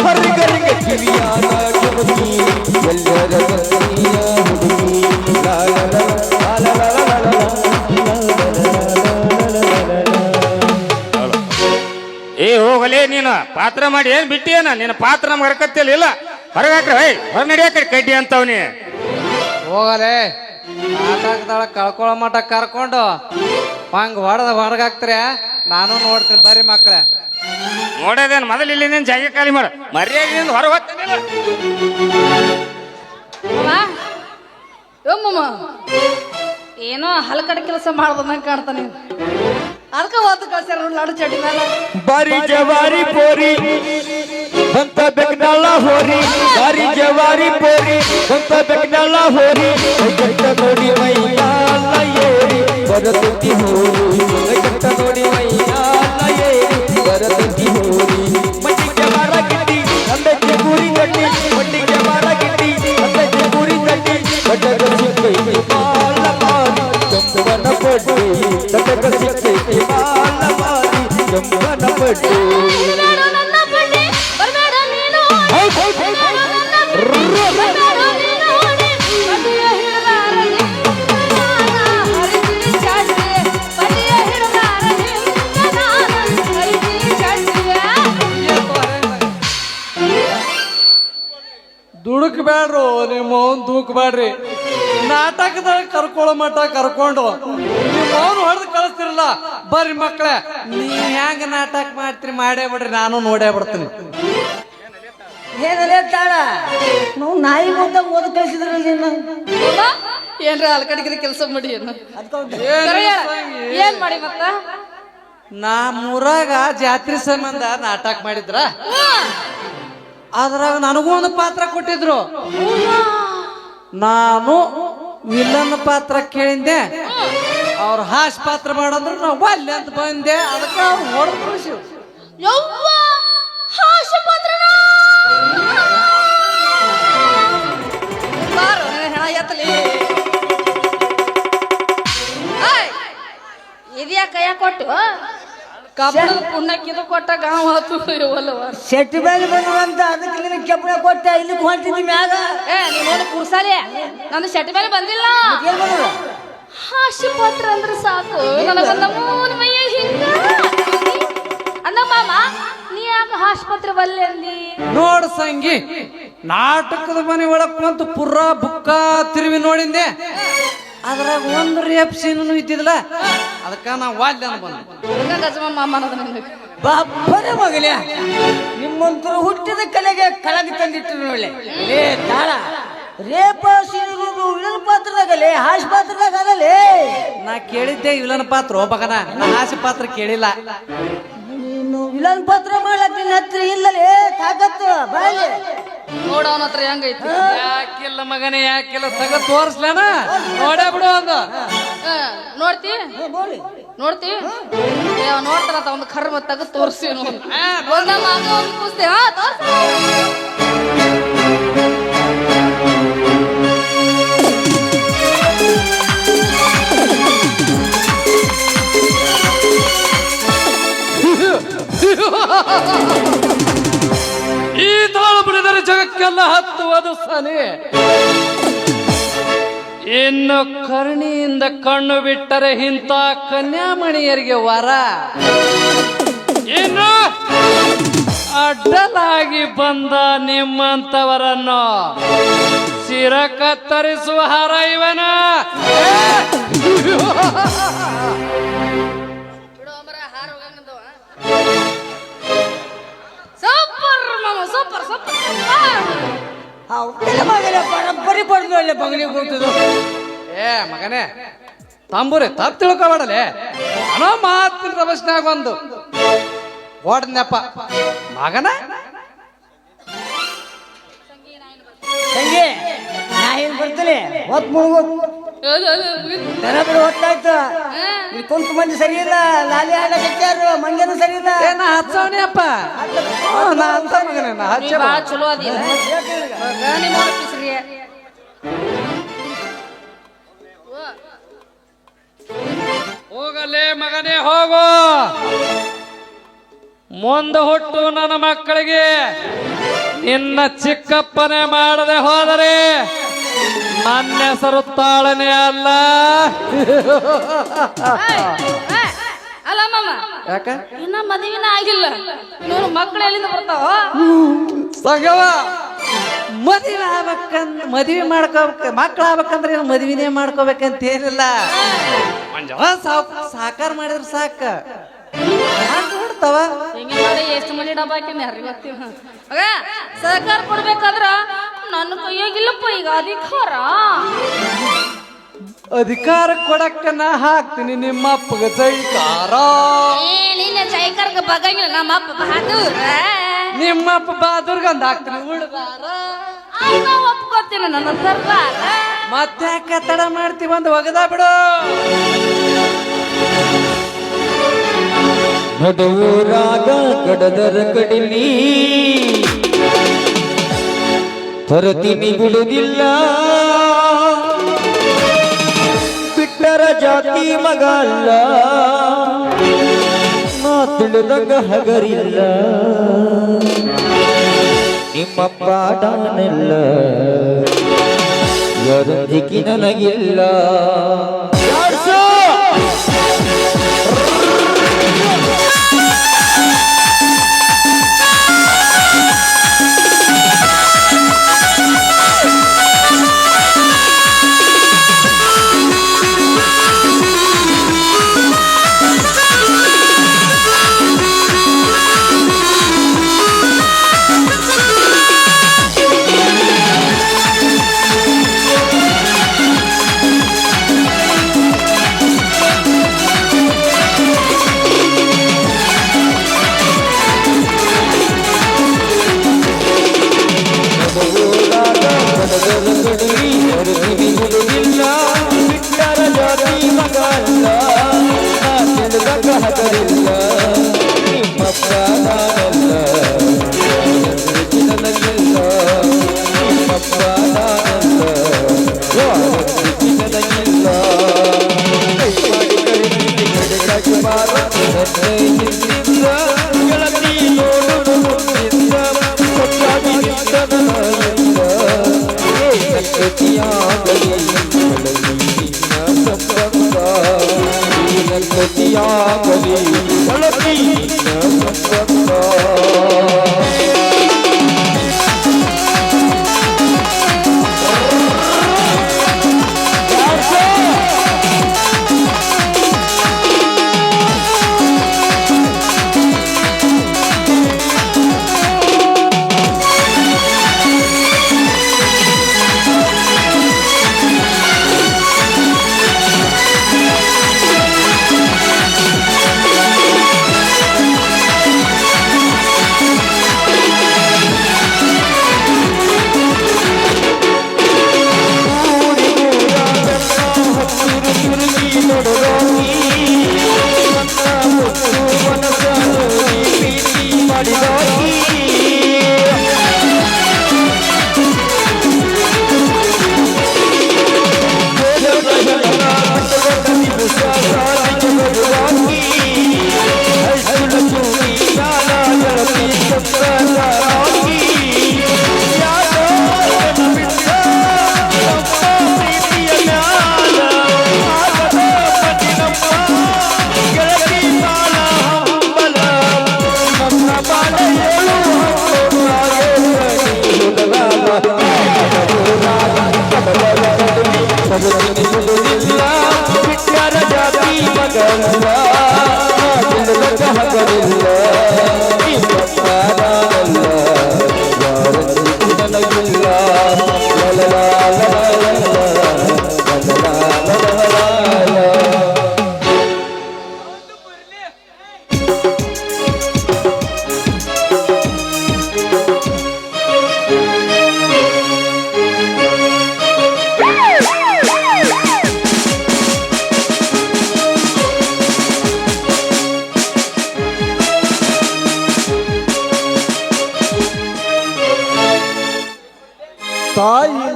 ಹರಿಗರಿಗೆ ಕಿವಿಯಾದ ಕಿವಿ ಎಲ್ಲರ ಕಸಿಯ ಹುಡುಗಿ ಲಾಲ ಲಾಲ ಲಾಲ ಏ ಹೋಗಲೇ ನೀನು ಪಾತ್ರ ಮಾಡಿ ಏನ್ ಬಿಟ್ಟಿಯೇನ ನಿನ್ನ ಪಾತ್ರ ನಮ್ಗೆ ಹರಕತ್ತಿಲ್ಲ ಇಲ್ಲ ಹೊರಗಾಕ್ರ ಹೊರ ನಡಿಯಾಕ ಕಡ್ಡಿ ಅಂತವ್ನಿ ಹೋಗಲೇ ನಾಟಕದಳ ಕಳ್ಕೊಳ್ಳೋ ಮಠ ಕರ್ಕೊಂಡು ಹಂಗ ಹೊರಗಾಕ್ತಾರೆ ನಾನು ನೋಡ್ತೀನಿ ಬರ್ರಿ ಮಕ್ಕಳೇ ನೋಡೋದೇನು ಮೊದಲು ಇಲ್ಲಿಂದ ಜಾಗ ಖಾಲಿ ಮಾಡ ಮರ್ಯಾದೆಯಿಂದ ಹೊರ ಹೋಗ್ತಾನಿಲ್ಲ ಏನೋ ಹಲಕಡೆ ಕೆಲಸ ಮಾಡ್ದಂಗ ಕಾಣ್ತಾನೆ ಅದಕ್ಕೆ ಓದು ಕಳ್ಸ್ಯಾರ ಲಾಡು ಚಡ್ಡಿ ಮೇಲೆ ಬಾರಿ ಜವಾರಿ ಪೋರಿ ಬಂತ ಬೆಕ್ನಲ್ಲ ಹೋರಿ ಬಾರಿ ಜವಾರಿ ಪೋರಿ ಬಂತ ಬೆಕ್ನಲ್ಲ ಹೋರಿ ಕಟ್ಟ ನೋಡಿ ಮೈಯಾಲ ಏರಿ ಬರತುತ್ತಿ ಹೋರಿ ಕಟ್ಟ ನೋಡಿ ಮೈಯಾಲ ಏರಿ ಬರತುತ್ತಿ ಹೋರಿ ಮಟ್ಟಿಗೆ ಮಾರ ಗಿಟ್ಟಿ ಅಂಬೆಕ್ಕೆ ಪೂರಿ ಗಟ್ಟಿ ಮಟ್ಟಿಗೆ ಮಾರ ಗಿಟ್ಟಿ ಅಂಬೆಕ್ಕೆ ಪೂರಿ ಗಟ್ಟಿ ಬಟ್ಟದ ಸಿಕ್ಕೈತಿ ಮಾಲ ಮಾರಿ ಚಂದವನ ಪಡ್ಡಿ ತಟಕ ಸಿಕ್ಕೈತಿ ಮಾಲ ಮಾರಿ ಚಂದವನ ಪಡ್ಡಿ ದುಡುಕ್ ಬ್ಯಾಡ್ರು ನಿಮ್ಮ ಅವ್ನ್ ದೂಕ್ ಬ್ಯಾಡ್ರಿ ನಾಟಕದಾಗ ಕರ್ಕೊಳ್ಳೋ ಮಠ ಕರ್ಕೊಂಡು ನಿಮ್ಮ ಅವ್ನು ಹೊಡೆದು ಕಳಿಸ್ತಿರಲ್ಲ ಬರ್ರಿ ಮಕ್ಕಳೇ ನೀವ್ ಹೆಂಗ ನಾಟಕ ಮಾಡ್ತೀರಿ ಮಾಡೇ ಬಿಡ್ರಿ ನಾನು ನೋಡೇ ಬಿಡ್ತೀನಿ ಏನಲ್ಲೇ ತಾಳ ನಾವು ನಾಯಿ ಮುಂದೆ ಓದ್ ಕಳಿಸಿದ್ರಲ್ಲ ನಿನ್ನ ಏನ್ರ ಹಲಕಡಿಗೆ ಕೆಲಸ ಮಾಡಿ ಏನು ಏನ್ ಮಾಡಿ ಮತ್ತ ನಮ್ಮೂರಾಗ ಜಾತ್ರೆ ಸಂಬಂಧ ನಾಟಕ ಮಾಡಿದ್ರ ಅದ್ರಾಗ ನನಗೂ ಒಂದು ಪಾತ್ರ ಕೊಟ್ಟಿದ್ರು ನಾನು ವಿಲನ್ ಪಾತ್ರ ಕೇಳಿದ್ದೆ ಅವ್ರ ಹಾಸ್ ಪಾತ್ರ ಮಾಡಂದ್ರು ನಾವು ಅಲ್ಲಿ ಅಂತ ಬಂದೆ ಅದಕ್ಕೆ ಅವ್ರು ಹೊಡೆದು ಕಳಿಸಿವ್ ಯವ್ವ ಹಾಸ್ಯ ಪಾತ್ರನ ಬಾರೋ ಹೆಣ ಎತ್ತಲಿ ಇದ್ಯಾ ಕೈಯ ಕೊಟ್ಟು ಕಬ್ಬಣದ ಪುಣ್ಣಕ್ಕೆ ಇದು ಕೊಟ್ಟ ಗಾಂವ್ ಹಾತು ಇವಲ್ಲವ ಶೆಟ್ಟಿ ಮೇಲೆ ಬಂದಂತ ಅದಕ್ಕೆ ನಿನಗೆ ಕೆಬ್ಬಣ ಕೊಟ್ಟ ಇಲ್ಲಿ ಹೊಂಟಿದ್ದಿ ಮ್ಯಾಗ ನೀನು ಕುರ್ಸಾಲೆ ನಂದು ಶೆಟ್ಟಿ ಮೇಲೆ ಬಂದಿಲ್ಲ ಏನ್ ಬಂದದ ಹಾಸ್ಯ ಪಾತ್ರ ಅಂದ್ರೆ ಸಾಕು ನನಗೊಂದ ಮೂರು ಮೈಯ ಹಿಂಗ ಅಂದ ಮಾಮ ನೀ ಯಾಕ ಆಸ್ಪತ್ರೆ ಬಲ್ಲೆ ಅಂದಿ ನೋಡು ಸಂಗಿ ನಾಟಕದ ಮನೆ ಒಳಗ್ ಕುಂತು ಪುರ ಬುಕ್ಕ ತಿರುವಿ ನೋಡಿಂದೆ ಅದ್ರಾಗ ಒಂದು ರೇಪ್ ಸೀನು ಇದ್ದಿದ್ಲ ಅದಕ್ಕ ನಾವು ವಾಲ್ಯ ಬಂದ ಗಜಮ ಮಾಮ ಅನ್ನೋದು ನಿನಗೆ ಬಾಪ್ಪನೇ ಮಗಲೇ ನಿಮ್ಮಂತರು ಹುಟ್ಟಿದ ಕಲೆಗೆ ಕಳಗಿ ತಂದಿಟ್ಟರು ನೋಡ್ಲೆ ಲೇ ತಾಳ ರೇಪ ಸೀನಿರುವುದು ವಿಲನ್ ಪಾತ್ರದಾಗಲೇ ಹಾಸ್ಯ ಪಾತ್ರದಾಗ ಅದಲೇ ನಾ ಕೇಳಿದ್ದೆ ವಿಲನ್ ಪಾತ್ರ ಹೋಗ್ಬೇಕನ ನಾ ಹಾಸ್ಯ ಪಾತ್ರ ಕೇಳಿಲ್ಲ ನೀನು ವಿಲನ್ ಪಾತ್ರ ಮಾಡಕ್ ನಿನ್ನ ಹತ್ರ ಇಲ್ಲಲೇ ತಾಕತ್ತು ಬಾಯ್ಲೆ ನೋಡವನ ಹತ್ರ ಹೆಂಗೈತಿ ಯಾಕಿಲ್ಲ ಮಗನೇ ಯಾಕಿಲ್ಲ ತಗ ತೋರ್ಸ್ಲೇನ ನೋಡೇ ಬಿಡು ಒಂದು ನೋಡ್ತಿ ನೋಡ್ತಿ ನೋಡ್ತಾರ ಒಂದು ಕರ್ಮ ತಗ ತೋರ್ಸಿ ಒಂದ ಮಗ ಒಂದು ಕೂಸ್ತೆ ಈ ತಾಳು ಬಿಡಿದರೆ ಜಗಕ್ಕೆಲ್ಲ ಹತ್ತುವುದು ಸನಿ ಇನ್ನು ಕರ್ಣಿಯಿಂದ ಕಣ್ಣು ಬಿಟ್ಟರೆ ಇಂಥ ಕನ್ಯಾಮಣಿಯರಿಗೆ ವರ ಇನ್ನು ಅಡ್ಡಲಾಗಿ ಬಂದ ನಿಮ್ಮಂತವರನ್ನು ಶಿರ ಕತ್ತರಿಸುವ ಹರ ಇವನ ಸೂಪರ್ ಸೂಪರ್ ಮಗನೇ ಪರಂಪರೆ ಬಡ್ದು ಒಳ್ಳೆ ಬಗಲಿಗೆ ಹೋಗ್ತದೆ. ಏ ಮಗನೇ ತಂಬೂರಿ ತಪ್ಪು ತಿಳ್ಕೊಬೇಡಲೆ ಅನ್ನೋ ಮಾತಿನ ಪ್ರಶ್ನೆಯಾಗ ಒಂದು ಓಡ್ನಪ್ಪ ಮಗನ ತಂಗಿ ನಾ ಏನ್ ಬರ್ತೀನಿ ಹೊತ್ತು ಮುಳುಗೋದು ದನ ಬಿಡು ಹೊತ್ತಾಯ್ತು. ಇಲ್ಲಿ ಕುಂತು ಮಂದಿ ಸರಿ ಇಲ್ಲ, ಲಾಲಿ ಆಡಕ್ಕಾರು ಮಂಗೇನು ಸರಿ ಇಲ್ಲ. ನಾ ಹಚ್ಚವಣಿ ಅಪ್ಪ ನಾ ಅಂತ ಮಗನೇ ನಾ ಹಚ್ಚ ಭಾಳ ಚಲೋ ಅದಿಲ್ಲ ನಿಮ್ಮ ಪಿಸ್ರಿ ಹೋಗಲೇ ಮಗನೇ ಹೋಗು. ಮುಂದೆ ಹುಟ್ಟು ನನ್ನ ಮಕ್ಕಳಿಗೆ ನಿನ್ನ ಚಿಕ್ಕಪ್ಪನೇ ಮಾಡದೆ ಹೋದರೆ ನನ್ನ ಹೆಸರು ತಾಳನೆ ಅಲ್ಲ. ಅಲ್ಲ ಮಾಮ ಯಾಕ ಇನ್ನ ಮದುವೆನ ಆಗಿಲ್ಲ, ಇನ್ನೊಂದು ಮಕ್ಕಳು ಎಲ್ಲಿಂದ ಬರ್ತಾವ? ಸಗವ ಮದುವೆ ಆಗ್ಬೇಕಂದ್ ಮದುವೆ ಮಾಡ್ಕೋಬೇಕ ಮಕ್ಳು ಆಗ್ಬೇಕಂದ್ರೆ ಏನು ಮದುವೆನೇ ಮಾಡ್ಕೋಬೇಕಂತ ಏನಿಲ್ಲ. ಸಾಕಾರ ಮಾಡಿದ್ರೆ ಸಾಕ ನೋಡ್ತಾವ. ಹಿಂಗೆ ಮಾಡಿ ಎಷ್ಟು ಮಂದಿ ಡಬ್ಬ ಹಾಕಿನ ಯಾರಿಗೆ ಗೊತ್ತೀವ. ಆಗ ಸಹಕಾರ ಕೊಡ್ಬೇಕಾದ್ರ ನನ್ನ ಕೈಯಾಗಿಲ್ಲಪ್ಪ ಈಗ ಅಧಿಕಾರ. ಅಧಿಕಾರ ಕೊಡಕ್ಕ ನಾ ಹಾಕ್ತೀನಿ ನಿಮ್ಮ ಅಪ್ಪಗ ಜೈಕಾರ. ನಿನ್ನ ಜೈಕರ್ಗ ಬಗಂಗಿಲ್ಲ ನಮ್ಮ ಅಪ್ಪ ಬಹಾದೂರ. ನಿಮ್ಮ ಅಪ್ಪ ಬಹಾದೂರ್ಗಂದ ಹಾಕ್ತೀನಿ ಉಳ್ದಾರ. ಒಪ್ಕೋತೀನಿ ನನ್ನ ಸರ್ದಾರ. ಮತ್ತೆ ತಡ ಮಾಡ್ತೀವಿ ಒಂದು ಒಗದ ಬಿಡು. ನಡುವೂರಾಗ ಕಡದರ ಕಡಿಲಿ ತರತೀನಿ ಬಿಡುವುದಿಲ್ಲ, ಬಿಟ್ಟರ ಜಾತಿ ಮಗ ಅಲ್ಲ, ನಾ ತಿಳಿದಂಗ ಹಗರಿಲ್ಲ, ನಿಮ್ಮಪ್ಪ ಡಾನೆಲ್ಲ ಯಾರೊಂದಿಗೆ ನನಗಿಲ್ಲ.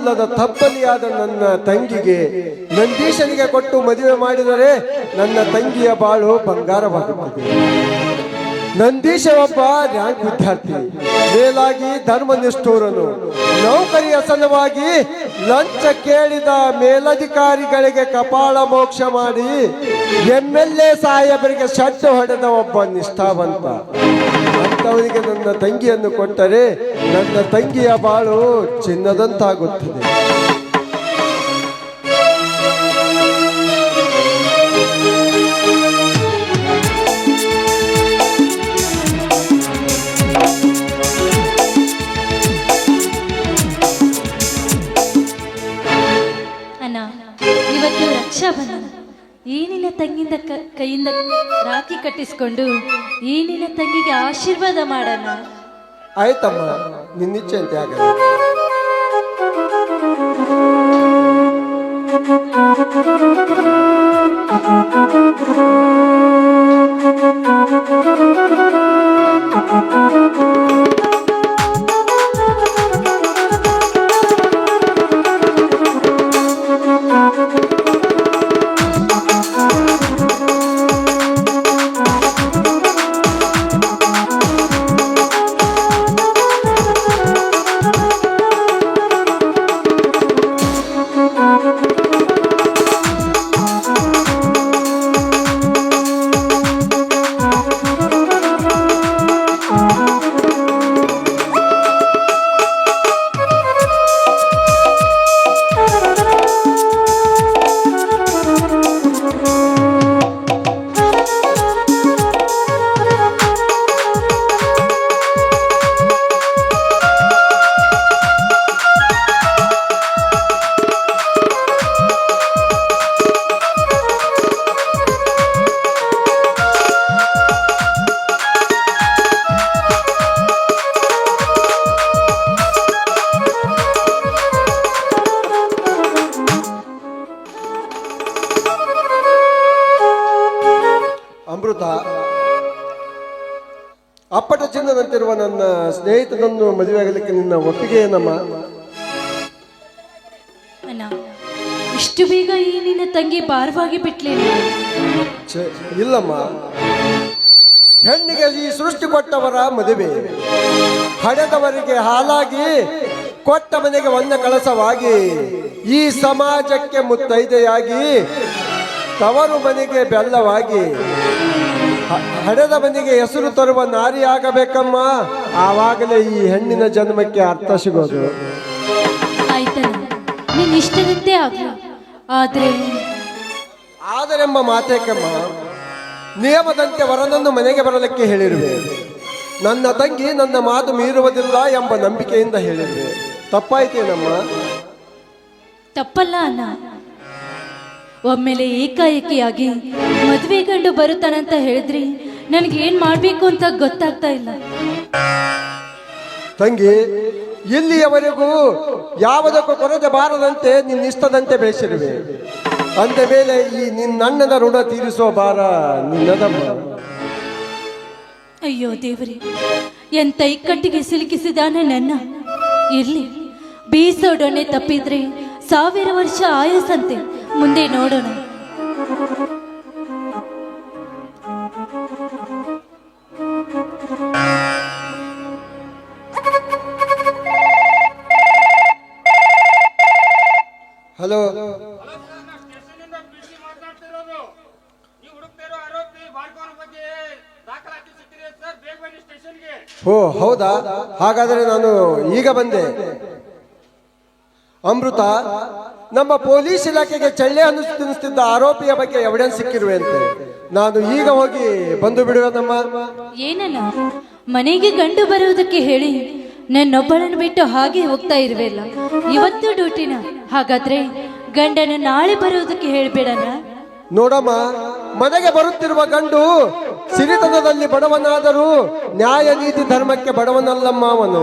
ತಾಯಿಯಿಲ್ಲದ ತಬ್ಬಲಿಯಾದ ನನ್ನ ತಂಗಿಗೆ ನಂದೀಶನಿಗೆ ಕೊಟ್ಟು ಮದುವೆ ಮಾಡಿದರೆ ನನ್ನ ತಂಗಿಯ ಬಾಳು ಬಂಗಾರವಾಗುತ್ತದೆ. ನಂದೀಶ ಒಬ್ಬ ರ್ಯಾಂಕ್ ವಿದ್ಯಾರ್ಥಿ, ಮೇಲಾಗಿ ಧರ್ಮನಿಷ್ಠೂರನು. ನೌಕರಿಯ ಸಲುವಾಗಿ ಲಂಚ ಕೇಳಿದ ಮೇಲಧಿಕಾರಿಗಳಿಗೆ ಕಪಾಳ ಮೋಕ್ಷ ಮಾಡಿ MLA ಸಾಹೇಬರಿಗೆ ಶಡ್ಡು ಹೊಡೆದ ಒಬ್ಬ ನಿಷ್ಠಾವಂತ. ಅಂತವನಿಗೆ ನನ್ನ ತಂಗಿಯನ್ನು ಕೊಟ್ಟರೆ ನನ್ನ ತಂಗಿಯ ಬಾಳು ಚಿನ್ನದಂತಾಗುತ್ತದೆ. ಅಣ್ಣ, ಇವತ್ತು ರಕ್ಷಾಬಂಧನ. ಈ ನಿನ್ನ ತಂಗಿಯಿಂದ ಕೈಯಿಂದ ರಾಖಿ ಕಟ್ಟಿಸ್ಕೊಂಡು ಈ ನಿನ್ನ ತಂಗಿಗೆ ಆಶೀರ್ವಾದ ಮಾಡೋಣ. ಆಯ್ತಮ್ಮ, ನಿನ್ನಿಚ್ಛೆ ಅಂತ ಆಗಲ್ಲ. ಅಮೃತ, ಅಪ್ಪಟ ಚಿನ್ನದಂತಿರುವ ನನ್ನ ಸ್ನೇಹಿತನನ್ನು ಮದುವೆಯಾಗಲಿಕ್ಕೆ ನಿನ್ನ ಒಪ್ಪಿಗೆ ಏನಮ್ಮ? ಅಣ್ಣ, ಇಷ್ಟು ಬೇಗ ಈ ನಿನ್ನ ತಂಗಿ ಭಾರವಾಗಿ ಬಿಟ್ಲೇನು? ಇಲ್ಲಮ್ಮ, ಹೆಣ್ಣಿಗೆ ಈ ಸೃಷ್ಟಿ ಕೊಟ್ಟವರ ಮದುವೆ, ಹಡೆದವರಿಗೆ ಹಾಲಾಗಿ ಕೊಟ್ಟ ಮನೆಗೆ ಒಂದ ಕಳಸವಾಗಿ, ಈ ಸಮಾಜಕ್ಕೆ ಮುತ್ತೈದೆಯಾಗಿ, ತವರು ಮನೆಗೆ ಬೆಲ್ಲವಾಗಿ, ಹಡೆದ ಮನೆಗೆ ಹೆಸರು ತರುವ ನಾರಿ ಆಗಬೇಕಮ್ಮ. ಆವಾಗಲೇ ಈ ಹೆಣ್ಣಿನ ಜನ್ಮಕ್ಕೆ ಅರ್ಥ ಸಿಗೋದು. ಆಯ್ತಲ್ಲ, ನೀನ್ ಇಷ್ಟದಂತೆ ಆಗ್ಲ. ಆದರೆಂಬ ಮಾತೇಕಮ್ಮ, ನಿಯಮದಂತೆ ವರನನ್ನು ಮನೆಗೆ ಬರಲಿಕ್ಕೆ ಹೇಳಿರುವೆ. ನನ್ನ ತಂಗಿ ನನ್ನ ಮಾತು ಮೀರುವುದಿಲ್ಲ ಎಂಬ ನಂಬಿಕೆಯಿಂದ ಹೇಳಿರುವೆ. ತಪ್ಪಾಯ್ತೇನಮ್ಮ? ತಪ್ಪಲ್ಲ ಅಣ್ಣ. ಒಮ್ಮೆಲೆ ಏಕಾಏಕಿಯಾಗಿ ಮದುವೆ ಗಂಡು ಬರುತ್ತಾನಂತ ಹೇಳಿದ್ರಿ, ನನಗೇನ್ ಮಾಡ್ಬೇಕು ಅಂತ ಗೊತ್ತಾಗ್ತಾ ಇಲ್ಲ. ತಂಗಿ, ಇಲ್ಲಿಯವರೆಗೂ ಯಾವುದಕ್ಕೂ ಕೊರತೆ ಬಾರದಂತೆ ನಿನ್ನಿಷ್ಟದಂತೆ ಬೆಳೆಸಿರುವೆ. ಅಂದ ಮೇಲೆ ಈ ನಿನ್ನಣ್ಣನ ಋಣ ತೀರಿಸುವ ಭಾರ ನಿನ್ನದಮ್ಮ. ಅಯ್ಯೋ ದೇವರೇ, ಎಂತ ಇಕ್ಕಟ್ಟಿಗೆ ಸಿಲುಕಿಸಿದಾನೆ ನನ್ನ. ಇರ್ಲಿ, ಬೀಸೋಡನೆ ತಪ್ಪಿದ್ರೆ 1000 ವರ್ಷ ಆಯಸ್ಸಂತೆ. ಮುಂದೆ ನೋಡೋಣ. ಹಲೋ, ಓ ಹೌದಾ? ಹಾಗಾದರೆ ನಾನು ಈಗ ಬಂದೆ. ಅಮೃತ, ನಮ್ಮ ಪೊಲೀಸ್ ಇಲಾಖೆಗೆ ಚಳ್ಳೆ ತಿನ್ನಿಸ್ತಿದ್ದ ಆರೋಪಿಯ ಬಗ್ಗೆ ಎವಿಡೆನ್ಸ್ ಸಿಕ್ಕಿರುವೆ ಅಂತೆ. ನಾನು ಈಗ ಹೋಗಿ ಬಂದು ಬಿಡುವೆನಮ್ಮ. ಏನಲ್ಲ, ಮನೆಗೆ ಗಂಡು ಬರುವುದಕ್ಕೆ ಹೇಳಿ ನನ್ನೊಬ್ಬಳನ್ನು ಬಿಟ್ಟು ಹಾಗೆ ಹೋಗ್ತಾ ಇರುವೆಲ್ಲ. ಇವತ್ತು ಡ್ಯೂಟಿನ. ಹಾಗಾದ್ರೆ ಗಂಡನ ನಾಳೆ ಬರುವುದಕ್ಕೆ ಹೇಳ್ಬೇಡಣ್ಣ. ನೋಡಮ್ಮ, ಮನೆಗೆ ಬರುತ್ತಿರುವ ಗಂಡು ಸಿರಿತನದಲ್ಲಿ ಬಡವನಾದರೂ ನ್ಯಾಯ ನೀತಿ ಧರ್ಮಕ್ಕೆ ಬಡವನಲ್ಲಮ್ಮ. ಅವನು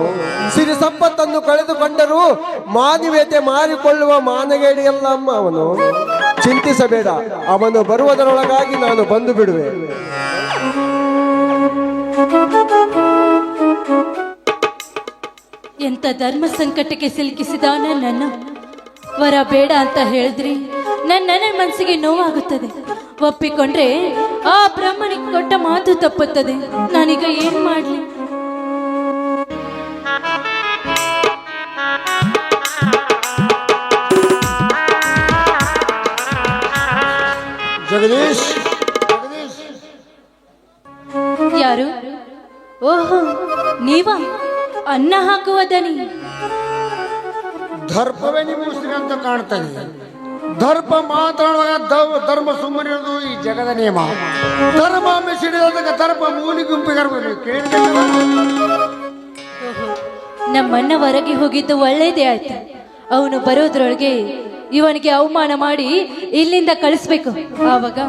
ಸಿರಿ ಸಂಪತ್ತನ್ನು ಕಳೆದುಕೊಂಡರೂ ಮಾನವೀಯತೆ ಮಾರಿಕೊಳ್ಳುವ ಮಾನಗೇಡಿಯಲ್ಲ ಅಮ್ಮ ಅವನು. ಚಿಂತಿಸಬೇಡ, ಅವನು ಬರುವುದರೊಳಗಾಗಿ ನಾನು ಬಂದು ಬಿಡುವೆ. ಎಂತ ಧರ್ಮ ಸಂಕಟಕ್ಕೆ ಸಿಲುಕಿಸಿದ ನನ್ನನ್ನು ವರ ಬೇಡ ಅಂತ ಹೇಳಿದ್ರಿ ನನ್ನ ಮನಸ್ಸಿಗೆ ನೋವಾಗುತ್ತದೆ. ಒಪ್ಪಿಕೊಂಡ್ರೆ ಆ ಬ್ರಹ್ಮನಿಗೆ ಕೊಟ್ಟ ಮಾತು ತಪ್ಪುತ್ತದೆ. ನಾನೀಗ ಏನ್ ಮಾಡ್ಲಿ? ಜಗದೀಶ್ ಯಾರು? ಓಹೋ, ನೀವಾ? ಅನ್ನ ಹಾಕುವ ದನಿ. ದರ್ಪವೇ ನಿಭೂಸ್ತೀನಿ ಅಂತ ಕಾಣ್ತಾನೆ. ದರ್ಪ ಮಾತಾಡುವಾಗ ಧರ್ಮ ಸುಮ್ಮನೆ ಇರೋದು ಈ ಜಗದ ನಿಯಮ. ಧರ್ಮ ಮಿಸಿಡಿದಾಗ ದರ್ಪ ಮೂಲಿ ಗುಂಪಿಗೆ ನಮ್ಮನ್ನ ಹೊರಗೆ ಹೋಗಿದ್ದು ಒಳ್ಳೇದೇ ಆಯ್ತು. ಅವನು ಬರೋದ್ರೊಳಗೆ ಇವನಿಗೆ ಅವಮಾನ ಮಾಡಿ ಇಲ್ಲಿಂದ ಕಳಿಸ್ಬೇಕು. ಆವಾಗ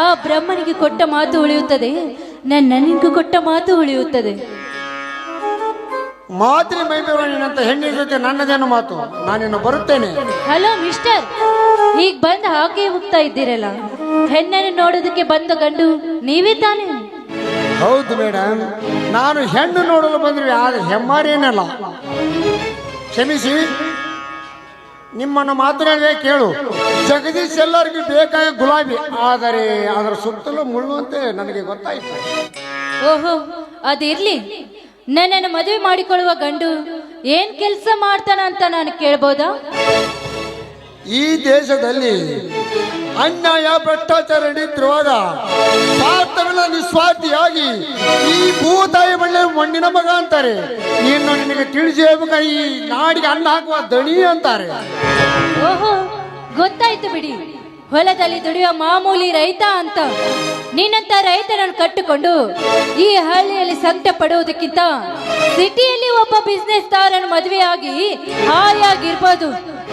ಆ ಬ್ರಹ್ಮನಿಗೆ ಕೊಟ್ಟ ಮಾತು ಉಳಿಯುತ್ತದೆ, ನನಗೂ ಕೊಟ್ಟ ಮಾತು ಉಳಿಯುತ್ತದೆ. ಮಾತಿನ ಮೈಬೇವಣ್ಣನಂತ ಹೆಣ್ಣಿನ ಜೊತೆ ನನ್ನದೇನು ಮಾತು? ನಾನಿನ್ನು ಬರುತ್ತೇನೆ. ಹಲೋ ಮಿಸ್ಟರ್, ಈಗ ಬಂದು ಹಾಗೆ ಹೋಗ್ತಾ ಇದ್ದೀರಲ್ಲ, ಹೆಣ್ಣನ್ನು ನೋಡೋದಕ್ಕೆ ಬಂದ ಗಂಡು ನೀವೇ ತಾನೇ? ಹೌದು ಮೇಡಮ್, ನಾನು ಹೆಣ್ಣು ನೋಡಲು ಬಂದ್ರೆ ಆದ್ರೆ ಹೆಮ್ಮಾರೇನಲ್ಲ. ಕ್ಷಮಿಸಿ, ನಿಮ್ಮನ್ನು ಮಾತನಾಡದೆ ಕೇಳು. ಜಗದೀಶ್ ಎಲ್ಲರಿಗೂ ಬೇಕಾದ ಗುಲಾಬಿ, ಆದರೆ ಅದರ ಸುತ್ತಲೂ ಮುಳ್ಳುವಂತೆ ನನಗೆ ಗೊತ್ತಾಯ್ತು. ಓಹೋ, ಅದಿರ್ಲಿ. ನನ್ನನ್ನು ಮದುವೆ ಮಾಡಿಕೊಳ್ಳುವ ಗಂಡು ಏನ್ ಕೆಲಸ ಮಾಡ್ತಾನ ಅಂತ ನಾನು ಕೇಳ್ಬೋದಾ? ಈ ದೇಶದಲ್ಲಿ ಅನ್ಯಾಯ ಭ್ರಷ್ಟಾಚಾರ ನಡೆಯುತ್ತಿರುವಾಗ ಸ್ವಾರ್ಥಗಳ ನಿಸ್ವಾರ್ಥಿಯಾಗಿ ಈ ಭೂತಾಯಿ ಮಣ್ಣಿನ ಮಗ ಅಂತಾರೆ. ನೀನು ನಿನಗೆ ತಿಳಿಸಿ ಹೇಳ್ಬೇಕಾ, ಈ ನಾಡಿಗೆ ಅನ್ನ ಹಾಕುವ ದಣಿ ಅಂತಾರೆ. ಓಹೋ, ಗೊತ್ತಾಯ್ತು ಬಿಡಿ. ಹೊಲದಲ್ಲಿ ದುಡಿಯುವ ಮಾಮೂಲಿ ರೈತ ಅಂತ. ನಿನ್ನಂತ ರೈತನನ್ನು ಕಟ್ಟಿಕೊಂಡು ಈ ಹಳ್ಳಿಯಲ್ಲಿ ಸಂಕಟ ಪಡುವುದಕ್ಕಿಂತ ಸಿಟಿಯಲ್ಲಿ ಒಬ್ಬ ಬಿಸ್ನೆಸ್ ತಾರನ್ನು ಮದುವೆಯಾಗಿ ಹಾಯಾಗಿರ್ಬೋದು.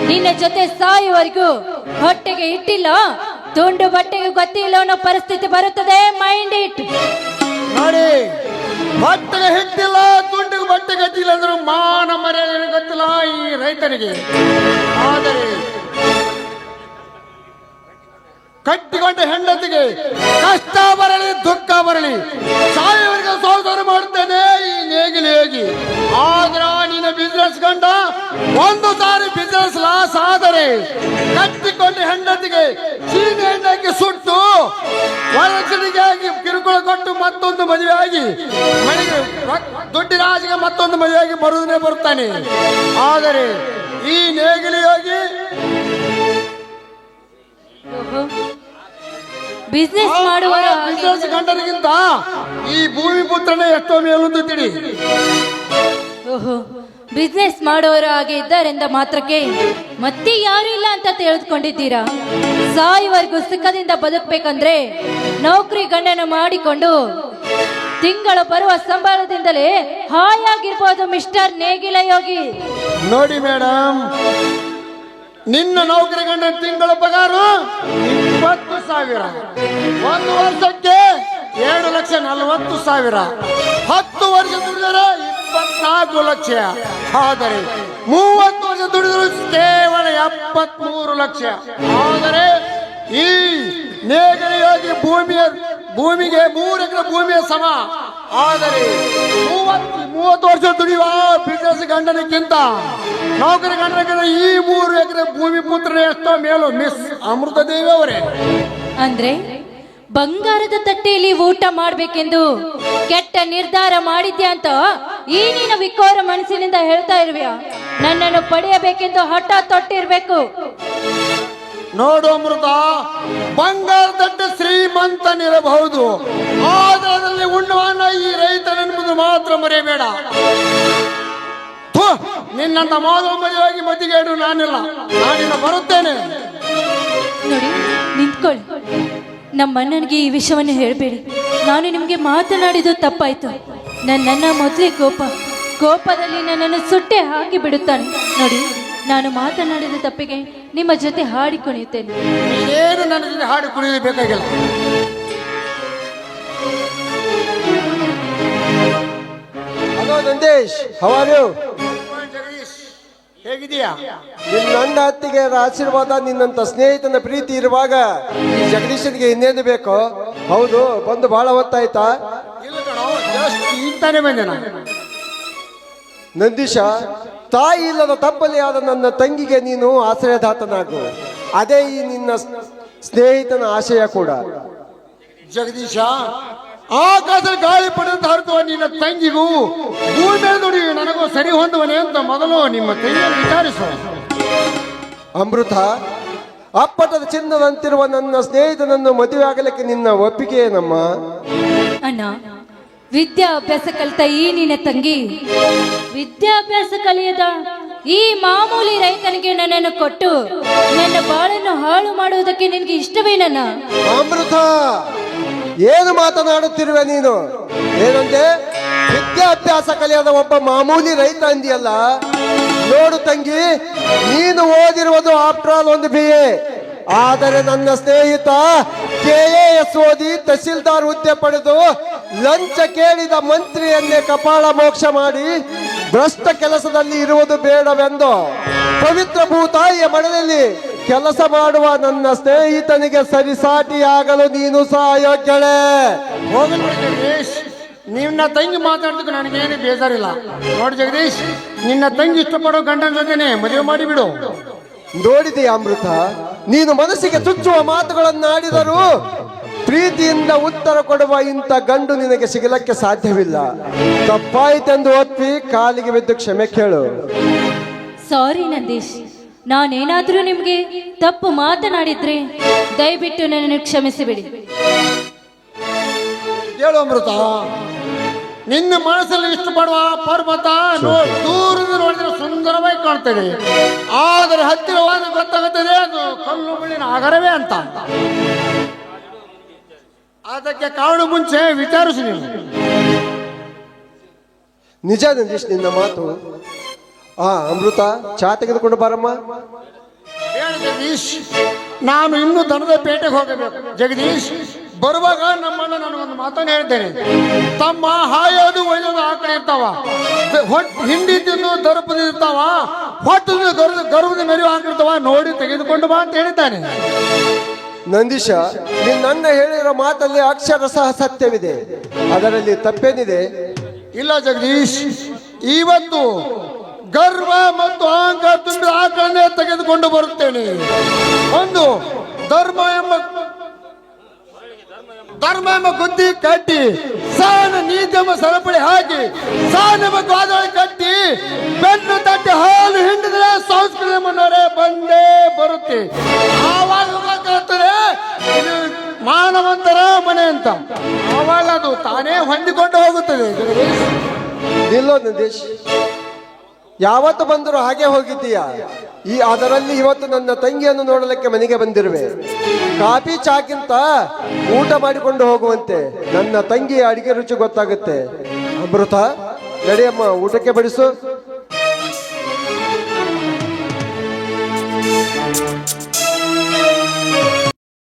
ನಿನ್ನ ಜೊತೆ ಸಾಯುವವರೆಗೂ ಹೊಟ್ಟೆಗೆ ಇಟ್ಟಿಲ್ಲ, ತುಂಡು ಬಟ್ಟೆಗೆ ಗೊತ್ತಿಲ್ಲ ಅನ್ನೋ ಪರಿಸ್ಥಿತಿ ಬರುತ್ತದೆ. Mind it. ನೋಡಿ, ಬಟ್ಟೆಗೆ ಹಿಟ್ಟಿಲ್ಲ, ತುಂಡಿಗೆ ಬಟ್ಟೆ ಗತಿಲ್ಲ ಅಂದ್ರೂ ಮಾನ ಮರ್ಯಾದೆ ಗೊತ್ತಿಲ್ಲ ಈ ರೈತನಿಗೆ. ಆದರೆ ಕಟ್ಟಿಕೊಂಡ ಹೆಂಡತಿಗೆ ಕಷ್ಟ ಬರಲಿ ದುಃಖ ಬರಲಿ ಸಾಯವರಿಗೆ ಸಹೋದರ ಮಾಡುತ್ತೇನೆ ಈ ನೇಗಿಲು ಹೋಗಿ. ಆದ್ರ ನಿನ್ನ ಬಿಸ್ನೆಸ್ ಗಂಡ ಒಂದು ಸಾರಿ ಬಿಸ್ನೆಸ್ ಲಾಸ್ ಆದರೆ ಕಟ್ಟಿಕೊಂಡ ಹೆಂಡತಿಗೆ ಸೀಮೆ ಎಣ್ಣೆಗೆ ಸುಟ್ಟು ವರಚಡಿಗಾಗಿ ಕಿರುಕುಳ ಕೊಟ್ಟು ಮತ್ತೊಂದು ಮದುವೆ ಆಗಿ ಮನೆಗೆ ದುಡ್ಡಿನ ಆಸೆಗೆ ಮತ್ತೊಂದು ಮದುವೆಯಾಗಿ ಬರುವುದೇ ಬರುತ್ತಾನೆ. ಆದರೆ ಈ ನೇಗಿಲು ಹೋಗಿ ಬಿಸ್ನೆಸ್ ಮಾಡುವವರ ಬಿಸ್ನೆಸ್ ಗಂಡನಿಗಿಂತ ಈ ಭೂಮಿ ಪುತ್ರನೇ ಎಷ್ಟೋ ಮೇಲೊಂದು ತಿಳಿ. ಓಹೋ, ಬಿಸ್ನೆಸ್ ಮಾಡೋರು ಹಾಗೆ ಇದ್ದಾರೆಂದ ಮಾತ್ರಕ್ಕೆ ಮತ್ತೆ ಯಾರು ಇಲ್ಲ ಅಂತ ತಿಳಿದುಕೊಂಡಿದ್ದೀರಾ? ಸಾಯುವರೆಗೂ ಸುಖದಿಂದ ಬದುಕಬೇಕಂದ್ರೆ ನೌಕರಿ ಗಂಡನ ಮಾಡಿಕೊಂಡು ತಿಂಗಳು ಬರುವ ಸಂಬಳದಿಂದಲೇ ಹಾಯಾಗಿರ್ಬೋದು ಮಿಸ್ಟರ್ ನೇಗಿಲ ಯೋಗಿ. ನೋಡಿ ಮೇಡಮ್, ನಿನ್ನ ನೌಕರಿ ಗಂಡ ತಿಂಗಳ ಪಗಾರ 20,000, ಒಂದು ವರ್ಷಕ್ಕೆ 2,40,000, 10 ವರ್ಷ ದುಡಿದರೆ 24 ಲಕ್ಷ. ಆದರೆ 30 ವರ್ಷ ದುಡಿದರೂ ಕೇವಲ 73 ಲಕ್ಷ. ಆದರೆ ಈ ನೇಗಿಲಿಯಾಗಿ ಭೂಮಿಗೆ 3 ಎಕರೆ ಭೂಮಿಯ ಸಮ. ಆದರೆ 30 ವರ್ಷ ದುಡಿಯುವ ಬಿಸ್ನೆಸ್ ಗಂಡನಕ್ಕಿಂತ ನೌಕರಿ ಗಂಡನಕ್ಕಿಂತ ಈ 3 ಎಕರೆ ಭೂಮಿ ಪುತ್ರನೇ ಎಷ್ಟೋ ಮೇಲು. ಮಿಸ್ ಅಮೃತ ದೇವಿ ಅವರೇ, ಅಂದ್ರೆ ಬಂಗಾರದ ತಟ್ಟೆಯಲ್ಲಿ ಊಟ ಮಾಡ್ಬೇಕೆಂದು ಕೆಟ್ಟ ನಿರ್ಧಾರ ಮಾಡಿದ್ಯಾ ಅಂತ ಈ ನೀನು ವಿಕೋರ ಮನಸ್ಸಿನಿಂದ ಹೇಳ್ತಾ ಇರುವ್ಯಾ? ನನ್ನನ್ನು ಪಡೆಯಬೇಕೆಂದು ಹಠ ತೊಟ್ಟಿರ್ಬೇಕು. ನೋಡು ಅಮೃತ, ಬಂಗಾರ ತಟ್ಟೆ ಶ್ರೀಮಂತನಿರಬಹುದು, ಆದರೆ ಅದರಲ್ಲಿ ಉಣ್ಣುವನ್ನ ಈ ರೈತನೆಂಬುದು ಮಾತ್ರ ಮರೆಯಬೇಡ. ನಿನ್ನಂತ ಮಾಧವ ಮದುವೆಯಾಗಿ ಮತಿಗೇಡು ನಾನಿಲ್ಲ. ನಾನಿನ್ನ ಬರುತ್ತೇನೆ. ನೋಡಿ, ನಿಂತ್ಕೊಳ್ಳಿ. ನಮ್ಮ ಅಣ್ಣನಿಗೆ ಈ ವಿಷಯವನ್ನು ಹೇಳಬೇಡಿ. ನಾನು ನಿಮಗೆ ಮಾತನಾಡಿದ್ದು ತಪ್ಪಾಯ್ತು. ನನ್ನ ಮೊದಲೇ ಕೋಪದಲ್ಲಿ ನನ್ನನ್ನು ಸುಟ್ಟೆ ಹಾಕಿ ಬಿಡುತ್ತಾನೆ. ನೋಡಿ, ನಾನು ಮಾತನಾಡಿದ ತಪ್ಪಿಗೆ ನಿಮ್ಮ ಜೊತೆ ಹಾಡಿ ಕುಣಿಯುತ್ತೇನೆ. ಏನು ನನ್ನ ಜೊತೆ ಹಾಡಿ ಕುಣಿಯೋದು ಬೇಕಾಗಿಲ್ಲ. Hello Nandesh, how are you? Jagadish, ಹೇಗಿದೀಯಾ? ನನ್ನ ಅತ್ತಿಗೆ ಆಶೀರ್ವಾದ, ನಿನ್ನಂತ ಸ್ನೇಹಿತನ ಪ್ರೀತಿ ಇರುವಾಗ ಈ ಜಗದೀಶನಿಗೆ ಇನ್ನೇನು ಬೇಕು? ಹೌದು, ಬಂದು ಬಹಳ ಹೊತ್ತಾಯ್ತಾ? ಇಲ್ಲ ಕಣೋ, ಜಸ್ಟ್ ಇಂತಾನೆ ಬಂದೆ ನಾನು. ನಂದೀಶ, ತಾಯಿ ಇಲ್ಲದ ತಪ್ಪಲೆಯಾದ ನನ್ನ ತಂಗಿಗೆ ನೀನು ಆಶ್ರಯದಾತನಾಗು. ಅದೇ ಈ ನಿನ್ನ ಸ್ನೇಹಿತನ ಆಶಯ ಕೂಡ. ಜಗದೀಶ, ಆಕಾಶ ಗಾಳಿ ಪಡೆದು ಹರಿದುವ ನಿನ್ನ ತಂಗಿಗೂ ಭೂಮಿ ಮೇಲೆ ನೋಡಿ ನನಗೂ ಸರಿ ಹೊಂದುವನೆ ಅಂತ ಮೊದಲು ನಿಮ್ಮ ತಂಗಿಯನ್ನು ವಿಚಾರಿಸು. ಅಮೃತ, ಅಪ್ಪಟದ ಚಿನ್ನದಂತಿರುವ ನನ್ನ ಸ್ನೇಹಿತನನ್ನು ಮದುವೆ ಆಗಲಿಕ್ಕೆ ನಿನ್ನ ಒಪ್ಪಿಗೆ ಏನಮ್ಮ? ಅಣ್ಣ, ವಿದ್ಯಾಭ್ಯಾಸ ಕಲಿತ ಈ ನಿನ್ನ ತಂಗಿ ವಿದ್ಯಾಭ್ಯಾಸ ಕಲಿಯದ ಈ ಮಾಮೂಲಿ ರೈತನಿಗೆ ನನ್ನನ್ನು ಕೊಟ್ಟು ನನ್ನ ಬಾಳನ್ನು ಹಾಳು ಮಾಡುವುದಕ್ಕೆ ನಿನಗೆ ಇಷ್ಟವೇನಣ್ಣ? ಅಮೃತ, ಏನು ಮಾತನಾಡುತ್ತಿರುವೆ ನೀನು? ಏನಂದೆ? ವಿದ್ಯಾಭ್ಯಾಸ ಕಲಿಯದ ಒಬ್ಬ ಮಾಮೂಲಿ ರೈತ ಅಂದಿಯಲ್ಲ. ನೋಡು ತಂಗಿ, ನೀನು ಓದಿರುವುದು ಆಫ್ಟರ್ ಆಲ್ ಒಂದು BA. ಆದರೆ ನನ್ನ ಸ್ನೇಹಿತ KAS ಓದಿ ತಹಸೀಲ್ದಾರ್ ಹುದ್ದೆ ಪಡೆದು ಲಂಚ ಕೇಳಿದ ಮಂತ್ರಿಯನ್ನೇ ಕಪಾಳ ಮೋಕ್ಷ ಮಾಡಿ ಭ್ರಷ್ಟ ಕೆಲಸದಲ್ಲಿ ಇರುವುದು ಬೇಡವೆಂದು ಪವಿತ್ರ ಭೂತಾಯಿಯ ಮನೆಯಲ್ಲಿ ಕೆಲಸ ಮಾಡುವ ನನ್ನ ಸ್ನೇಹಿತನಿಗೆ ಸರಿಸಾಟಿಯಾಗಲು ನೀನು ಸಹ ಯೋಗ್ಯಳೆ. ಹೋಗಿ ನೋಡಿ ಜಗದೀಶ್, ನಿನ್ನ ತಂಗಿ ಮಾತಾಡೋದಕ್ಕೆ ನನಗೇನು ಬೇಜಾರಿಲ್ಲ. ನೋಡಿ ಜಗದೀಶ್, ನಿನ್ನ ತಂಗಿ ಇಷ್ಟಪಡೋ ಗಂಡನ ಜೊತೆನೆ ಮದುವೆ ಮಾಡಿಬಿಡು. ನೋಡಿದೆಯಾ ಅಮೃತ, ನೀನು ಮನಸ್ಸಿಗೆ ಚುಚ್ಚುವ ಮಾತುಗಳನ್ನು ಆಡಿದರೂ ಪ್ರೀತಿಯಿಂದ ಉತ್ತರ ಕೊಡುವ ಇಂಥ ಗಂಡು ನಿನಗೆ ಸಿಗಲಕ್ಕೆ ಸಾಧ್ಯವಿಲ್ಲ. ತಪ್ಪಾಯಿತೆಂದು ಒಪ್ಪಿ ಕಾಲಿಗೆ ಬಿದ್ದು ಕ್ಷಮೆ ಕೇಳು. ಸಾರಿ ನಂದೀಶ್, ನಾನೇನಾದ್ರೂ ನಿಮ್ಗೆ ತಪ್ಪು ಮಾತನಾಡಿದ್ರೆ ದಯವಿಟ್ಟು ನನ್ನನ್ನು ಕ್ಷಮಿಸಿಬಿಡಿ. ಹೇಳು ಅಮೃತ, ನಿನ್ನ ಮನಸ್ಸಲ್ಲಿ ಇಷ್ಟಪಡುವ ಪರ್ವತ ದೂರದಿಂದ ನೋಡಿದ್ರೆ ಸುಂದರವಾಗಿ ಕಾಣ್ತದೆ, ಆದರೆ ಹತ್ತಿರವಾಗಿ ಗೊತ್ತಾಗುತ್ತದೆ ಅದು ಕಲ್ಲು ಮುಳ್ಳಿನ ಆಗರವೇ ಅಂತ. ಅದಕ್ಕೆ ಕಾರಣ ಮುಂಚೆ ವಿಚಾರಿಸಿ ನೀನು. ನಿಜ ನಂದೀಶ್ ನಿನ್ನ ಮಾತು. ಅಮೃತ, ಚಾ ತೆಗೆದುಕೊಂಡು ಬಾರಮ್ಮ. ಹೇಳು ಜಗದೀಶ್, ನಾನು ಇನ್ನೂ ದನದ ಪೇಟೆಗೆ ಹೋಗಬೇಕು. ಜಗದೀಶ್, ಬರುವಾಗ ನಮ್ಮಣ್ಣ ನನಗೊಂದು ಮಾತನ್ನು ಹೇಳ್ತೇನೆ. ತಮ್ಮ ಹಾಯೋದು ಒಯ್ಯೋದು ಆ ಕಡೆ ಇರ್ತಾವ, ಹಿಂಡಿ ತಿನ್ನು ದರ್ಪದಿರ್ತಾವ, ಹೊಟ್ಟು ಗರ್ಭದ ಮೆರಿವು ಹಾಕಿರ್ತಾವ, ನೋಡಿ ತೆಗೆದುಕೊಂಡು ಬಾ ಅಂತ ಹೇಳಿದ್ದಾನೆ. ನಂದೀಶ, ನಿನ್ನ ಹೇಳಿರೋ ಮಾತಲ್ಲಿ ಅಕ್ಷರ ಸಹ ಸತ್ಯವಿದೆ, ಅದರಲ್ಲಿ ತಪ್ಪೇನಿದೆ? ಇಲ್ಲ ಜಗದೀಶ್, ಇವತ್ತು ಗರ್ವ ಮತ್ತು ಅಹಂಕಾರ ತುಂಬಿದ ಆಕಳನ್ನೇ ತೆಗೆದುಕೊಂಡು ಬರುತ್ತೇನೆ. ಒಂದು ಧರ್ಮ ಎಂಬ ಗುದ್ದಿ ಕಟ್ಟಿ, ಸಾನ ನೀತಿ ಎಂಬ ಸರಪಳಿ ಹಾಕಿ, ಸಾನ ಎಂಬ ಗಾದಳಿ ಕಟ್ಟಿ, ಬೆನ್ನು ತಟ್ಟಿ ಹಾಲು ಹಿಂಡಿದ್ರೆ ಸಂಸ್ಕೃತಿ ಮನ್ನೋರೆ ಬಂದೇ ಬರುತ್ತೆ. ಆವಾಗ ಗೊತ್ತಾಗ್ತದೆ ಇದು ಮಾನವಂತರ ಮನೆ ಅಂತ. ಆವಾಗ ಅದು ತಾನೇ ಹೊಂದಿಕೊಂಡು ಹೋಗುತ್ತದೆ. ನಿಲ್ಲೋ ನಂದೀಶ್, ಯಾವತ್ತು ಬಂದರೂ ಹಾಗೆ ಹೋಗಿದ್ದೀಯಾ? ಅದರಲ್ಲಿ ಇವತ್ತು ನನ್ನ ತಂಗಿಯನ್ನು ನೋಡಲಿಕ್ಕೆ ಮನೆಗೆ ಬಂದಿರುವೆ. ಕಾಫಿ ಚಾಕ್ಕಿಂತ ಊಟ ಮಾಡಿಕೊಂಡು ಹೋಗುವಂತೆ. ನನ್ನ ತಂಗಿಯ ಅಡಿಗೆ ರುಚಿ ಗೊತ್ತಾಗುತ್ತೆ. ಅಮೃತ, ನಡೆಯಮ್ಮ, ಊಟಕ್ಕೆ ಬಡಿಸು.